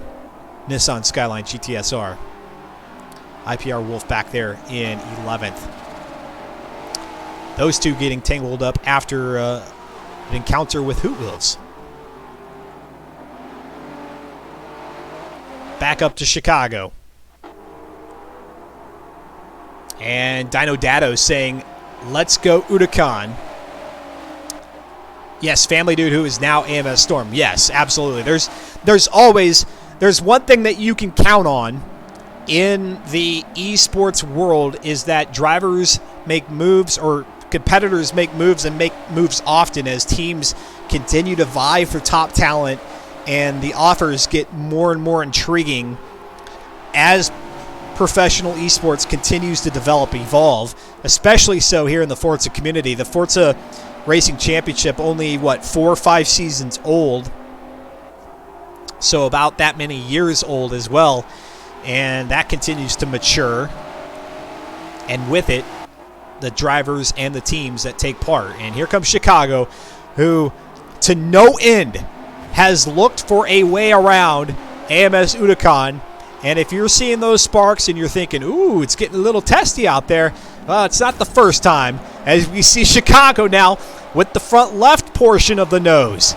Nissan Skyline GTSR. IPR Wolf back there in 11th. Those two getting tangled up after an encounter with Hoot Wheels. Back up to Chicago. And Dino Dado saying, let's go Udakan. Yes, Family Dude, who is now AMS Storm. Yes, absolutely. There's one thing that you can count on in the esports world is that drivers make moves, or competitors make moves, and make moves often as teams continue to vie for top talent, and the offers get more and more intriguing as professional esports continues to develop, evolve, especially so here in the Forza community. The Forza Racing Championship only, 4 or 5 seasons old, so about that many years old as well, and that continues to mature, and with it, the drivers and the teams that take part. And here comes Chicago, who to no end has looked for a way around AMS Udakan. And if you're seeing those sparks and you're thinking, ooh, it's getting a little testy out there, well, it's not the first time, as we see Chicago now with the front left portion of the nose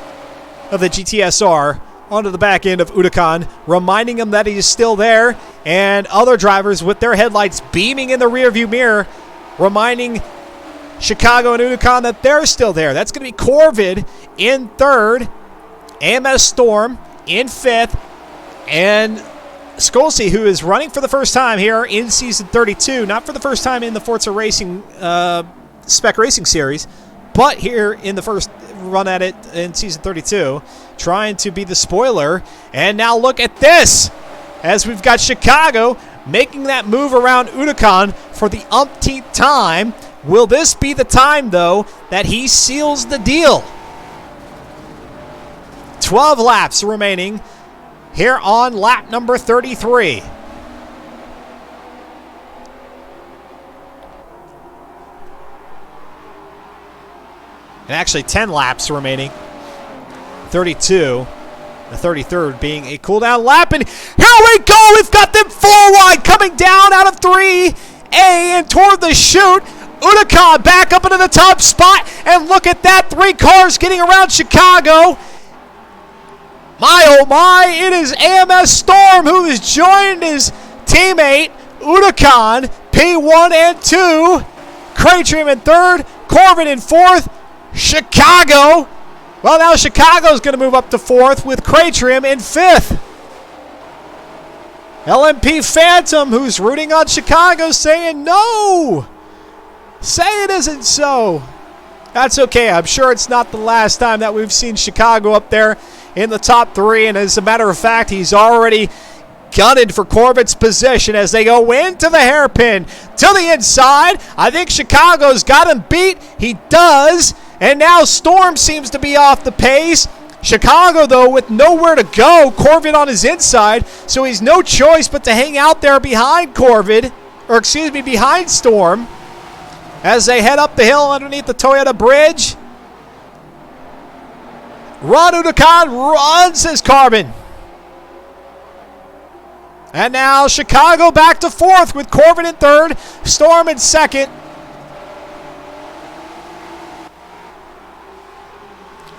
of the GTSR onto the back end of Udakan, reminding him that he's still there, and other drivers with their headlights beaming in the rearview mirror, reminding Chicago and Udakan that they're still there. That's going to be Corvid in 3rd, AMS Storm in 5th, and Skolsey, who is running for the first time here in Season 32, not for the first time in the Forza Racing Spec Racing Series, but here in the first run at it in Season 32, trying to be the spoiler. And now look at this, as we've got Chicago making that move around Udakan for the umpteenth time. Will this be the time, though, that he seals the deal? 12 laps remaining here on lap number 33. And actually 10 laps remaining. 32. The 33rd being a cool-down lap. And here we go. We've got them full wide coming down out of 3A and toward the chute. Unicon back up into the top spot. And look at that. 3 cars getting around Chicago. My, oh my, it is AMS Storm who is joined his teammate, Unicon, P1 and 2. Craytrim in 3rd, Corbin in 4th, Chicago. Well, now Chicago's going to move up to 4th with Craytrim in 5th. LMP Phantom, who's rooting on Chicago, saying no. Say it isn't so. That's okay. I'm sure it's not the last time that we've seen Chicago up there in the top 3. And as a matter of fact, he's already gunning for Corbett's position as they go into the hairpin to the inside. I think Chicago's got him beat. He does. And now Storm seems to be off the pace. Chicago, though, with nowhere to go. Corvid on his inside. So he's no choice but to hang out there behind behind Storm as they head up the hill underneath the Toyota bridge. Ron Unicon runs his carbon. And now Chicago back to 4th with Corbin in 3rd, Storm in 2nd.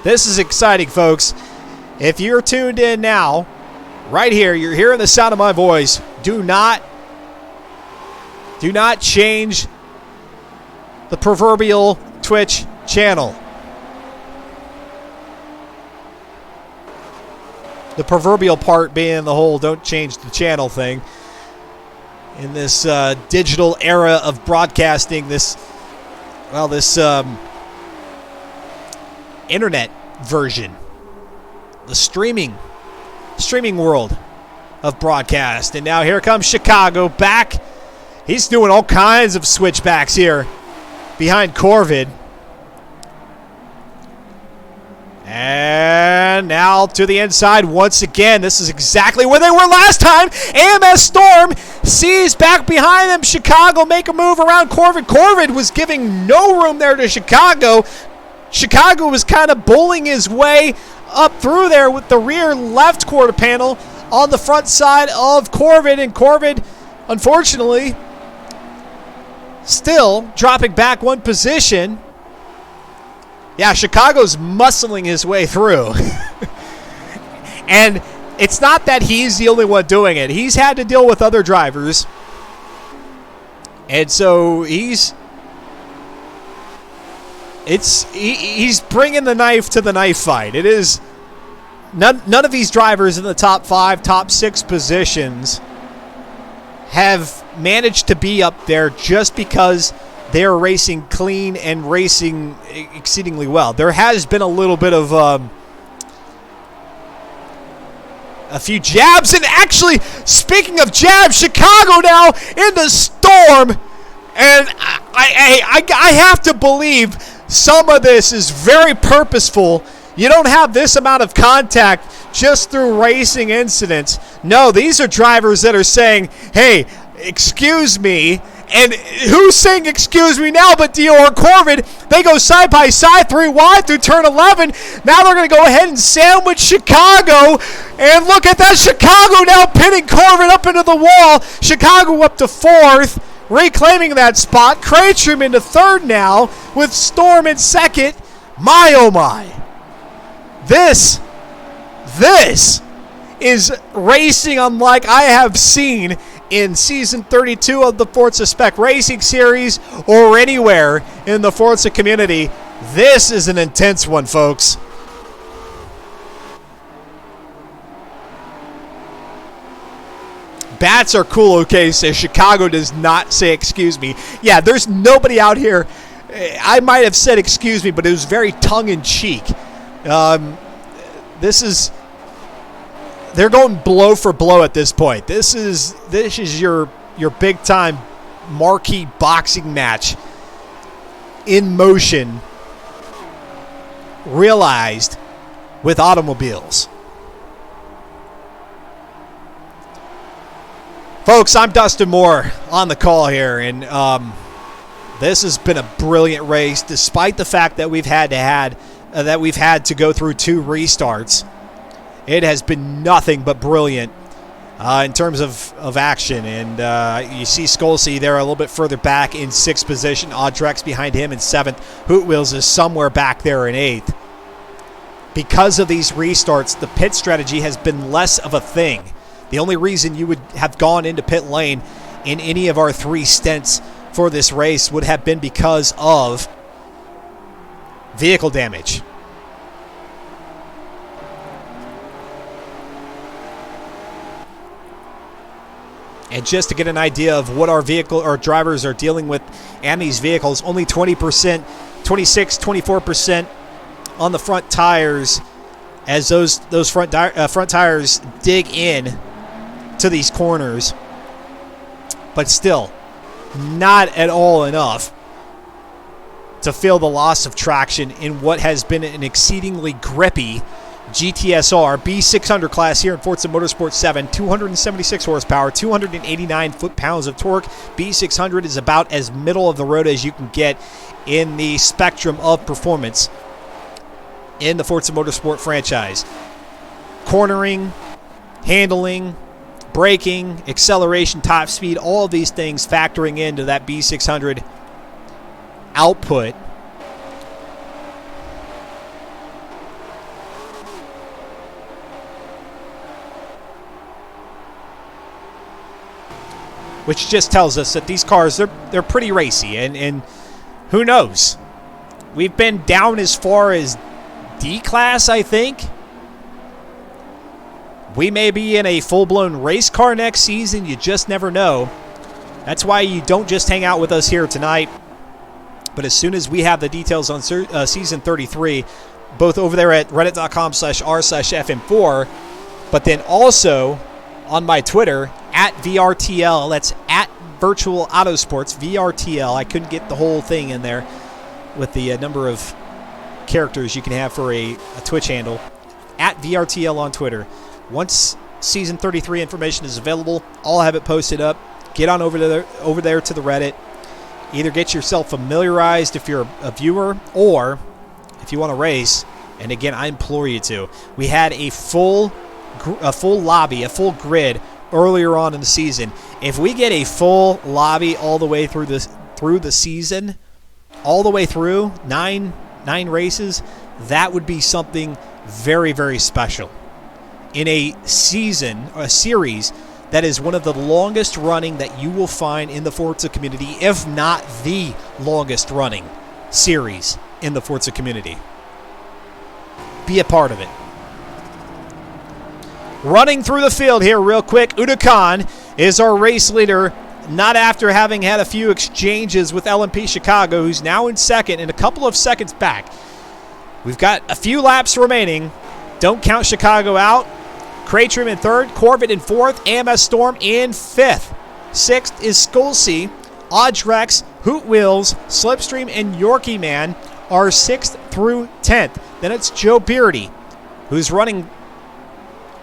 This is exciting, folks. If you're tuned in now, right here, you're hearing the sound of my voice. Do not change the proverbial Twitch channel. The proverbial part being the whole don't change the channel thing. In this digital era of broadcasting, this internet version, the streaming world of broadcast. And now here comes Chicago back. He's doing all kinds of switchbacks here behind Corvid. And now to the inside once again. This is exactly where they were last time. AMS Storm sees back behind them. Chicago make a move around Corvid. Corvid was giving no room there to Chicago. Chicago was kind of bowling his way up through there with the rear left quarter panel on the front side of Corvid. And Corvid, unfortunately, still dropping back one position. Yeah, Chicago's muscling his way through. And it's not that he's the only one doing it. He's had to deal with other drivers. And so he's bringing the knife to the knife fight. It is none of these drivers in the top 5, top 6 positions have managed to be up there just because they're racing clean and racing exceedingly well. There has been a little bit of a few jabs. And actually, speaking of jabs, Chicago now in the Storm. And I have to believe some of this is very purposeful. You don't have this amount of contact just through racing incidents. No, these are drivers that are saying, hey, excuse me. And who's saying excuse me now but Dior Corvid? They go side by side, 3 wide through turn 11. Now they're going to go ahead and sandwich Chicago. And look at that. Chicago now pinning Corvid up into the wall. Chicago up to 4th, reclaiming that spot. Craytrim into 3rd now with Storm in 2nd. My, oh my. This is racing unlike I have seen in Season 32 of the Forza Spec Racing Series or anywhere in the Forza community. This is an intense one, folks. Bats are cool, okay, says Chicago does not say excuse me. Yeah, there's nobody out here. I might have said excuse me, but it was very tongue-in-cheek. They're going blow for blow at this point. This is your big time marquee boxing match in motion, realized with automobiles. Folks, I'm Dustin Moore on the call here, and this has been a brilliant race, despite the fact that we've had to go through 2 restarts. it has been nothing but brilliant in terms of action. And you see Skolsey there a little bit further back in 6th position. Audrex behind him in 7th. Hoot Wheels is somewhere back there in 8th. Because of these restarts, the pit strategy has been less of a thing. The only reason you would have gone into pit lane in any of our 3 stints for this race would have been because of vehicle damage. And just to get an idea of what our drivers are dealing with and these vehicles, only 20%, 26, 24% on the front tires as those front tires dig in to these corners. But still, not at all enough to feel the loss of traction in what has been an exceedingly grippy GTSR B600 class here in Forza Motorsport 7, 276 horsepower, 289 foot-pounds of torque. B600 is about as middle of the road as you can get in the spectrum of performance in the Forza Motorsport franchise. Cornering, handling, braking, acceleration, top speed, all of these things factoring into that B600 output. Which just tells us that these cars, they're pretty racy, and who knows? We've been down as far as D-Class, I think. We may be in a full-blown race car next season. You just never know. That's why you don't just hang out with us here tonight. But as soon as we have the details on Season 33, both over there at reddit.com/r/FM4, but then also on my Twitter, at VRTL. That's at Virtual Autosports, VRTL. I couldn't get the whole thing in there with the number of characters you can have for a Twitch handle. At VRTL on Twitter. Once Season 33 information is available, I'll have it posted up. Get on over there to the Reddit. Either get yourself familiarized if you're a viewer, or if you want to race, and again, I implore you to. We had a full lobby, a full grid earlier on in the season. If we get a full lobby all the way through the season, all the way through nine races, that would be something very, very special in a season, a series that is one of the longest running that you will find in the Forza community, if not the longest running series in the Forza community. Be a part of it. Running through the field here real quick, Uda Khan is our race leader, not after having had a few exchanges with LMP Chicago, who's now in 2nd and a couple of seconds back. We've got a few laps remaining. Don't count Chicago out. Cratrim in 3rd, Corvette in 4th, AMS Storm in 5th. 6th is Skolsey, Audrex, Hoot Wheels, Slipstream, and Yorkie Man are 6th through 10th. Then it's Joe Beardy, who's running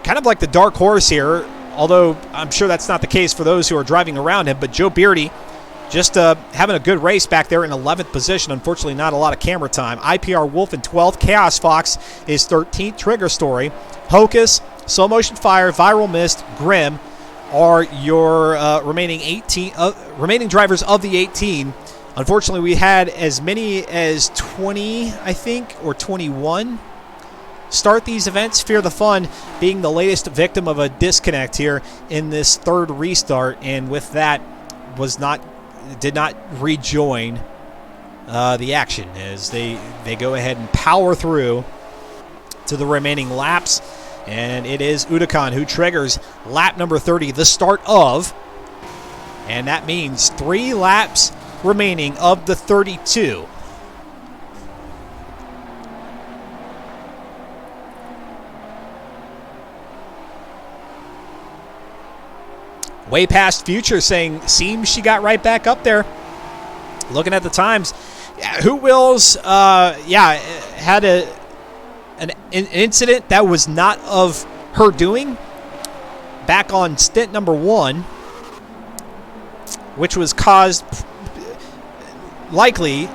kind of like the dark horse here, although I'm sure that's not the case for those who are driving around him. But Joe Beardy just having a good race back there in 11th position. Unfortunately, not a lot of camera time. IPR Wolf in 12th. Chaos Fox is 13th. Trigger Story, Hocus, Slow Motion Fire, Viral Mist, Grim are your remaining drivers of the 18. Unfortunately, we had as many as 20, I think, or 21 start these events. Fear the Fun being the latest victim of a disconnect here in this 3rd restart, and with that did not rejoin the action as they go ahead and power through to the remaining laps. And it is Udakan who triggers lap number 30, the start of, and that means 3 laps remaining of the 32. Way past Future saying, seems she got right back up there. Looking at the times, Hoot Wheels, had an incident that was not of her doing back on stint number 1, which was caused likely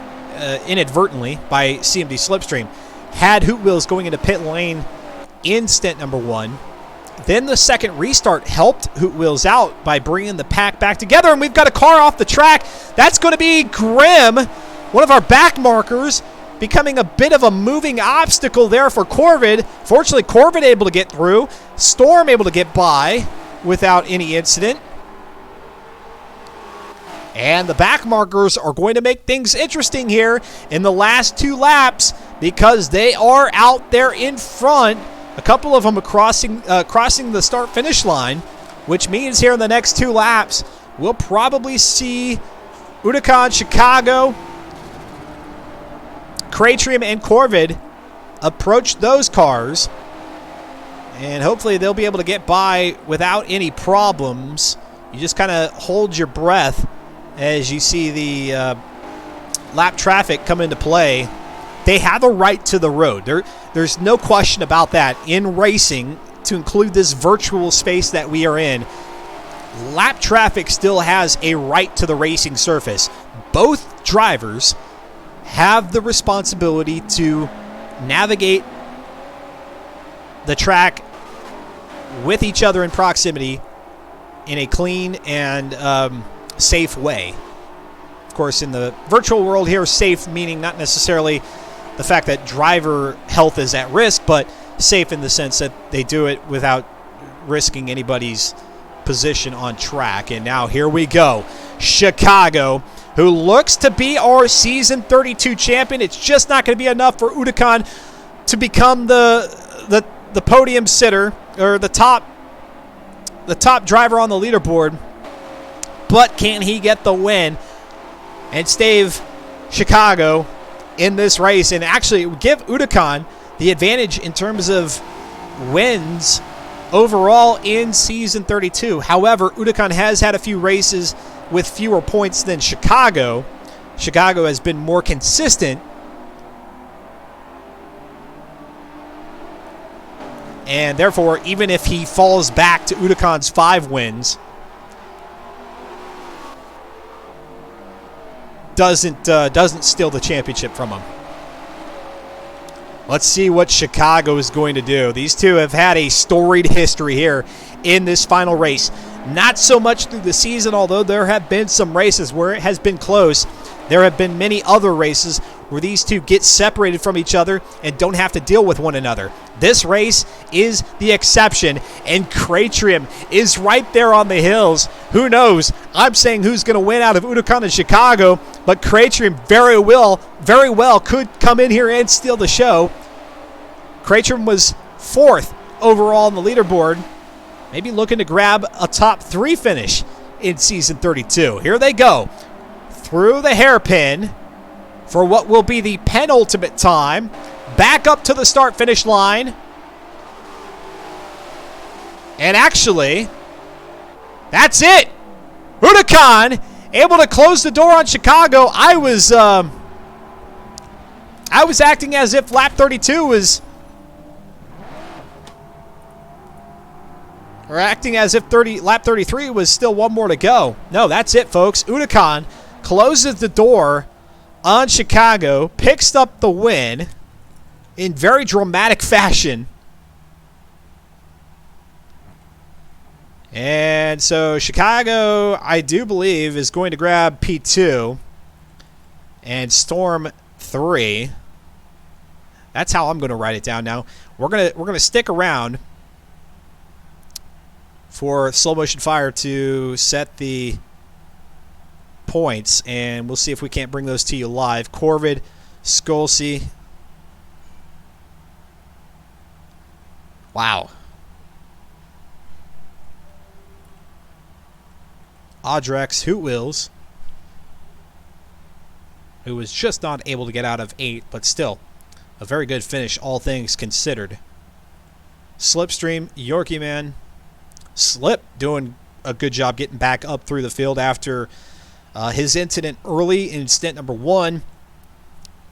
inadvertently by CMD Slipstream. Had Hoot Wheels going into pit lane in stint number 1. Then the second restart helped Hoot Wheels out by bringing the pack back together, and we've got a car off the track. That's going to be Grim, one of our back markers, becoming a bit of a moving obstacle there for Corvid. Fortunately, Corvid able to get through. Storm able to get by without any incident. And the back markers are going to make things interesting here in the last 2 laps because they are out there in front. A couple of them are crossing the start-finish line, which means here in the next 2 laps, we'll probably see Uticon, Chicago, Cratrium, and Corvid approach those cars. And hopefully they'll be able to get by without any problems. You just kind of hold your breath as you see the lap traffic come into play. They have a right to the road. There's no question about that. In racing, to include this virtual space that we are in, lap traffic still has a right to the racing surface. Both drivers have the responsibility to navigate the track with each other in proximity in a clean and safe way. Of course, in the virtual world here, safe meaning not necessarily the fact that driver health is at risk, but safe in the sense that they do it without risking anybody's position on track. And now here we go. Chicago, who looks to be our season 32 champion. It's just not going to be enough for Uticon to become the podium sitter or the top driver on the leaderboard. But can he get the win and stave Chicago in this race and actually give Uticon the advantage in terms of wins overall in season 32? However, Uticon has had a few races with fewer points than Chicago. Chicago has been more consistent. And therefore, even if he falls back to Uticon's 5 wins, doesn't steal the championship from him. Let's see what Chicago is going to do. These two have had a storied history here in this final race. Not so much through the season, although there have been some races where it has been close. There have been many other races where these two get separated from each other and don't have to deal with one another. This race is the exception, and Cratrium is right there on the hills. Who knows? I'm saying who's going to win out of Uticon and Chicago, but Cratrium very well could come in here and steal the show. Cratrium was 4th overall on the leaderboard, maybe looking to grab a top 3 finish in season 32. Here they go through the hairpin for what will be the penultimate time. Back up to the start-finish line. And actually, that's it. Uticon able to close the door on Chicago. I was acting as if lap 32 was... Or acting as if lap 33 was still one more to go. No, that's it, folks. Uticon closes the door on Chicago, picks up the win in very dramatic fashion. And so Chicago, I do believe, is going to grab P2 and Storm 3. That's how I'm going to write it down now. We're gonna stick around for Slow Motion Fire to set the points, and we'll see if we can't bring those to you live. Corvid, Skolsey. Wow. Audrex, Hoot Wheels, who was just not able to get out of 8, but still a very good finish, all things considered. Slipstream, Yorkie Man. Slip doing a good job getting back up through the field after his incident early in stint number 1.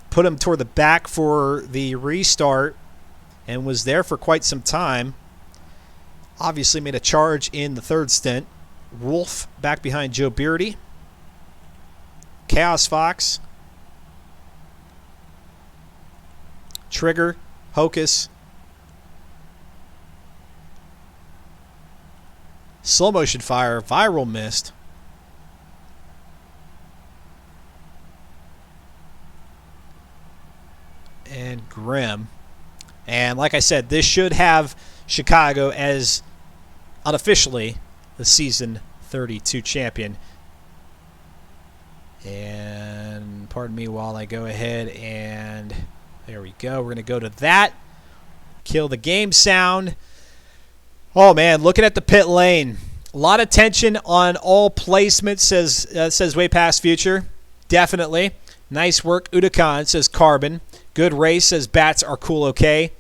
Put him toward the back for the restart and was there for quite some time. Obviously made a charge in the 3rd stint. Wolf back behind Joe Beardy. Chaos Fox. Trigger, Hocus, Slow motion fire, viral mist. And Grim. And like I said, this should have Chicago as unofficially the season 32 champion. And pardon me while I go ahead and there we go. We're going to go to that. Kill the game sound. Oh, man, looking at the pit lane. A lot of tension on all placements, says Way Past Future. Definitely. Nice work, Udakan, says Carbon. Good race, says Bats are cool, okay.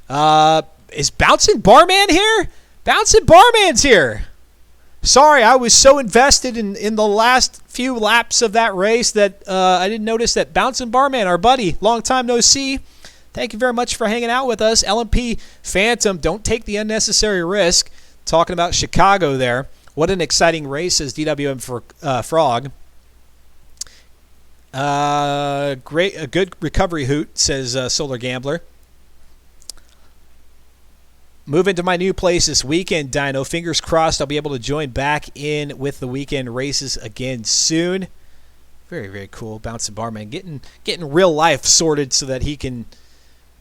Is Bouncing Barman here? Bouncing Barman's here. Sorry, I was so invested in the last few laps of that race that I didn't notice that Bouncing Barman, our buddy, long time no see. Thank you very much for hanging out with us. LMP Phantom, don't take the unnecessary risk. Talking about Chicago there. What an exciting race, says DWM for Frog. Great, a good recovery hoot, says Solar Gambler. Moving to my new place this weekend, Dino. Fingers crossed I'll be able to join back in with the weekend races again soon. Very, very cool. Bouncing Barman getting real life sorted so that he can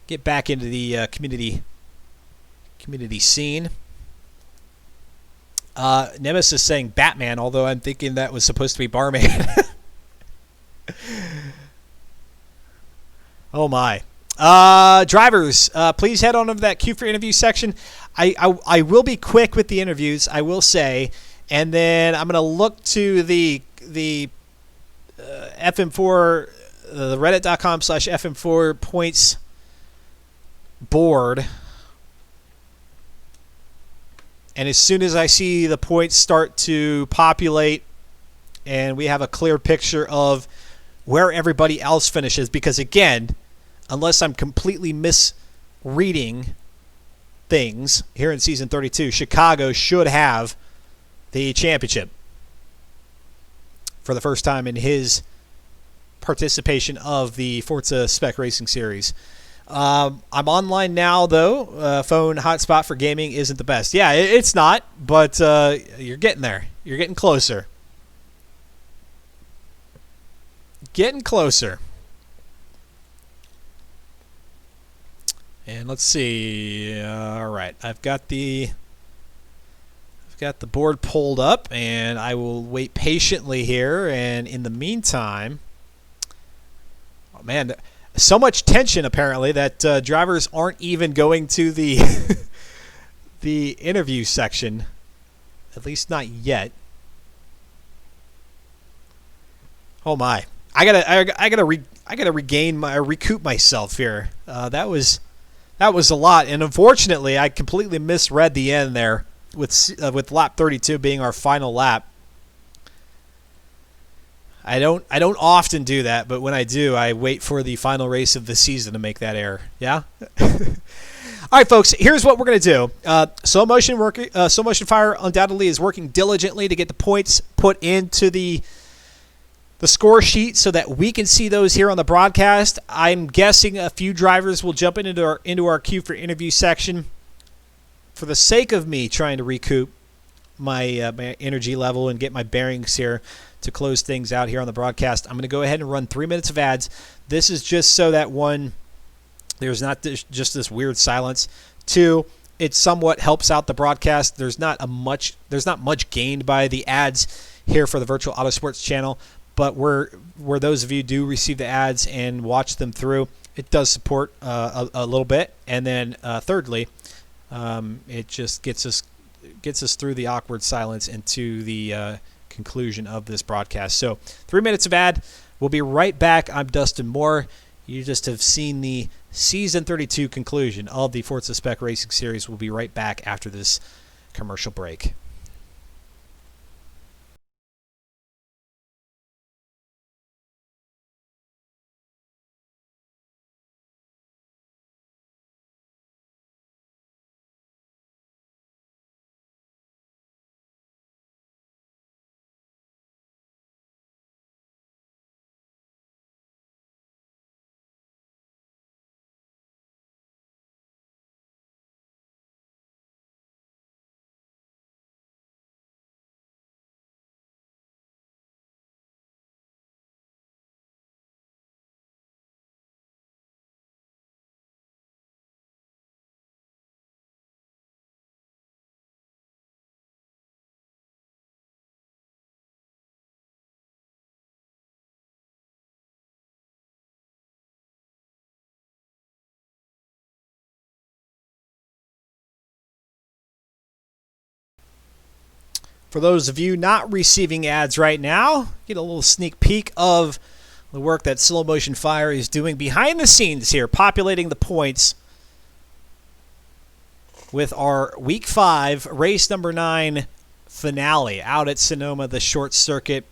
get back into the community scene. Nemesis saying Batman, although I'm thinking that was supposed to be Barman. Oh my. Drivers, please head on over to that queue for interview section. I will be quick with the interviews, I will say, and then I'm going to look to the FM4, the reddit.com/FM4 points board. And as soon as I see the points start to populate and we have a clear picture of where everybody else finishes, because again, unless I'm completely misreading things here in Season 32, Chicago should have the championship for the first time in his participation of the Forza Spec Racing Series. I'm online now, though. Phone hotspot for gaming isn't the best. Yeah, it's not, but you're getting there. You're getting closer. Getting closer. And let's see. All right, I've got the board pulled up, and I will wait patiently here. And in the meantime, oh man, so much tension apparently that drivers aren't even going to the the interview section, at least not yet. Oh my! I gotta recoup myself here. That was a lot, and unfortunately, I completely misread the end there with lap 32 being our final lap. I don't often do that, but when I do, I wait for the final race of the season to make that error. Yeah. All right, folks. Here's what we're gonna do. Slow motion fire undoubtedly is working diligently to get the points put into the score sheet so that we can see those here on the broadcast. I'm guessing a few drivers will jump into our queue for interview section. For the sake of me trying to recoup my my energy level and get my bearings here to close things out here on the broadcast, I'm going to go ahead and run 3 minutes of ads. This is just so that one, there's not just this weird silence. Two, it somewhat helps out the broadcast. There's not much gained by the ads here for the Virtual Autosports channel. But where those of you do receive the ads and watch them through, it does support a little bit. And then thirdly, it just gets us through the awkward silence into the conclusion of this broadcast. So 3 minutes of ad. We'll be right back. I'm Dustin Moore. You just have seen the Season 32 conclusion of the Forza Spec Racing Series. We'll be right back after this commercial break. For those of you not receiving ads right now, get a little sneak peek of the work that Slow Motion Fire is doing behind the scenes here, populating the points with our Week 5, race number 9 finale out at Sonoma, the short circuit.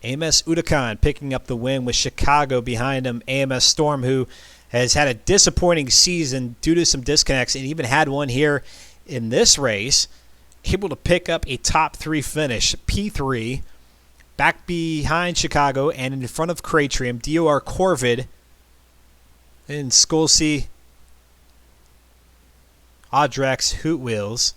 AMS Udakan picking up the win with Chicago behind him. AMS Storm, who has had a disappointing season due to some disconnects and even had one here in this race, able to pick up a top 3 finish, P3, back behind Chicago and in front of Cratrium, DOR Corvid, and Skolsey, Audrex, Hoot Wheels.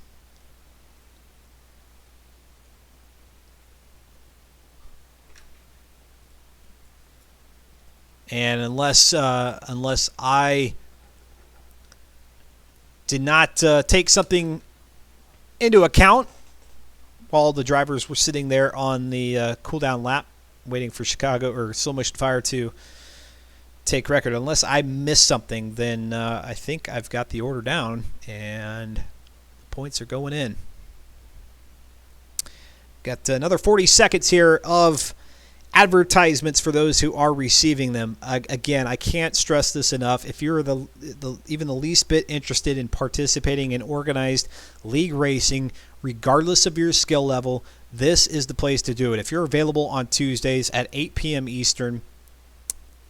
And unless I did not take something into account while the drivers were sitting there on the cooldown lap waiting for Chicago or Slow Motion Fire to take record, unless I missed something, then I think I've got the order down and the points are going in. Got another 40 seconds here of advertisements for those who are receiving them. Again, I can't stress this enough. If you're even the least bit interested in participating in organized league racing, regardless of your skill level, this is the place to do it. If you're available on Tuesdays at 8 p.m. Eastern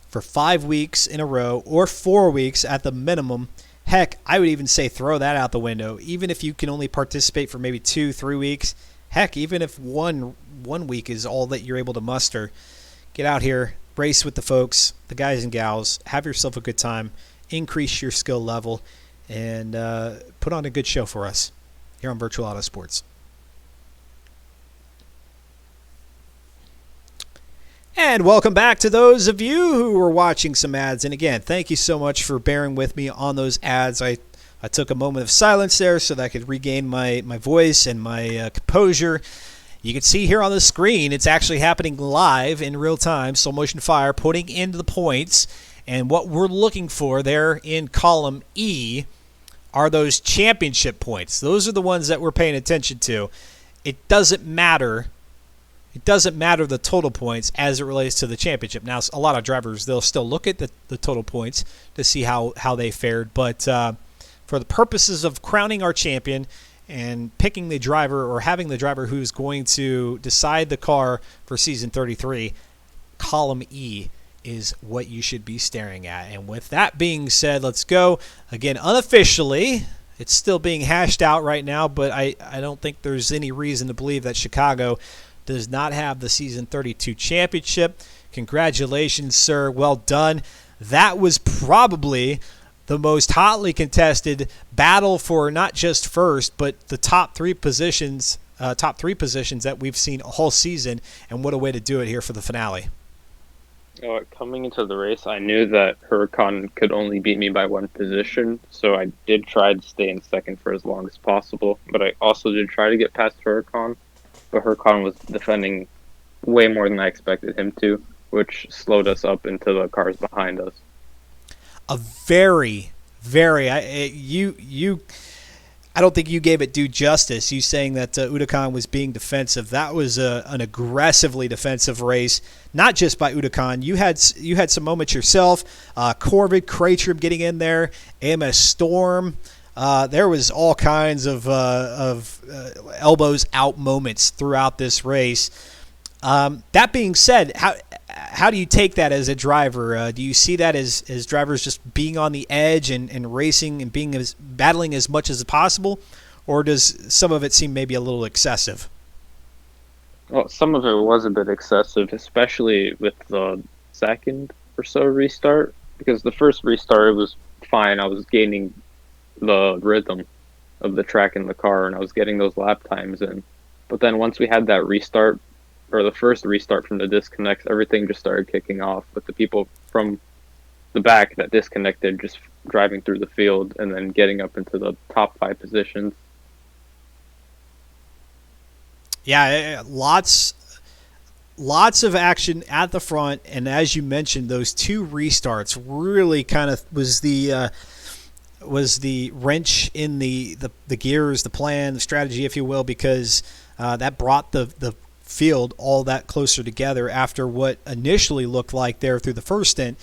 for 5 weeks in a row or 4 weeks at the minimum, heck, I would even say throw that out the window. Even if you can only participate for maybe 2-3 weeks, heck, even if one week is all that you're able to muster, get out here, race with the folks, the guys and gals, have yourself a good time, increase your skill level, and put on a good show for us here on Virtual Auto Sports. And welcome back to those of you who are watching some ads. And again, thank you so much for bearing with me on those ads. I took a moment of silence there so that I could regain my voice and my composure. You can see here on the screen, it's actually happening live in real time. Slow Motion Fire putting in the points. And what we're looking for there in column E are those championship points. Those are the ones that we're paying attention to. It doesn't matter. It doesn't matter the total points as it relates to the championship. Now, a lot of drivers, they'll still look at the total points to see how they fared. But for the purposes of crowning our champion and picking the driver or having the driver who's going to decide the car for Season 33, column E is what you should be staring at. And with that being said, let's go. Again, unofficially, it's still being hashed out right now, but I don't think there's any reason to believe that Chicago does not have the Season 32 championship. Congratulations, sir. Well done. That was probably the most hotly contested battle for not just first, but the top three positions that we've seen all season, and what a way to do it here for the finale. Coming into the race, I knew that Huracan could only beat me by 1 position, so I did try to stay in second for as long as possible, but I also did try to get past Huracan, but Huracan was defending way more than I expected him to, which slowed us up into the cars behind us. A very, I don't think you gave it due justice. You saying that Udakan was being defensive. That was an aggressively defensive race, not just by Udakan. You had some moments yourself. Corvid, Cratrium getting in there, AMS Storm. There was all kinds of elbows out moments throughout this race. That being said, how do you take that as a driver? Do you see that as drivers just being on the edge and racing and battling as much as possible, or does some of it seem maybe a little excessive? Well, some of it was a bit excessive, especially with the second or so restart, because the first restart, it was fine. I was gaining the rhythm of the track in the car, and I was getting those lap times in. But then once we had that restart, or the first restart from the disconnects, everything just started kicking off with the people from the back that disconnected just driving through the field and then getting up into the top 5 positions. Yeah, lots of action at the front, and as you mentioned, those 2 restarts really kind of was the wrench in the gears, the plan, the strategy, if you will, because that brought the field all that closer together after what initially looked like there through the first stint.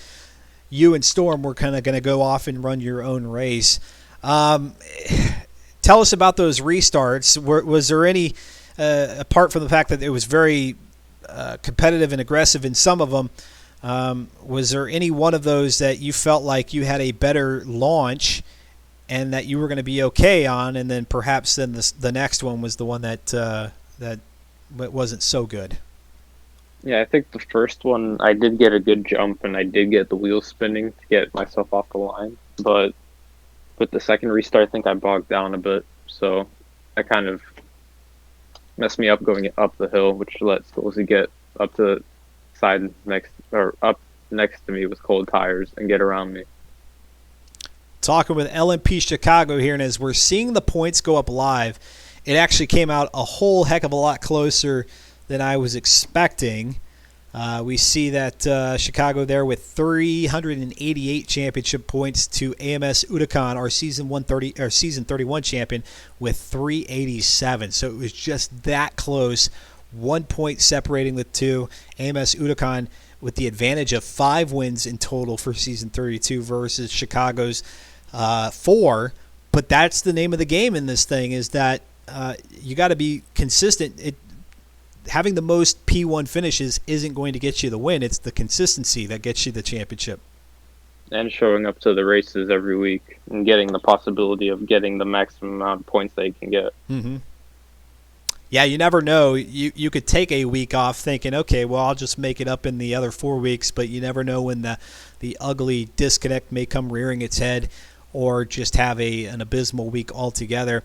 You and Storm were kind of going to go off and run your own race. Tell us about those restarts. Was there any, apart from the fact that it was very competitive and aggressive in some of them, was there any one of those that you felt like you had a better launch and that you were going to be okay on, and then perhaps then the next one was the one that wasn't so good? Yeah, I think the first one I did get a good jump and I did get the wheels spinning to get myself off the line, but with the second restart I think I bogged down a bit, so that kind of messed me up going up the hill, which let Stolzy get up to the side up next to me with cold tires and get around me. Talking with LMP Chicago here, and as we're seeing the points go up live, it actually came out a whole heck of a lot closer than I was expecting. We see that Chicago there with 388 championship points to AMS Udakan, our season 31 champion, with 387. So it was just that close. 1 point separating the two. AMS Udakan with the advantage of 5 wins in total for season 32 versus Chicago's 4. But that's the name of the game in this thing, is that you got to be consistent. Having the most P1 finishes isn't going to get you the win. It's the consistency that gets you the championship. And showing up to the races every week and getting the possibility of getting the maximum amount of points that you can get. Mm-hmm. Yeah, you never know. You could take a week off thinking, okay, well, I'll just make it up in the other 4 weeks, but you never know when the ugly disconnect may come rearing its head, or just have an abysmal week altogether.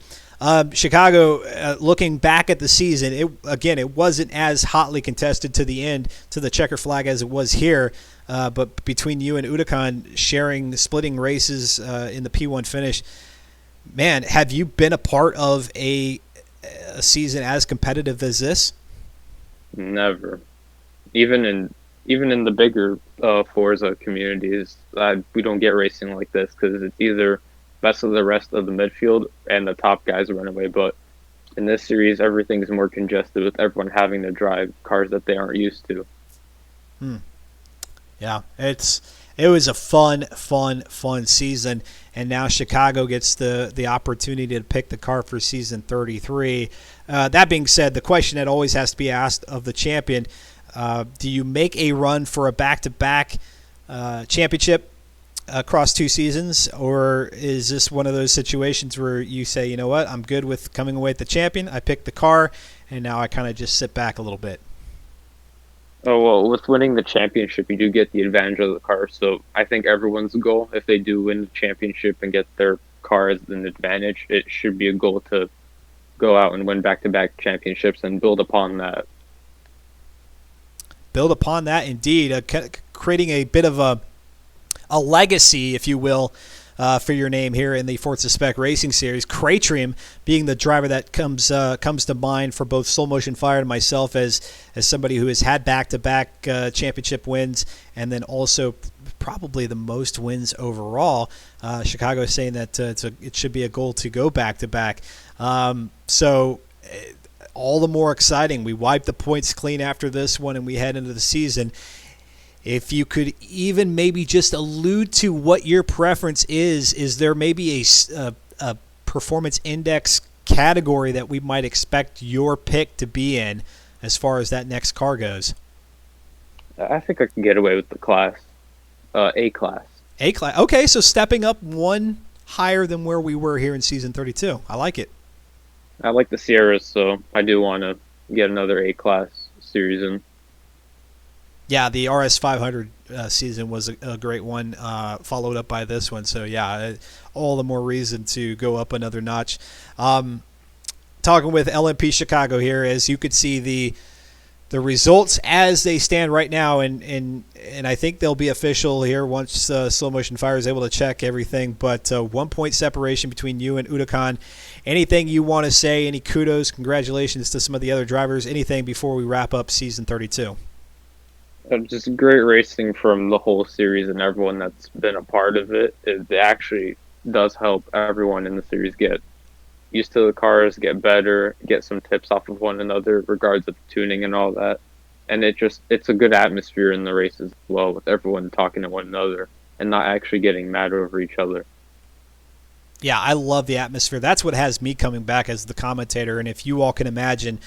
Chicago, looking back at the season, it wasn't as hotly contested to the end, to the checker flag, as it was here. But between you and Udakan splitting races in the P1 finish, man, have you been a part of a season as competitive as this? Never. Even in the bigger Forza communities, we don't get racing like this because it's either best of the rest of the midfield and the top guys run away. But in this series, everything's more congested with everyone having to drive cars that they aren't used to. Yeah, it was a fun season, and now Chicago gets the opportunity to pick the car for season 33. That being said, the question that always has to be asked of the champion: do you make a run for a back-to-back championship across 2 seasons, or is this one of those situations where you say, you know what, I'm good with coming away with the champion, I picked the car, and now I kind of just sit back a little bit? Oh, well, with winning the championship, you do get the advantage of the car. So I think everyone's goal, if they do win the championship and get their car as an advantage, it should be a goal to go out and win back-to-back championships and build upon that. Build upon that, indeed. Creating a bit of a legacy, if you will, for your name here in the Forza Spec Racing Series. Cratrium being the driver that comes to mind for both Slow Motion Fire and myself as somebody who has had back-to-back championship wins, and then also probably the most wins overall. Chicago is saying that it should be a goal to go back-to-back. So all the more exciting. We wipe the points clean after this one, and we head into the season. If you could even maybe just allude to what your preference is there maybe a performance index category that we might expect your pick to be in as far as that next car goes? I think I can get away with the class, A class. A class. Okay, so stepping up one higher than where we were here in season 32. I like it. I like the Sierras, so I do want to get another A class series in. Yeah, the RS 500 season was a great one, followed up by this one. So, yeah, all the more reason to go up another notch. Talking with LMP Chicago here, as you could see the results as they stand right now, and I think they'll be official here once Slow Motion Fire is able to check everything. But 1 point separation between you and Udakan. Anything you want to say, any kudos, congratulations to some of the other drivers, anything before we wrap up season 32? Just great racing from the whole series and everyone that's been a part of it. It actually does help everyone in the series get used to the cars, get better, get some tips off of one another regards of tuning and all that. And it's a good atmosphere in the races as well, with everyone talking to one another and not actually getting mad over each other. Yeah, I love the atmosphere. That's what has me coming back as the commentator. And if you all can imagine,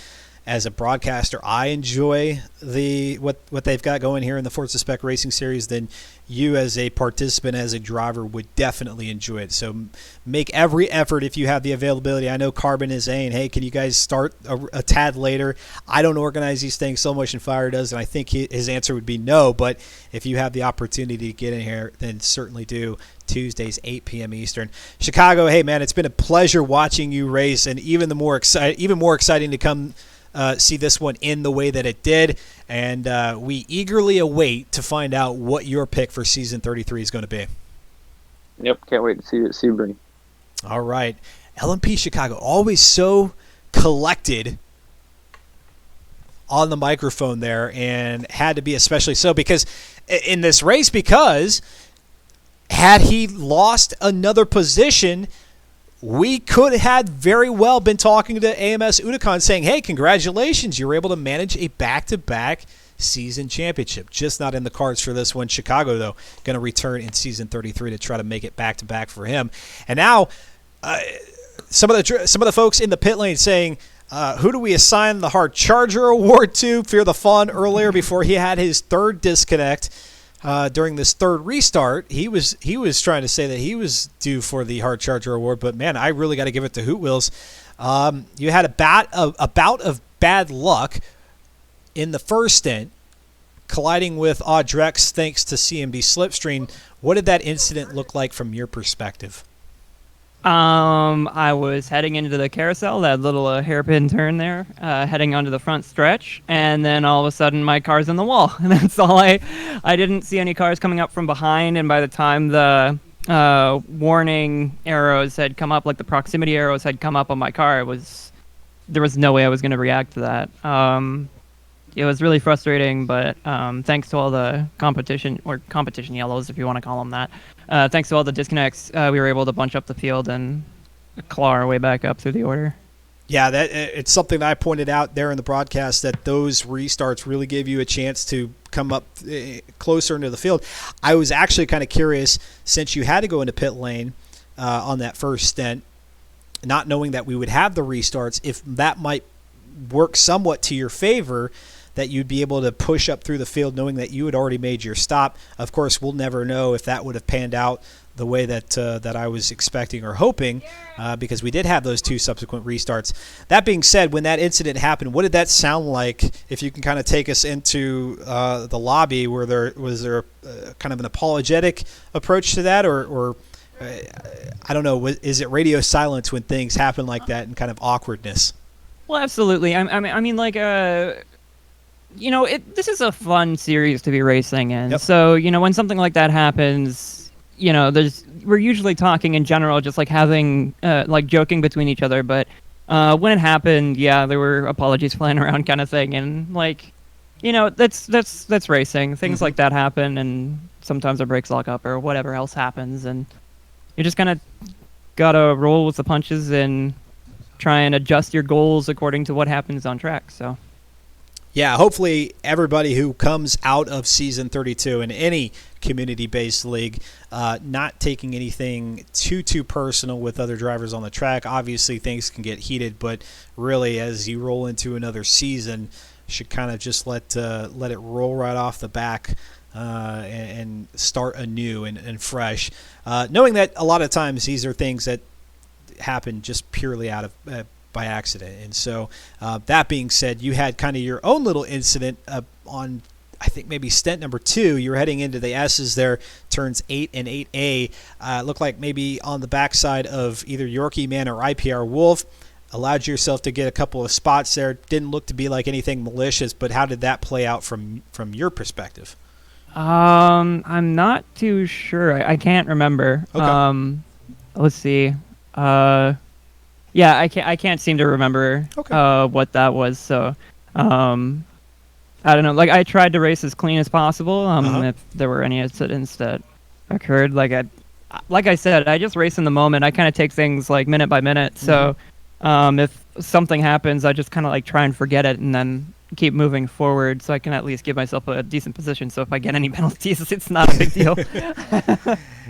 as a broadcaster, I enjoy what they've got going here in the Forza Spec Racing Series, then you as a participant, as a driver, would definitely enjoy it. So make every effort if you have the availability. I know Carbon is saying, hey, can you guys start a tad later? I don't organize these things. So Motion Fire does, and I think his answer would be no. But if you have the opportunity to get in here, then certainly do. Tuesdays, 8 p.m. Eastern. Chicago, hey, man, it's been a pleasure watching you race, and even more exciting to come see this one in the way that it did, and we eagerly await to find out what your pick for season 33 is going to be. Yep, can't wait to see you at Sebring. All right. LMP Chicago, always so collected on the microphone there, and had to be especially so because in this race, because had he lost another position, we could have very well been talking to AMS Unicon saying, hey, congratulations, you were able to manage a back-to-back season championship. Just not in the cards for this one. Chicago, though, going to return in season 33 to try to make it back-to-back for him. And now some of the folks in the pit lane saying, who do we assign the Hard Charger Award to? Fear the Fun earlier before he had his third disconnect. During this third restart, he was trying to say that he was due for the Hard Charger Award, but man, I really got to give it to Hoot Wheels. You had a bout of bad luck in the first stint, colliding with Audrex thanks to CMB Slipstream. What did that incident look like from your perspective? I was heading into the carousel, that little hairpin turn there, heading onto the front stretch, and then all of a sudden my car's in the wall. And that's all I didn't see any cars coming up from behind, and by the time the warning arrows had come up, like the proximity arrows had come up on my car, there was no way I was going to react to that. It was really frustrating, but thanks to all the competition yellows, if you want to call them that, thanks to all the disconnects, we were able to bunch up the field and claw our way back up through the order. Yeah, it's something that I pointed out there in the broadcast, that those restarts really gave you a chance to come up closer into the field. I was actually kind of curious, since you had to go into pit lane on that first stint, not knowing that we would have the restarts, if that might work somewhat to your favor, that you'd be able to push up through the field knowing that you had already made your stop. Of course, we'll never know if that would have panned out the way that I was expecting or hoping, because we did have those two subsequent restarts. That being said, when that incident happened, what did that sound like? If you can kind of take us into the lobby, was there kind of an apologetic approach to that, or I don't know, is it radio silence when things happen like that and kind of awkwardness? Well, absolutely. I mean, like, this is a fun series to be racing in. Yep. So, when something like that happens, we're usually talking in general, just like having, like joking between each other. But when it happened, yeah, there were apologies flying around kind of thing. And like, that's racing. Things like that happen, and sometimes our brakes lock up or whatever else happens. And you just kind of got to roll with the punches and try and adjust your goals according to what happens on track. So. Yeah, hopefully everybody who comes out of Season 32 in any community-based league, not taking anything too personal with other drivers on the track. Obviously, things can get heated, but really, as you roll into another season, should kind of just let it roll right off the back and start anew and fresh. Knowing that a lot of times these are things that happen just purely out of by accident. And so that being said, you had kind of your own little incident on, I think, maybe stint number 2. You were heading into the S's there, turns 8 and 8A. Looked like maybe on the backside of either Yorkie Man or IPR Wolf. Allowed yourself to get a couple of spots there. Didn't look to be like anything malicious, but how did that play out from your perspective? I'm not too sure. I can't remember. Okay. Let's see. Yeah, I can't seem to remember what that was. So, I don't know. Like, I tried to race as clean as possible. If there were any incidents that occurred, like I said, I just race in the moment. I kind of take things like minute by minute. So, If something happens, I just kind of like try and forget it and then keep moving forward so I can at least give myself a decent position. So if I get any penalties, it's not a big deal.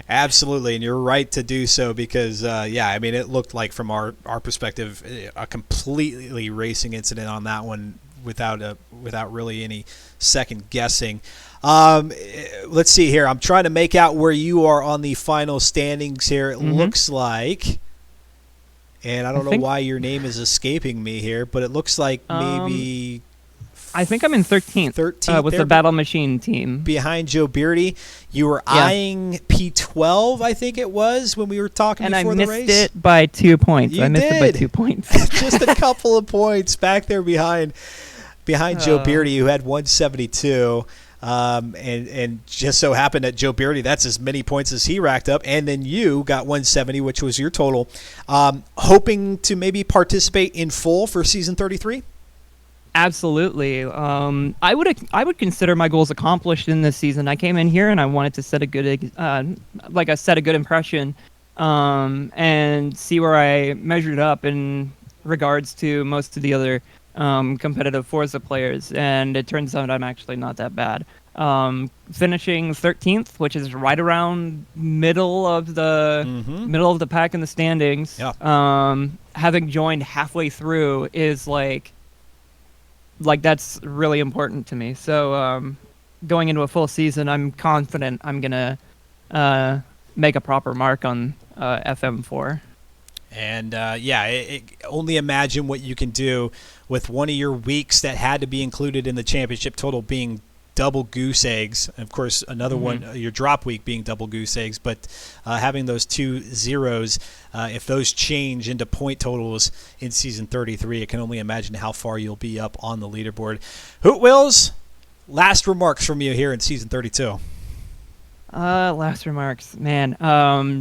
Absolutely, and you're right to do so because, I mean, it looked like from our perspective a completely racing incident on that one without really any second guessing. Let's see here. I'm trying to make out where you are on the final standings here. It looks like, and I don't know why your name is escaping me here, but it looks like maybe I think I'm in 13th. 13th with the Battle Machine team. Behind Joe Beardy. You were eyeing P12, I think it was, when we were talking before the race. And I missed it by 2 points. You missed did. it by 2 points. Just a couple of points back there behind Joe Beardy, who had 172. And just so happened that Joe Beardy, that's as many points as he racked up. And then you got 170, which was your total. Hoping to maybe participate in full for season 33? Absolutely. I would consider my goals accomplished in this season. I came in here and I wanted to set a good, set a good impression, and see where I measured up in regards to most of the other competitive Forza players. And it turns out I'm actually not that bad. Finishing 13th, which is right around middle of the pack in the standings. Yeah. Having joined halfway through is like that's really important to me. So going into a full season, I'm confident I'm gonna make a proper mark on FM4. And only imagine what you can do with one of your weeks that had to be included in the championship total being double goose eggs. Of course, another one, your drop week being double goose eggs, but having those 2 zeros, if those change into point totals in season 33, I can only imagine how far you'll be up on the leaderboard. Hoot Wills, last remarks from you here in season 32. Last remarks, man.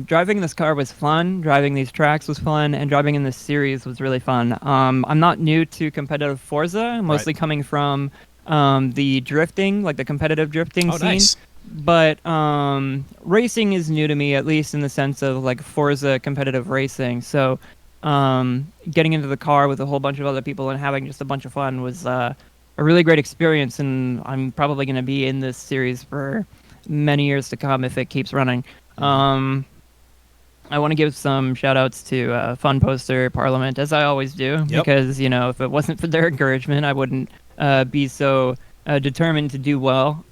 Driving this car was fun. Driving these tracks was fun, and driving in this series was really fun. I'm not new to competitive Forza, mostly coming from the drifting, like the competitive drifting scene. Nice. But racing is new to me, at least in the sense of like Forza competitive racing. So getting into the car with a whole bunch of other people and having just a bunch of fun was a really great experience, and I'm probably going to be in this series for many years to come if it keeps running. I want to give some shout-outs to Fun Poster Parliament, as I always do, because, if it wasn't for their encouragement, I wouldn't be so determined to do well.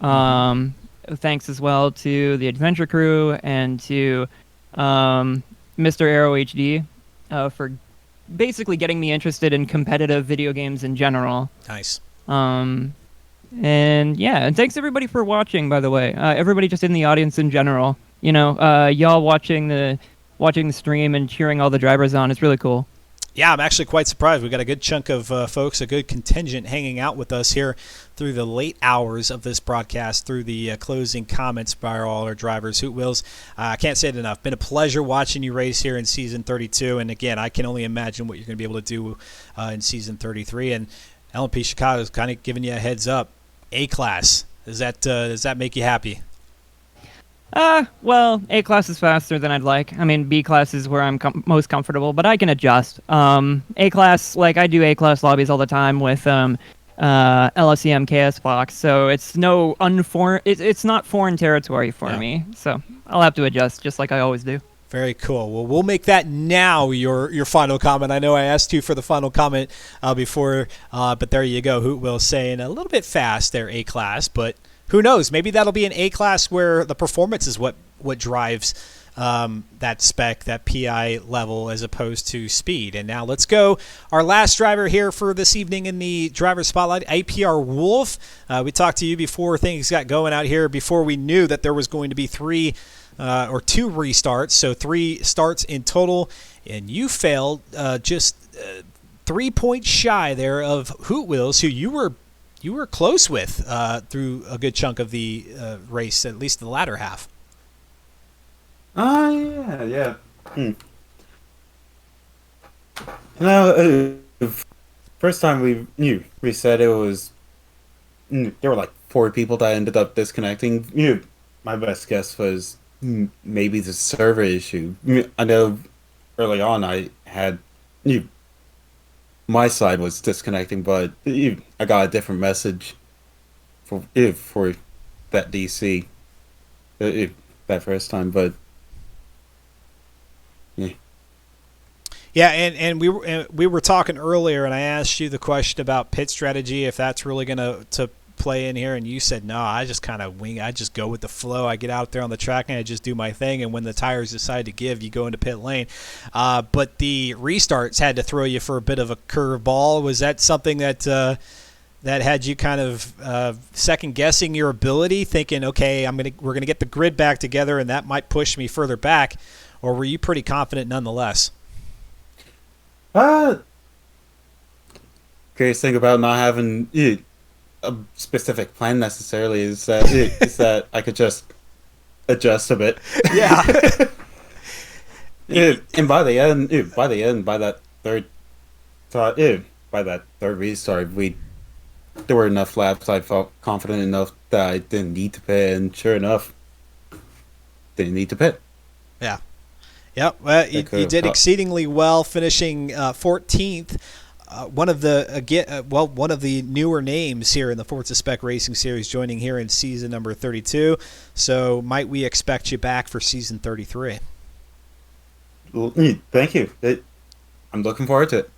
Thanks as well to the Adventure Crew and to Mr. Aero HD for basically getting me interested in competitive video games in general. Nice. And thanks everybody for watching, by the way. Everybody just in the audience in general. Y'all watching the stream and cheering all the drivers on is really cool. Yeah, I'm actually quite surprised. We've got a good chunk of folks, a good contingent hanging out with us here through the late hours of this broadcast, through the closing comments by all our drivers. Hoot Wills, I can't say it enough. Been a pleasure watching you race here in Season 32. And again, I can only imagine what you're going to be able to do in Season 33. And LMP Chicago is kind of giving you a heads up. A-Class, does that make you happy? Well, A-Class is faster than I'd like. I mean, B-Class is where I'm most comfortable, but I can adjust. A-Class, I do A-Class lobbies all the time with LSEM KS Fox, so it's it's not foreign territory for me, so I'll have to adjust, just like I always do. Very cool. Well, we'll make that now your final comment. I know I asked you for the final comment before, but there you go. Hoot Will saying a little bit fast there, A-Class, but who knows? Maybe that'll be an A-Class where the performance is what drives that spec, that PI level, as opposed to speed. And now let's go. Our last driver here for this evening in the driver spotlight, APR Wolf. We talked to you before things got going out here, before we knew that there was going to be 2 restarts, so 3 starts in total, and you failed just 3 points shy there of Hoot Wills, who you were close with through a good chunk of the race, at least the latter half. Yeah. First time we reset, it was there were like 4 people that ended up disconnecting. My best guess was maybe the server issue. I know early on I had my side was disconnecting, but I got a different message for that DC that first time. But yeah. Yeah, and we were talking earlier, and I asked you the question about pit strategy, if that's really going to play in here, and you said no. I just kind of wing. I just go with the flow. I get out there on the track and I just do my thing. And when the tires decide to give, you go into pit lane. But the restarts had to throw you for a bit of a curveball. Was that something that that had you kind of second guessing your ability, thinking, okay, we're gonna get the grid back together, and that might push me further back, or were you pretty confident nonetheless? Curious thing about not having a specific plan necessarily is that I could just adjust a bit. Yeah. And by that third restart, there were enough laps I felt confident enough that I didn't need to pit, and sure enough, didn't need to pit. Yeah. Yep. Well, you did exceedingly well, finishing 14th. One of the newer names here in the Forza Spec Racing Series, joining here in season number 32. So might we expect you back for season 33? Well, thank you. I'm looking forward to it.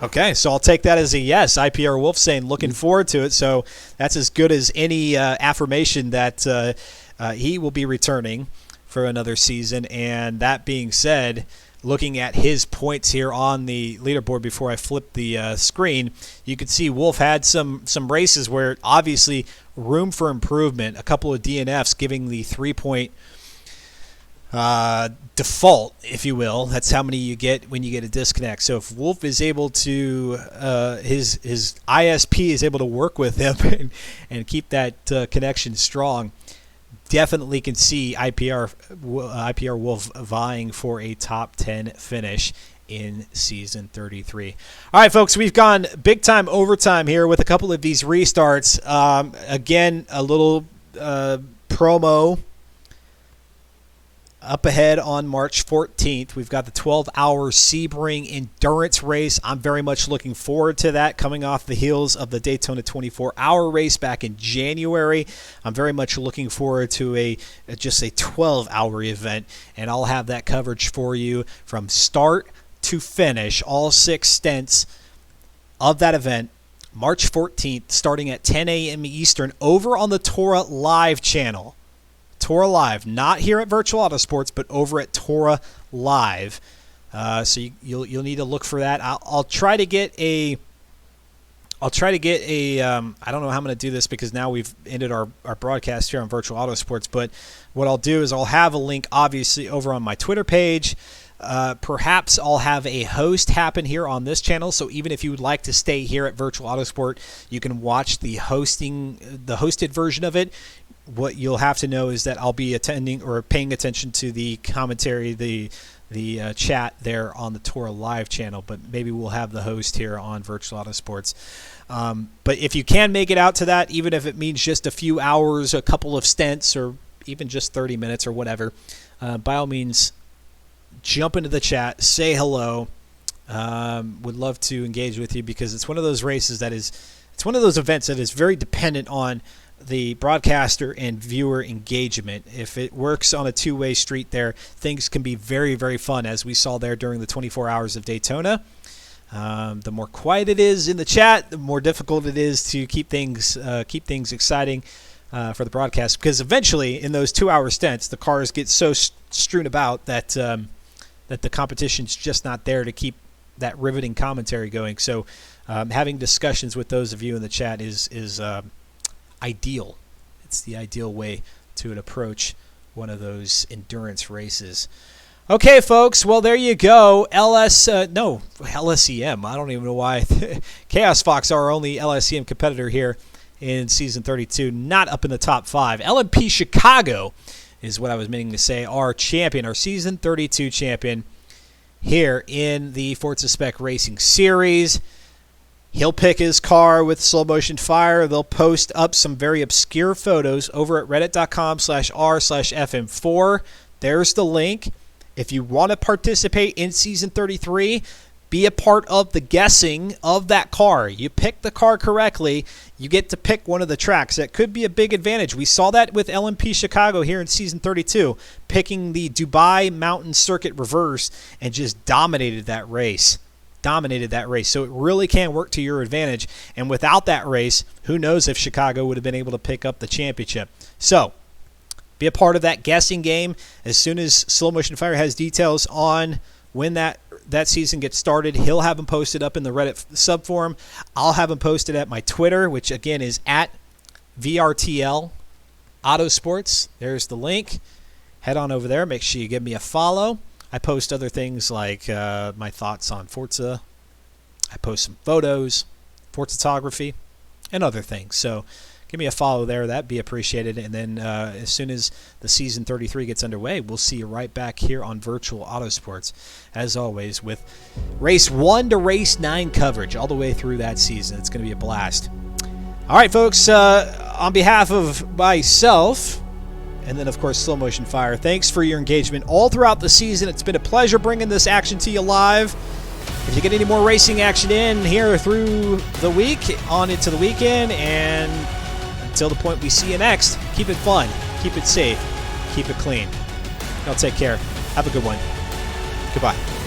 Okay, so I'll take that as a yes. IPR Wolf saying looking forward to it. So that's as good as any affirmation that he will be returning for another season. And that being said, looking at his points here on the leaderboard before I flip the screen, you could see Wolf had some races where obviously room for improvement. A couple of DNFs giving the 3-point default, if you will. That's how many you get when you get a disconnect. So if Wolf is able to, his ISP is able to work with him and keep that connection strong, definitely can see IPR Wolf vying for a top 10 finish in season 33. All right, folks, we've gone big time overtime here with a couple of these restarts. Again, a little promo up ahead on March 14th. We've got the 12-hour Sebring endurance race. I'm very much looking forward to that, coming off the heels of the Daytona 24-hour race back in January. I'm very much looking forward to just a 12-hour event, and I'll have that coverage for you from start to finish, all 6 stints of that event, March 14th, starting at 10 a.m. Eastern, over on the Tora Live channel. Tora Live, not here at Virtual Autosports, but over at Tora Live. So you'll need to look for that. I'll try to get a. I don't know how I'm going to do this because now we've ended our broadcast here on Virtual Autosports. But what I'll do is I'll have a link, obviously, over on my Twitter page. Perhaps I'll have a host happen here on this channel. So even if you would like to stay here at Virtual Autosport, you can watch the hosted version of it. What you'll have to know is that I'll be attending or paying attention to the commentary, the chat there on the Tora Live channel, but maybe we'll have the host here on Virtual Autosports. But if you can make it out to that, even if it means just a few hours, a couple of stints, or even just 30 minutes or whatever, by all means, jump into the chat, say hello. Would love to engage with you because it's one of those races it's one of those events that is very dependent on the broadcaster and viewer engagement. If it works on a two-way street there, things can be very, very fun, as we saw there during the 24 hours of Daytona. The more quiet it is in the chat, the more difficult it is to keep things exciting for the broadcast, because eventually in those 2-hour stints, the cars get so strewn about that the competition's just not there to keep that riveting commentary going. So having discussions with those of you in the chat is ideal. It's the ideal way to approach one of those endurance races. Okay, folks. Well, there you go. LSEM. I don't even know why. Chaos Fox, our only LSEM competitor here in season 32, not up in the top 5. LMP Chicago is what I was meaning to say. Our champion, our season 32 champion here in the Forza Spec Racing Series. He'll pick his car with slow motion fire. They'll post up some very obscure photos over at reddit.com/r/FM4. There's the link. If you want to participate in Season 33, be a part of the guessing of that car. You pick the car correctly, you get to pick one of the tracks. That could be a big advantage. We saw that with LMP Chicago here in Season 32, picking the Dubai Mountain Circuit reverse and just dominated that race. So it really can work to your advantage. And without that race, who knows if Chicago would have been able to pick up the championship. So be a part of that guessing game. As soon as Slow Motion Fire has details on when that season gets started, he'll have them posted up in the Reddit subforum. I'll have them posted at my Twitter, which again is at VRTL Autosports. There's the link. Head on over there. Make sure you give me a follow. I post other things like my thoughts on Forza. I post some photos, photography, and other things. So give me a follow there. That'd be appreciated. And then as soon as the Season 33 gets underway, we'll see you right back here on Virtual Autosports, as always, with Race 1 to Race 9 coverage all the way through that season. It's going to be a blast. All right, folks, on behalf of myself, and then, of course, Slow Motion Fire, thanks for your engagement all throughout the season. It's been a pleasure bringing this action to you live. If you get any more racing action in here through the week, on into the weekend, and until the point we see you next, keep it fun, keep it safe, keep it clean. Y'all take care. Have a good one. Goodbye.